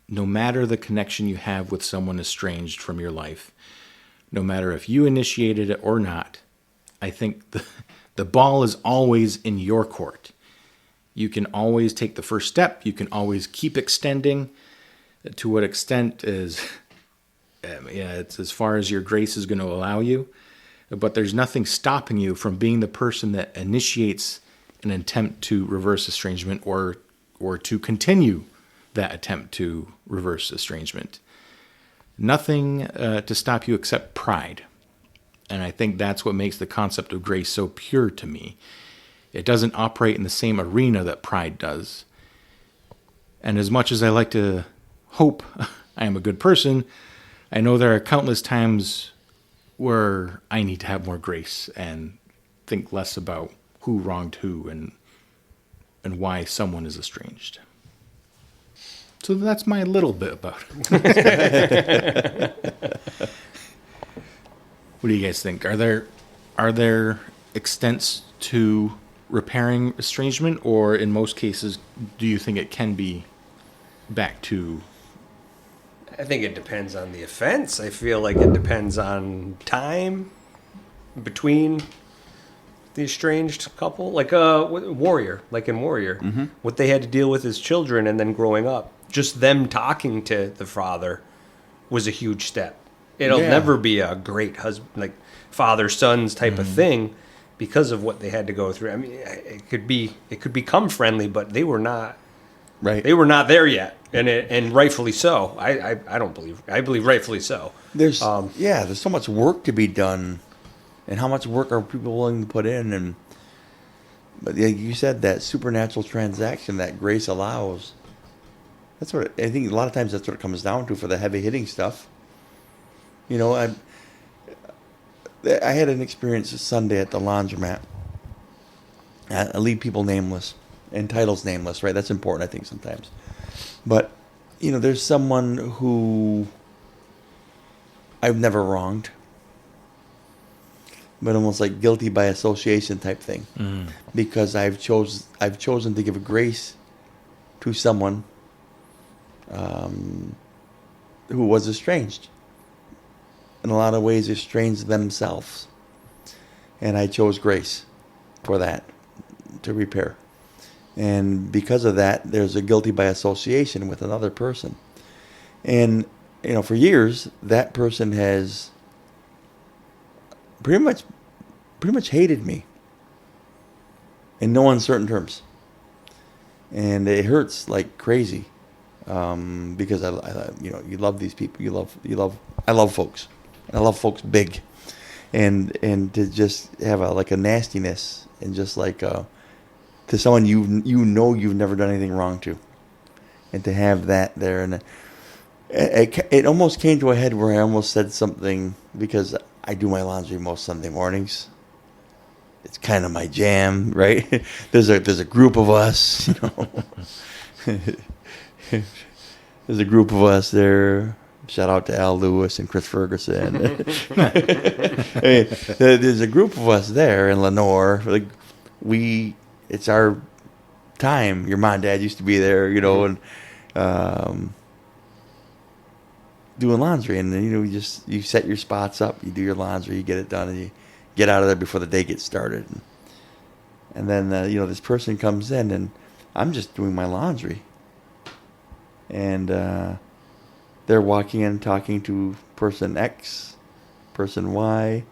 no matter the connection you have with someone estranged from your life, no matter if you initiated it or not, I think the ball is always in your court. You can always take the first step. You can always keep extending. To what extent is, it's as far as your grace is going to allow you. But there's nothing stopping you from being the person that initiates an attempt to reverse estrangement or to continue that attempt to reverse estrangement. Nothing to stop you except pride. And I think that's what makes the concept of grace so pure to me. It doesn't operate in the same arena that pride does. And as much as I like to hope I am a good person, I know there are countless times where I need to have more grace and think less about who wronged who and why someone is estranged. So that's my little bit about it. What do you guys think? Are there extents to repairing estrangement, or in most cases, do you think it can be back to? I think it depends on the offense. I feel like it depends on time between the estranged couple. Like Warrior, like in Warrior, what they had to deal with as children and then growing up. Just them talking to the father was a huge step. It'll never be a great husband, like father-sons type of thing because of what they had to go through. I mean, it could become friendly, but they were not. Right. They were not there yet, and rightfully so. I believe rightfully so. There's so much work to be done, and how much work are people willing to put in? But you said that supernatural transaction that grace allows. That's what I think. A lot of times that's what it comes down to for the heavy hitting stuff. You know, I had an experience Sunday at the laundromat. I leave people nameless and titles nameless, right? That's important, I think, sometimes. But, there's someone who I've never wronged, but almost like guilty by association type thing, because I've chosen to give grace to someone who was estranged. In a lot of ways, estranged themselves. And I chose grace for that, to repair. And because of that, there's a guilty by association with another person. And, for years, that person has pretty much hated me in no uncertain terms. And it hurts like crazy, because I you love these people. I love folks. I love folks big, and to just have a nastiness and just to someone you've never done anything wrong to, and to have that there, and it almost came to a head where I almost said something, because I do my laundry most Sunday mornings. It's kind of my jam, right? There's a group of us, There's a group of us there. Shout out to Al Lewis and Chris Ferguson. There's a group of us there in Lenore. It's our time. Your mom and dad used to be there, and doing laundry. And then, you set your spots up, you do your laundry, you get it done, and you get out of there before the day gets started. And then, this person comes in, and I'm just doing my laundry. And they're walking in, talking to person X, person Y,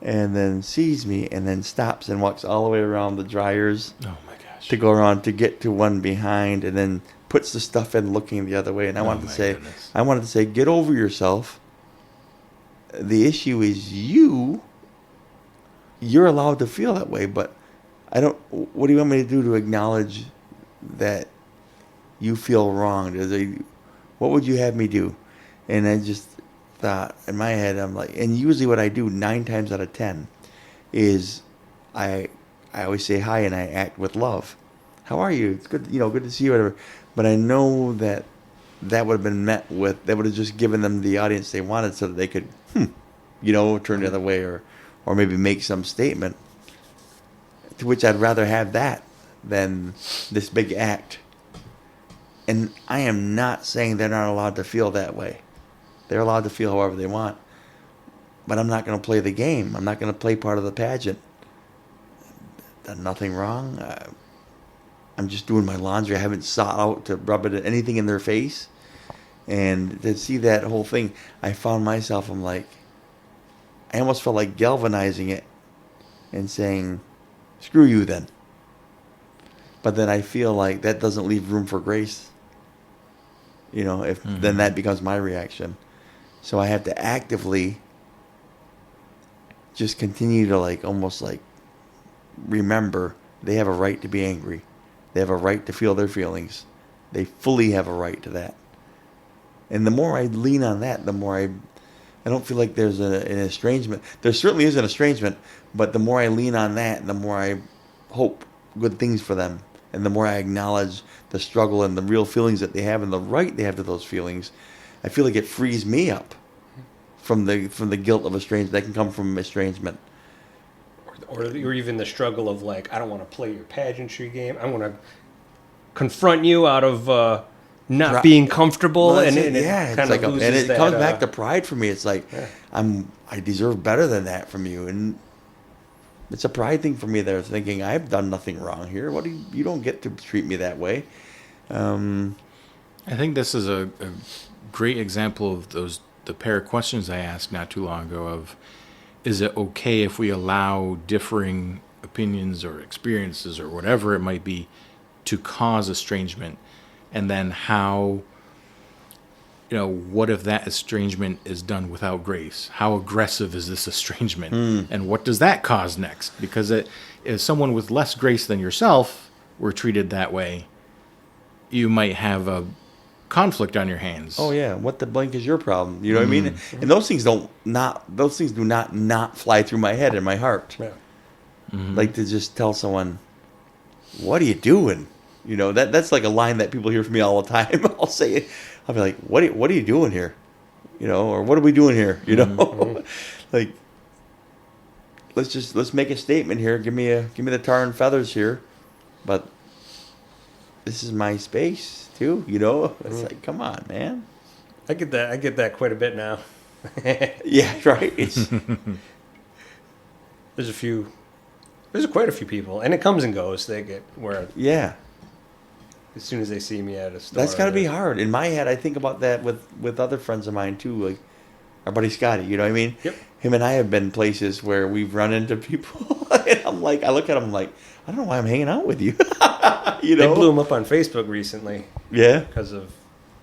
and then sees me, and then stops and walks all the way around the dryers. Oh my gosh! To go around to get to one behind, and then puts the stuff in, looking the other way. And I wanted to say, get over yourself. The issue is you. You're allowed to feel that way, but I don't. What do you want me to do to acknowledge that you feel wronged. What would you have me do? And I just thought in my head, I'm like, and usually what I do 9 times out of 10 is I always say hi and I act with love. How are you? It's good, good to see you, whatever. But I know that would have been met with, that would have just given them the audience they wanted so that they could, turn the other way or maybe make some statement. To which I'd rather have that than this big act. And I am not saying they're not allowed to feel that way. They're allowed to feel however they want. But I'm not going to play the game. I'm not going to play part of the pageant. Done nothing wrong. I'm just doing my laundry. I haven't sought out to rub anything in their face. And to see that whole thing, I found myself, I almost felt like galvanizing it and saying, screw you then. But then I feel like that doesn't leave room for grace. If then that becomes my reaction. So I have to actively just continue to almost remember they have a right to be angry. They have a right to feel their feelings. They fully have a right to that. And the more I lean on that, the more I don't feel like there's an estrangement. There certainly is an estrangement, but the more I lean on that, the more I hope good things for them. And the more I acknowledge the struggle and the real feelings that they have and the right they have to those feelings, I feel like it frees me up from the guilt of estrangement that can come from estrangement. Or even the struggle of I don't want to play your pageantry game. I want to confront you out of not being comfortable. Well, and it kind of loses and it that, comes back to pride for me. It's I deserve better than that from you. And it's a pride thing for me there, thinking I've done nothing wrong here. What you don't get to treat me that way. I think this is a great example of the pair of questions I asked not too long ago of, is it okay if we allow differing opinions or experiences or whatever it might be to cause estrangement? And then how, what if that estrangement is done without grace? How aggressive is this estrangement? And what does that cause next? Because if someone with less grace than yourself were treated that way, you might have a conflict on your hands. Oh yeah, what the blank is your problem? You know what I mean? And those things do not fly through my head and my heart. Yeah. Like to just tell someone, "What are you doing?" That's like a line that people hear from me all the time. I'll say it. I'll be like, "What are you doing here?" Or "What are we doing here?" Like, let's make a statement here. Give me the tar and feathers here, but this is my space too. It's like, come on, man. I get that quite a bit now. Yeah, right. There's quite a few people, and it comes and goes. They get where as soon as they see me at a store. That's got to be hard. In my head, I think about that with other friends of mine too, like our buddy Scotty. You know what I mean? Yep. Him and I have been places where we've run into people, and I'm like, I look at him like, I don't know why I'm hanging out with you. They blew him up on Facebook recently. Yeah. Because of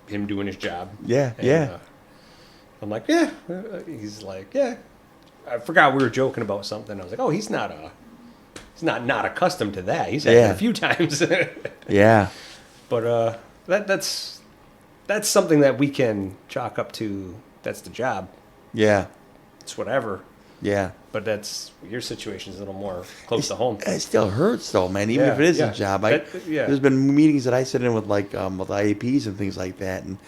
him doing his job. Yeah, yeah. I'm like, yeah. He's like, yeah. I forgot we were joking about something. I was like, oh, he's not accustomed to that. He's had it a few times. Yeah. But that's something that we can chalk up to. That's the job. Yeah. It's whatever. Yeah. But your situation is a little more close to home. It still hurts though, man. Even if it is a job. There's been meetings that I sit in with with IAPs and things like that, and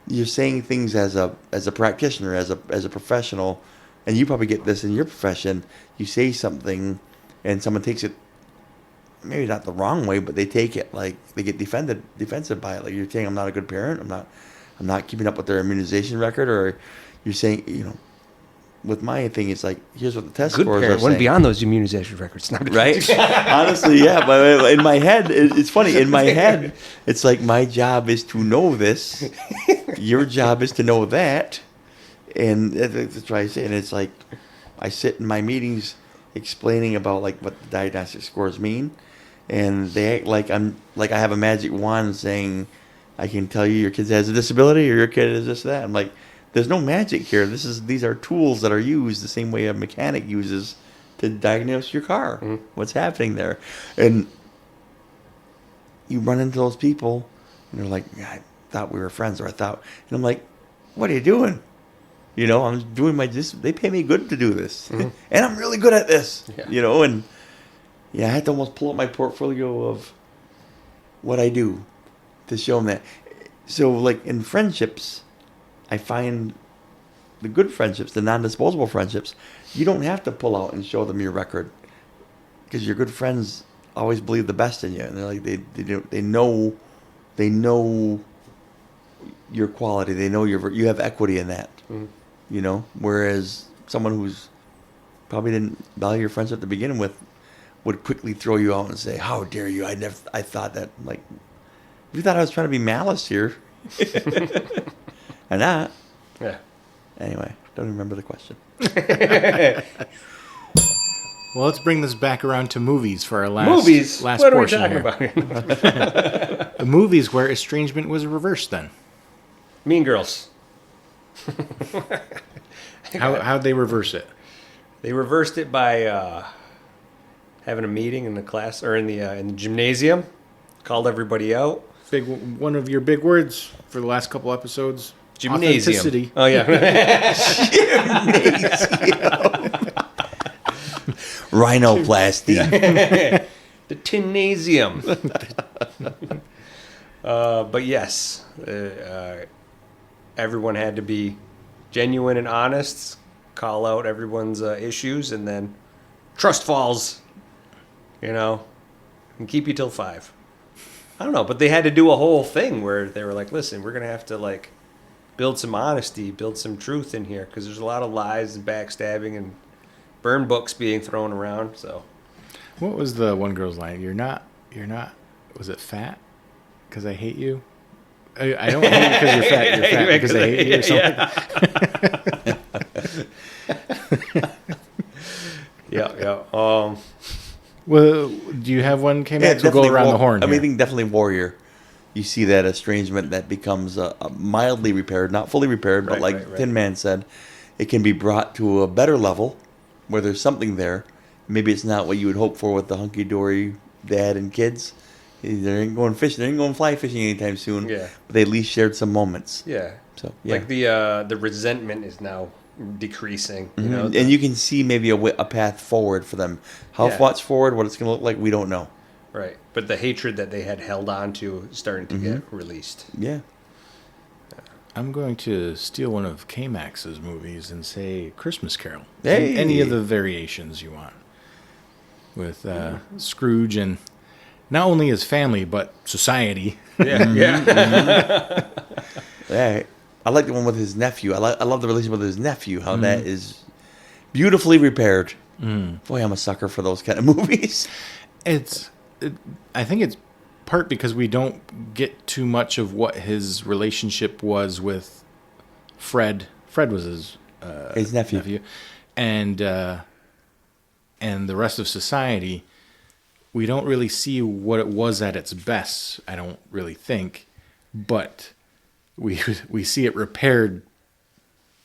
you're saying things as a practitioner, as a professional, and you probably get this in your profession. You say something, and someone takes it maybe not the wrong way, but they take it like they get defensive by it. Like you're saying, I'm not a good parent. I'm not keeping up with their immunization record, or you're saying, with my thing, it's like, here's what the test scores are saying. Wouldn't be on those immunization records, right? Honestly, yeah. But in my head, it's funny. In my head, it's like my job is to know this. Your job is to know that. And that's what I say. And it's like, I sit in my meetings explaining about what the diagnostic scores mean, and they act like I have a magic wand saying, I can tell you your kid has a disability or your kid is this or that. I'm like, there's no magic here. These are tools that are used the same way a mechanic uses to diagnose your car. What's happening there? And you run into those people, And they're like, I thought we were friends, or I thought, and I'm like, what are you doing? You know, I'm doing they pay me good to do this. And I'm really good at this, you know, and I had to almost pull up my portfolio of what I do to show them that. So, like, in friendships, I find the good friendships, the non-disposable friendships, you don't have to pull out and show them your record, because your good friends always believe the best in you, and they're like they know your quality, they know you have equity in that, you know. Whereas someone who's probably didn't value your friendship to begin with would quickly throw you out and say, "How dare you? I thought that, like, you thought I was trying to be malice here." I'm not. Yeah. Anyway, don't remember the question. Well, let's bring this back around to movies for our last Movies? last What are we portion talking here. about? The movies where estrangement was reversed. Then Mean Girls. how'd they reverse it? They reversed it by having a meeting in the class or in the gymnasium, called everybody out. One of your big words for the last couple episodes. Gymnasium. Authenticity. Oh yeah. Rhinoplasty. The Tinasium. But yes, everyone had to be genuine and honest, call out everyone's issues, and then trust falls, you know, and keep you till 5. I don't know, but they had to do a whole thing where they were like, listen, we're going to have to, like, build some honesty, build some truth in here, because there's a lot of lies and backstabbing and burn books being thrown around, so. What was the one girl's line? You're not, was it fat? Because I hate you? I don't hate you because you're fat. You're fat because I hate you or something. Yeah. Well, do you have one, K-Max? We'll go definitely around the horn I here. think definitely Warrior. You see that estrangement that becomes mildly repaired, not fully repaired, but like Tin Man said, it can be brought to a better level where there's something there. Maybe it's not what you would hope for with the hunky-dory dad and kids. They ain't going fishing. They ain't going fly fishing anytime soon. Yeah. But they at least shared some moments. Yeah. So yeah. Like the resentment is now decreasing. You know, and you can see maybe a path forward for them. How much forward, what it's going to look like, we don't know. Right. But the hatred that they had held on to is starting to get released. Yeah. I'm going to steal one of K-Max's movies and say Christmas Carol. Hey. Any of the variations you want. With Scrooge and not only his family, but society. Yeah. Yeah. I like the one with his nephew. I love the relationship with his nephew, how that is beautifully repaired. Boy, I'm a sucker for those kind of movies. I think it's part because we don't get too much of what his relationship was with Fred. Fred was his nephew. And the rest of society. We don't really see what it was at its best, I don't really think. But we see it repaired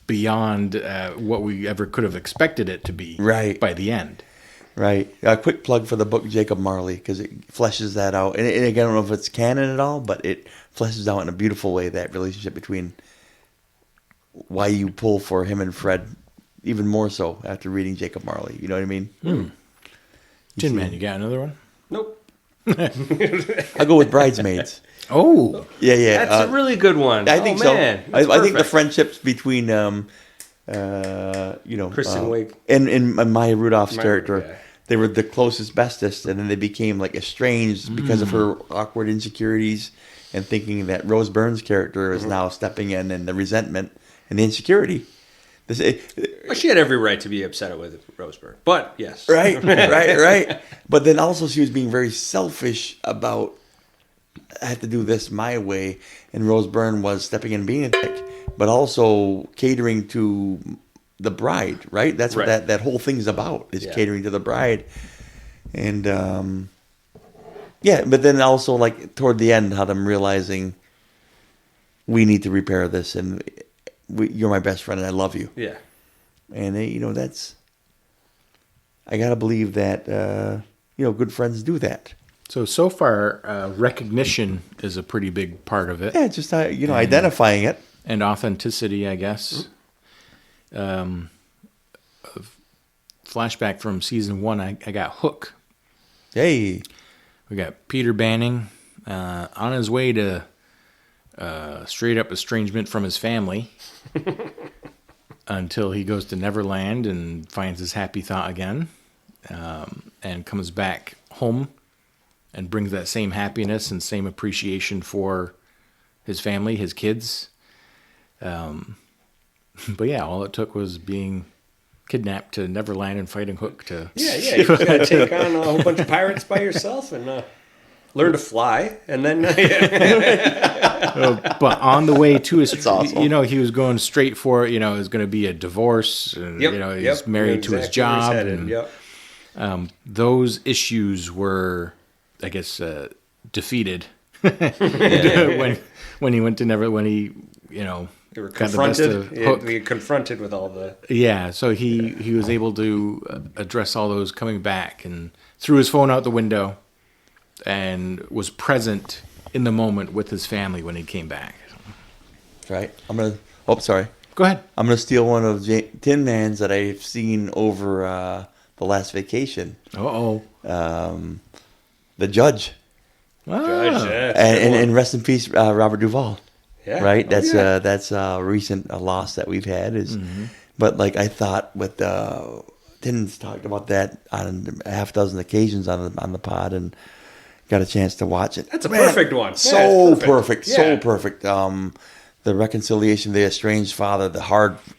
beyond what we ever could have expected it to be by the end. Right. A quick plug for the book Jacob Marley, because it fleshes that out. And again, I don't know if it's canon at all, but it fleshes out in a beautiful way that relationship between why you pull for him and Fred even more so after reading Jacob Marley. You know what I mean? Tin Man, you got another one? Nope. I'll go with Bridesmaids. Oh. Yeah. That's a really good one. I think so. I think the friendships between, Kristen Wiig and Maya Rudolph's character, they were the closest, bestest, and then they became like estranged because of her awkward insecurities and thinking that Rose Byrne's character is now stepping in, and the resentment and the insecurity. Well, she had every right to be upset with Rose Byrne, but yes. Right. But then also she was being very selfish about, I have to do this my way, and Rose Byrne was stepping in and being a dick, but also catering to the bride, right? That's what that whole thing's about, is catering to the bride. And, but then also, like, toward the end, how them realizing we need to repair this, and you're my best friend, and I love you. Yeah. And, that's, I got to believe that, good friends do that. So far, recognition is a pretty big part of it. Yeah, just identifying it. And authenticity, I guess. Flashback from season 1, I got Hook. Hey. We got Peter Banning on his way to straight up estrangement from his family until he goes to Neverland and finds his happy thought again, and comes back home and brings that same happiness and same appreciation for his family, his kids. But yeah, all it took was being kidnapped to Neverland and fighting Hook to... Yeah, you just got to take on a whole bunch of pirates by yourself and learn to fly, and then... But on the way to his... awesome. He was going straight for it. It was going to be a divorce. And, he's married to his job. And, those issues were, I guess, defeated when he went to Neverland, when he, They were got the best of Hook. We confronted with all the... Yeah, so he was able to address all those coming back and threw his phone out the window and was present in the moment with his family when he came back. Right. Sorry. Go ahead. I'm going to steal one of Tin Man's that I've seen over the last vacation. Uh-oh. The Judge. Judge, yeah. And rest in peace, Robert Duvall. Yeah. Right? Oh, That's a recent loss that we've had. But like I thought with Tin's talked about that on a half dozen occasions on the pod and got a chance to watch it. That's a perfect one. So perfect. Yeah. So perfect. The reconciliation of the estranged father,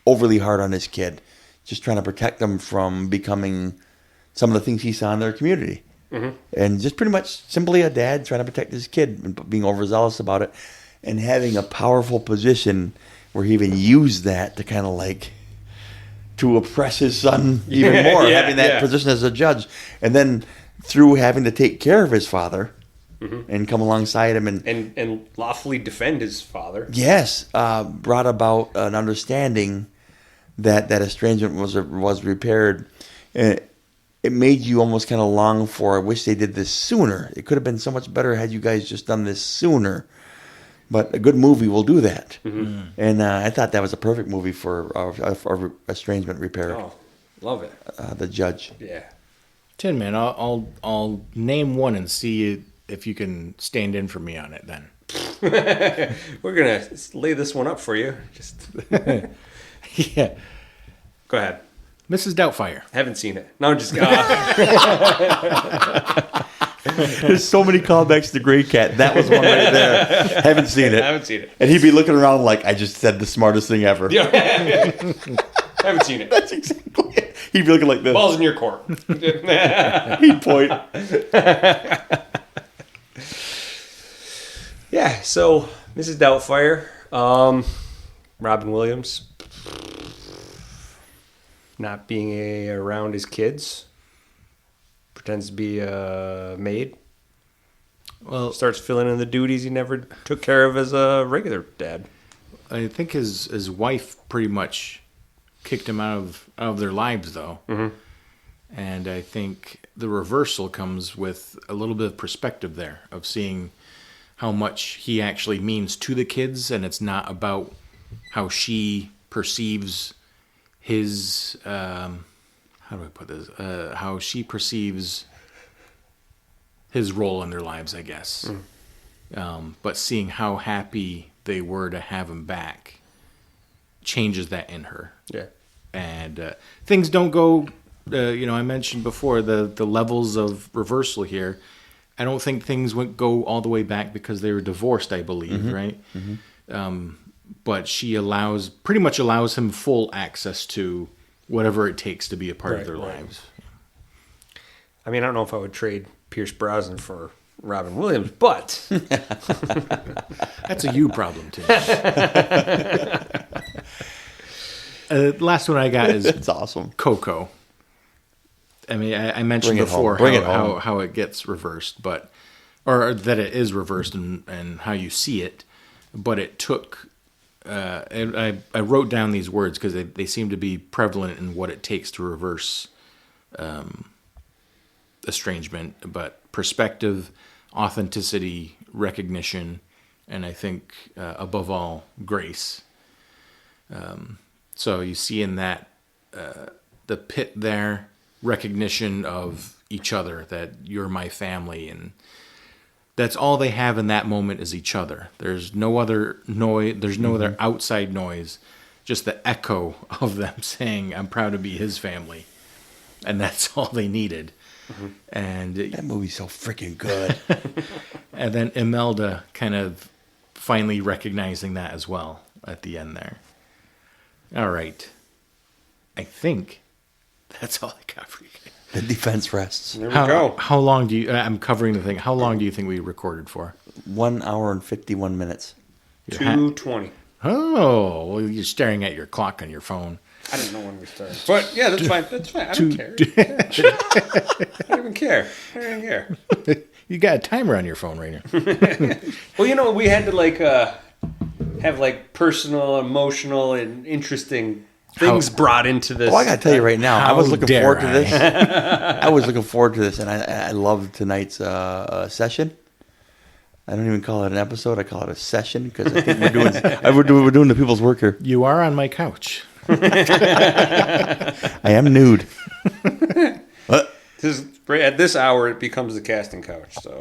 overly hard on his kid, just trying to protect them from becoming some of the things he saw in their community. Mm-hmm. And just pretty much simply a dad trying to protect his kid and being overzealous about it and having a powerful position where he even used that to kind of like to oppress his son even more, having that position as a judge. And then through having to take care of his father and come alongside him and lawfully defend his father. Yes, brought about an understanding that estrangement was repaired. It made you almost kind of long for, I wish they did this sooner. It could have been so much better had you guys just done this sooner. But a good movie will do that. Mm-hmm. And I thought that was a perfect movie for estrangement repair. Oh, love it. The Judge. Yeah. Tin Man, I'll name one and see if you can stand in for me on it then. We're going to lay this one up for you. Just Yeah. Go ahead. Mrs. Doubtfire. Haven't seen it. No, I'm just... There's so many callbacks to Grey Cat. That was one right there. Haven't seen it. And he'd be looking around like, I just said the smartest thing ever. Yeah. Haven't seen it. That's exactly it. He'd be looking like this. Ball's in your court. He'd point. Yeah, so Mrs. Doubtfire, Robin Williams, not being around his kids, pretends to be a maid. Well, starts filling in the duties he never took care of as a regular dad. I think his wife pretty much kicked him out of their lives, though. Mm-hmm. And I think the reversal comes with a little bit of perspective there of seeing how much he actually means to the kids, and it's not about how she perceives his how do I put this? How she perceives his role in their lives, I guess. But seeing how happy they were to have him back changes that in her. Yeah. And things don't go, I mentioned before the levels of reversal here. I don't think things go all the way back because they were divorced, I believe, right? Mm-hmm. But she pretty much allows him full access to whatever it takes to be a part of their lives. I mean, I don't know if I would trade Pierce Brosnan for Robin Williams, but that's a you problem too. Last one I got is it's awesome. Coco. I mean, I mentioned before how it gets reversed, or that it is reversed and how you see it, but it took. I wrote down these words because they seem to be prevalent in what it takes to reverse estrangement, but perspective, authenticity, recognition, and I think above all, grace. So you see in that the pit there, recognition of each other, that you're my family, and that's all they have in that moment is each other. There's no other noise. There's no other outside noise. Just the echo of them saying, "I'm proud to be his family," and that's all they needed. And That movie's so freaking good. and then Imelda kind of finally recognizing that as well at the end there. All right, I think that's all I got for you guys. The defense rests. There we go. How long do you? I'm covering the thing. How long do you think we recorded for? 1 hour and 51 minutes. 2:20. Oh, well, you're staring at your clock on your phone. I didn't know when we started. But yeah, that's fine. That's fine. I don't care. I don't even care. I don't even care. You got a timer on your phone right now. Well, we had to have personal, emotional, and interesting things brought into this. Oh, I got to tell you right now, I was looking dare forward to this. I was looking forward to this, and I love tonight's session. I don't even call it an episode. I call it a session because I think we're doing the people's work here. You are on my couch. I am nude. What? At this hour, it becomes the casting couch. So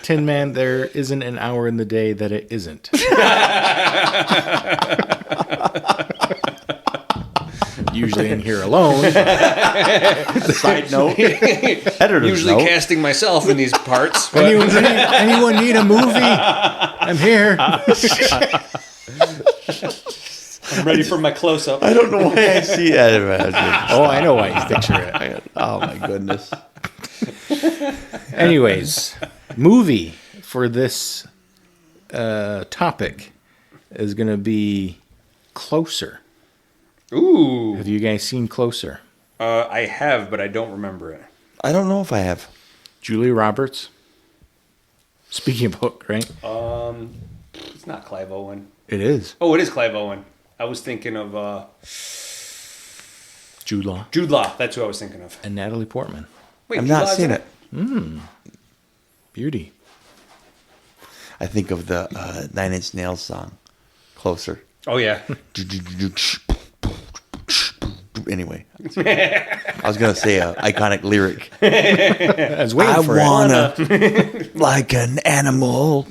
Tin Man, there isn't an hour in the day that it isn't. Usually in here alone. Side note. Editor's usually note. casting myself in these parts. But Anyone need a movie? I'm here. I'm ready for my close-up. I don't know why I see it. Oh, I know why you picture it. Oh, my goodness. Anyways, movie for this topic is going to be Closer. Ooh. Have you guys seen Closer? I have, but I don't remember it. I don't know if I have. Julia Roberts. Speaking of Hook, right? It's not Clive Owen. It is. Oh, it is Clive Owen. I was thinking of Jude Law. Jude Law. That's who I was thinking of. And Natalie Portman. Wait, I've Jude not Law's seen in it. Beauty. I think of the 9 Inch Nails song, Closer. Oh, yeah. Anyway, I was going to say an iconic lyric. I was waiting I for it. wanna, like an animal,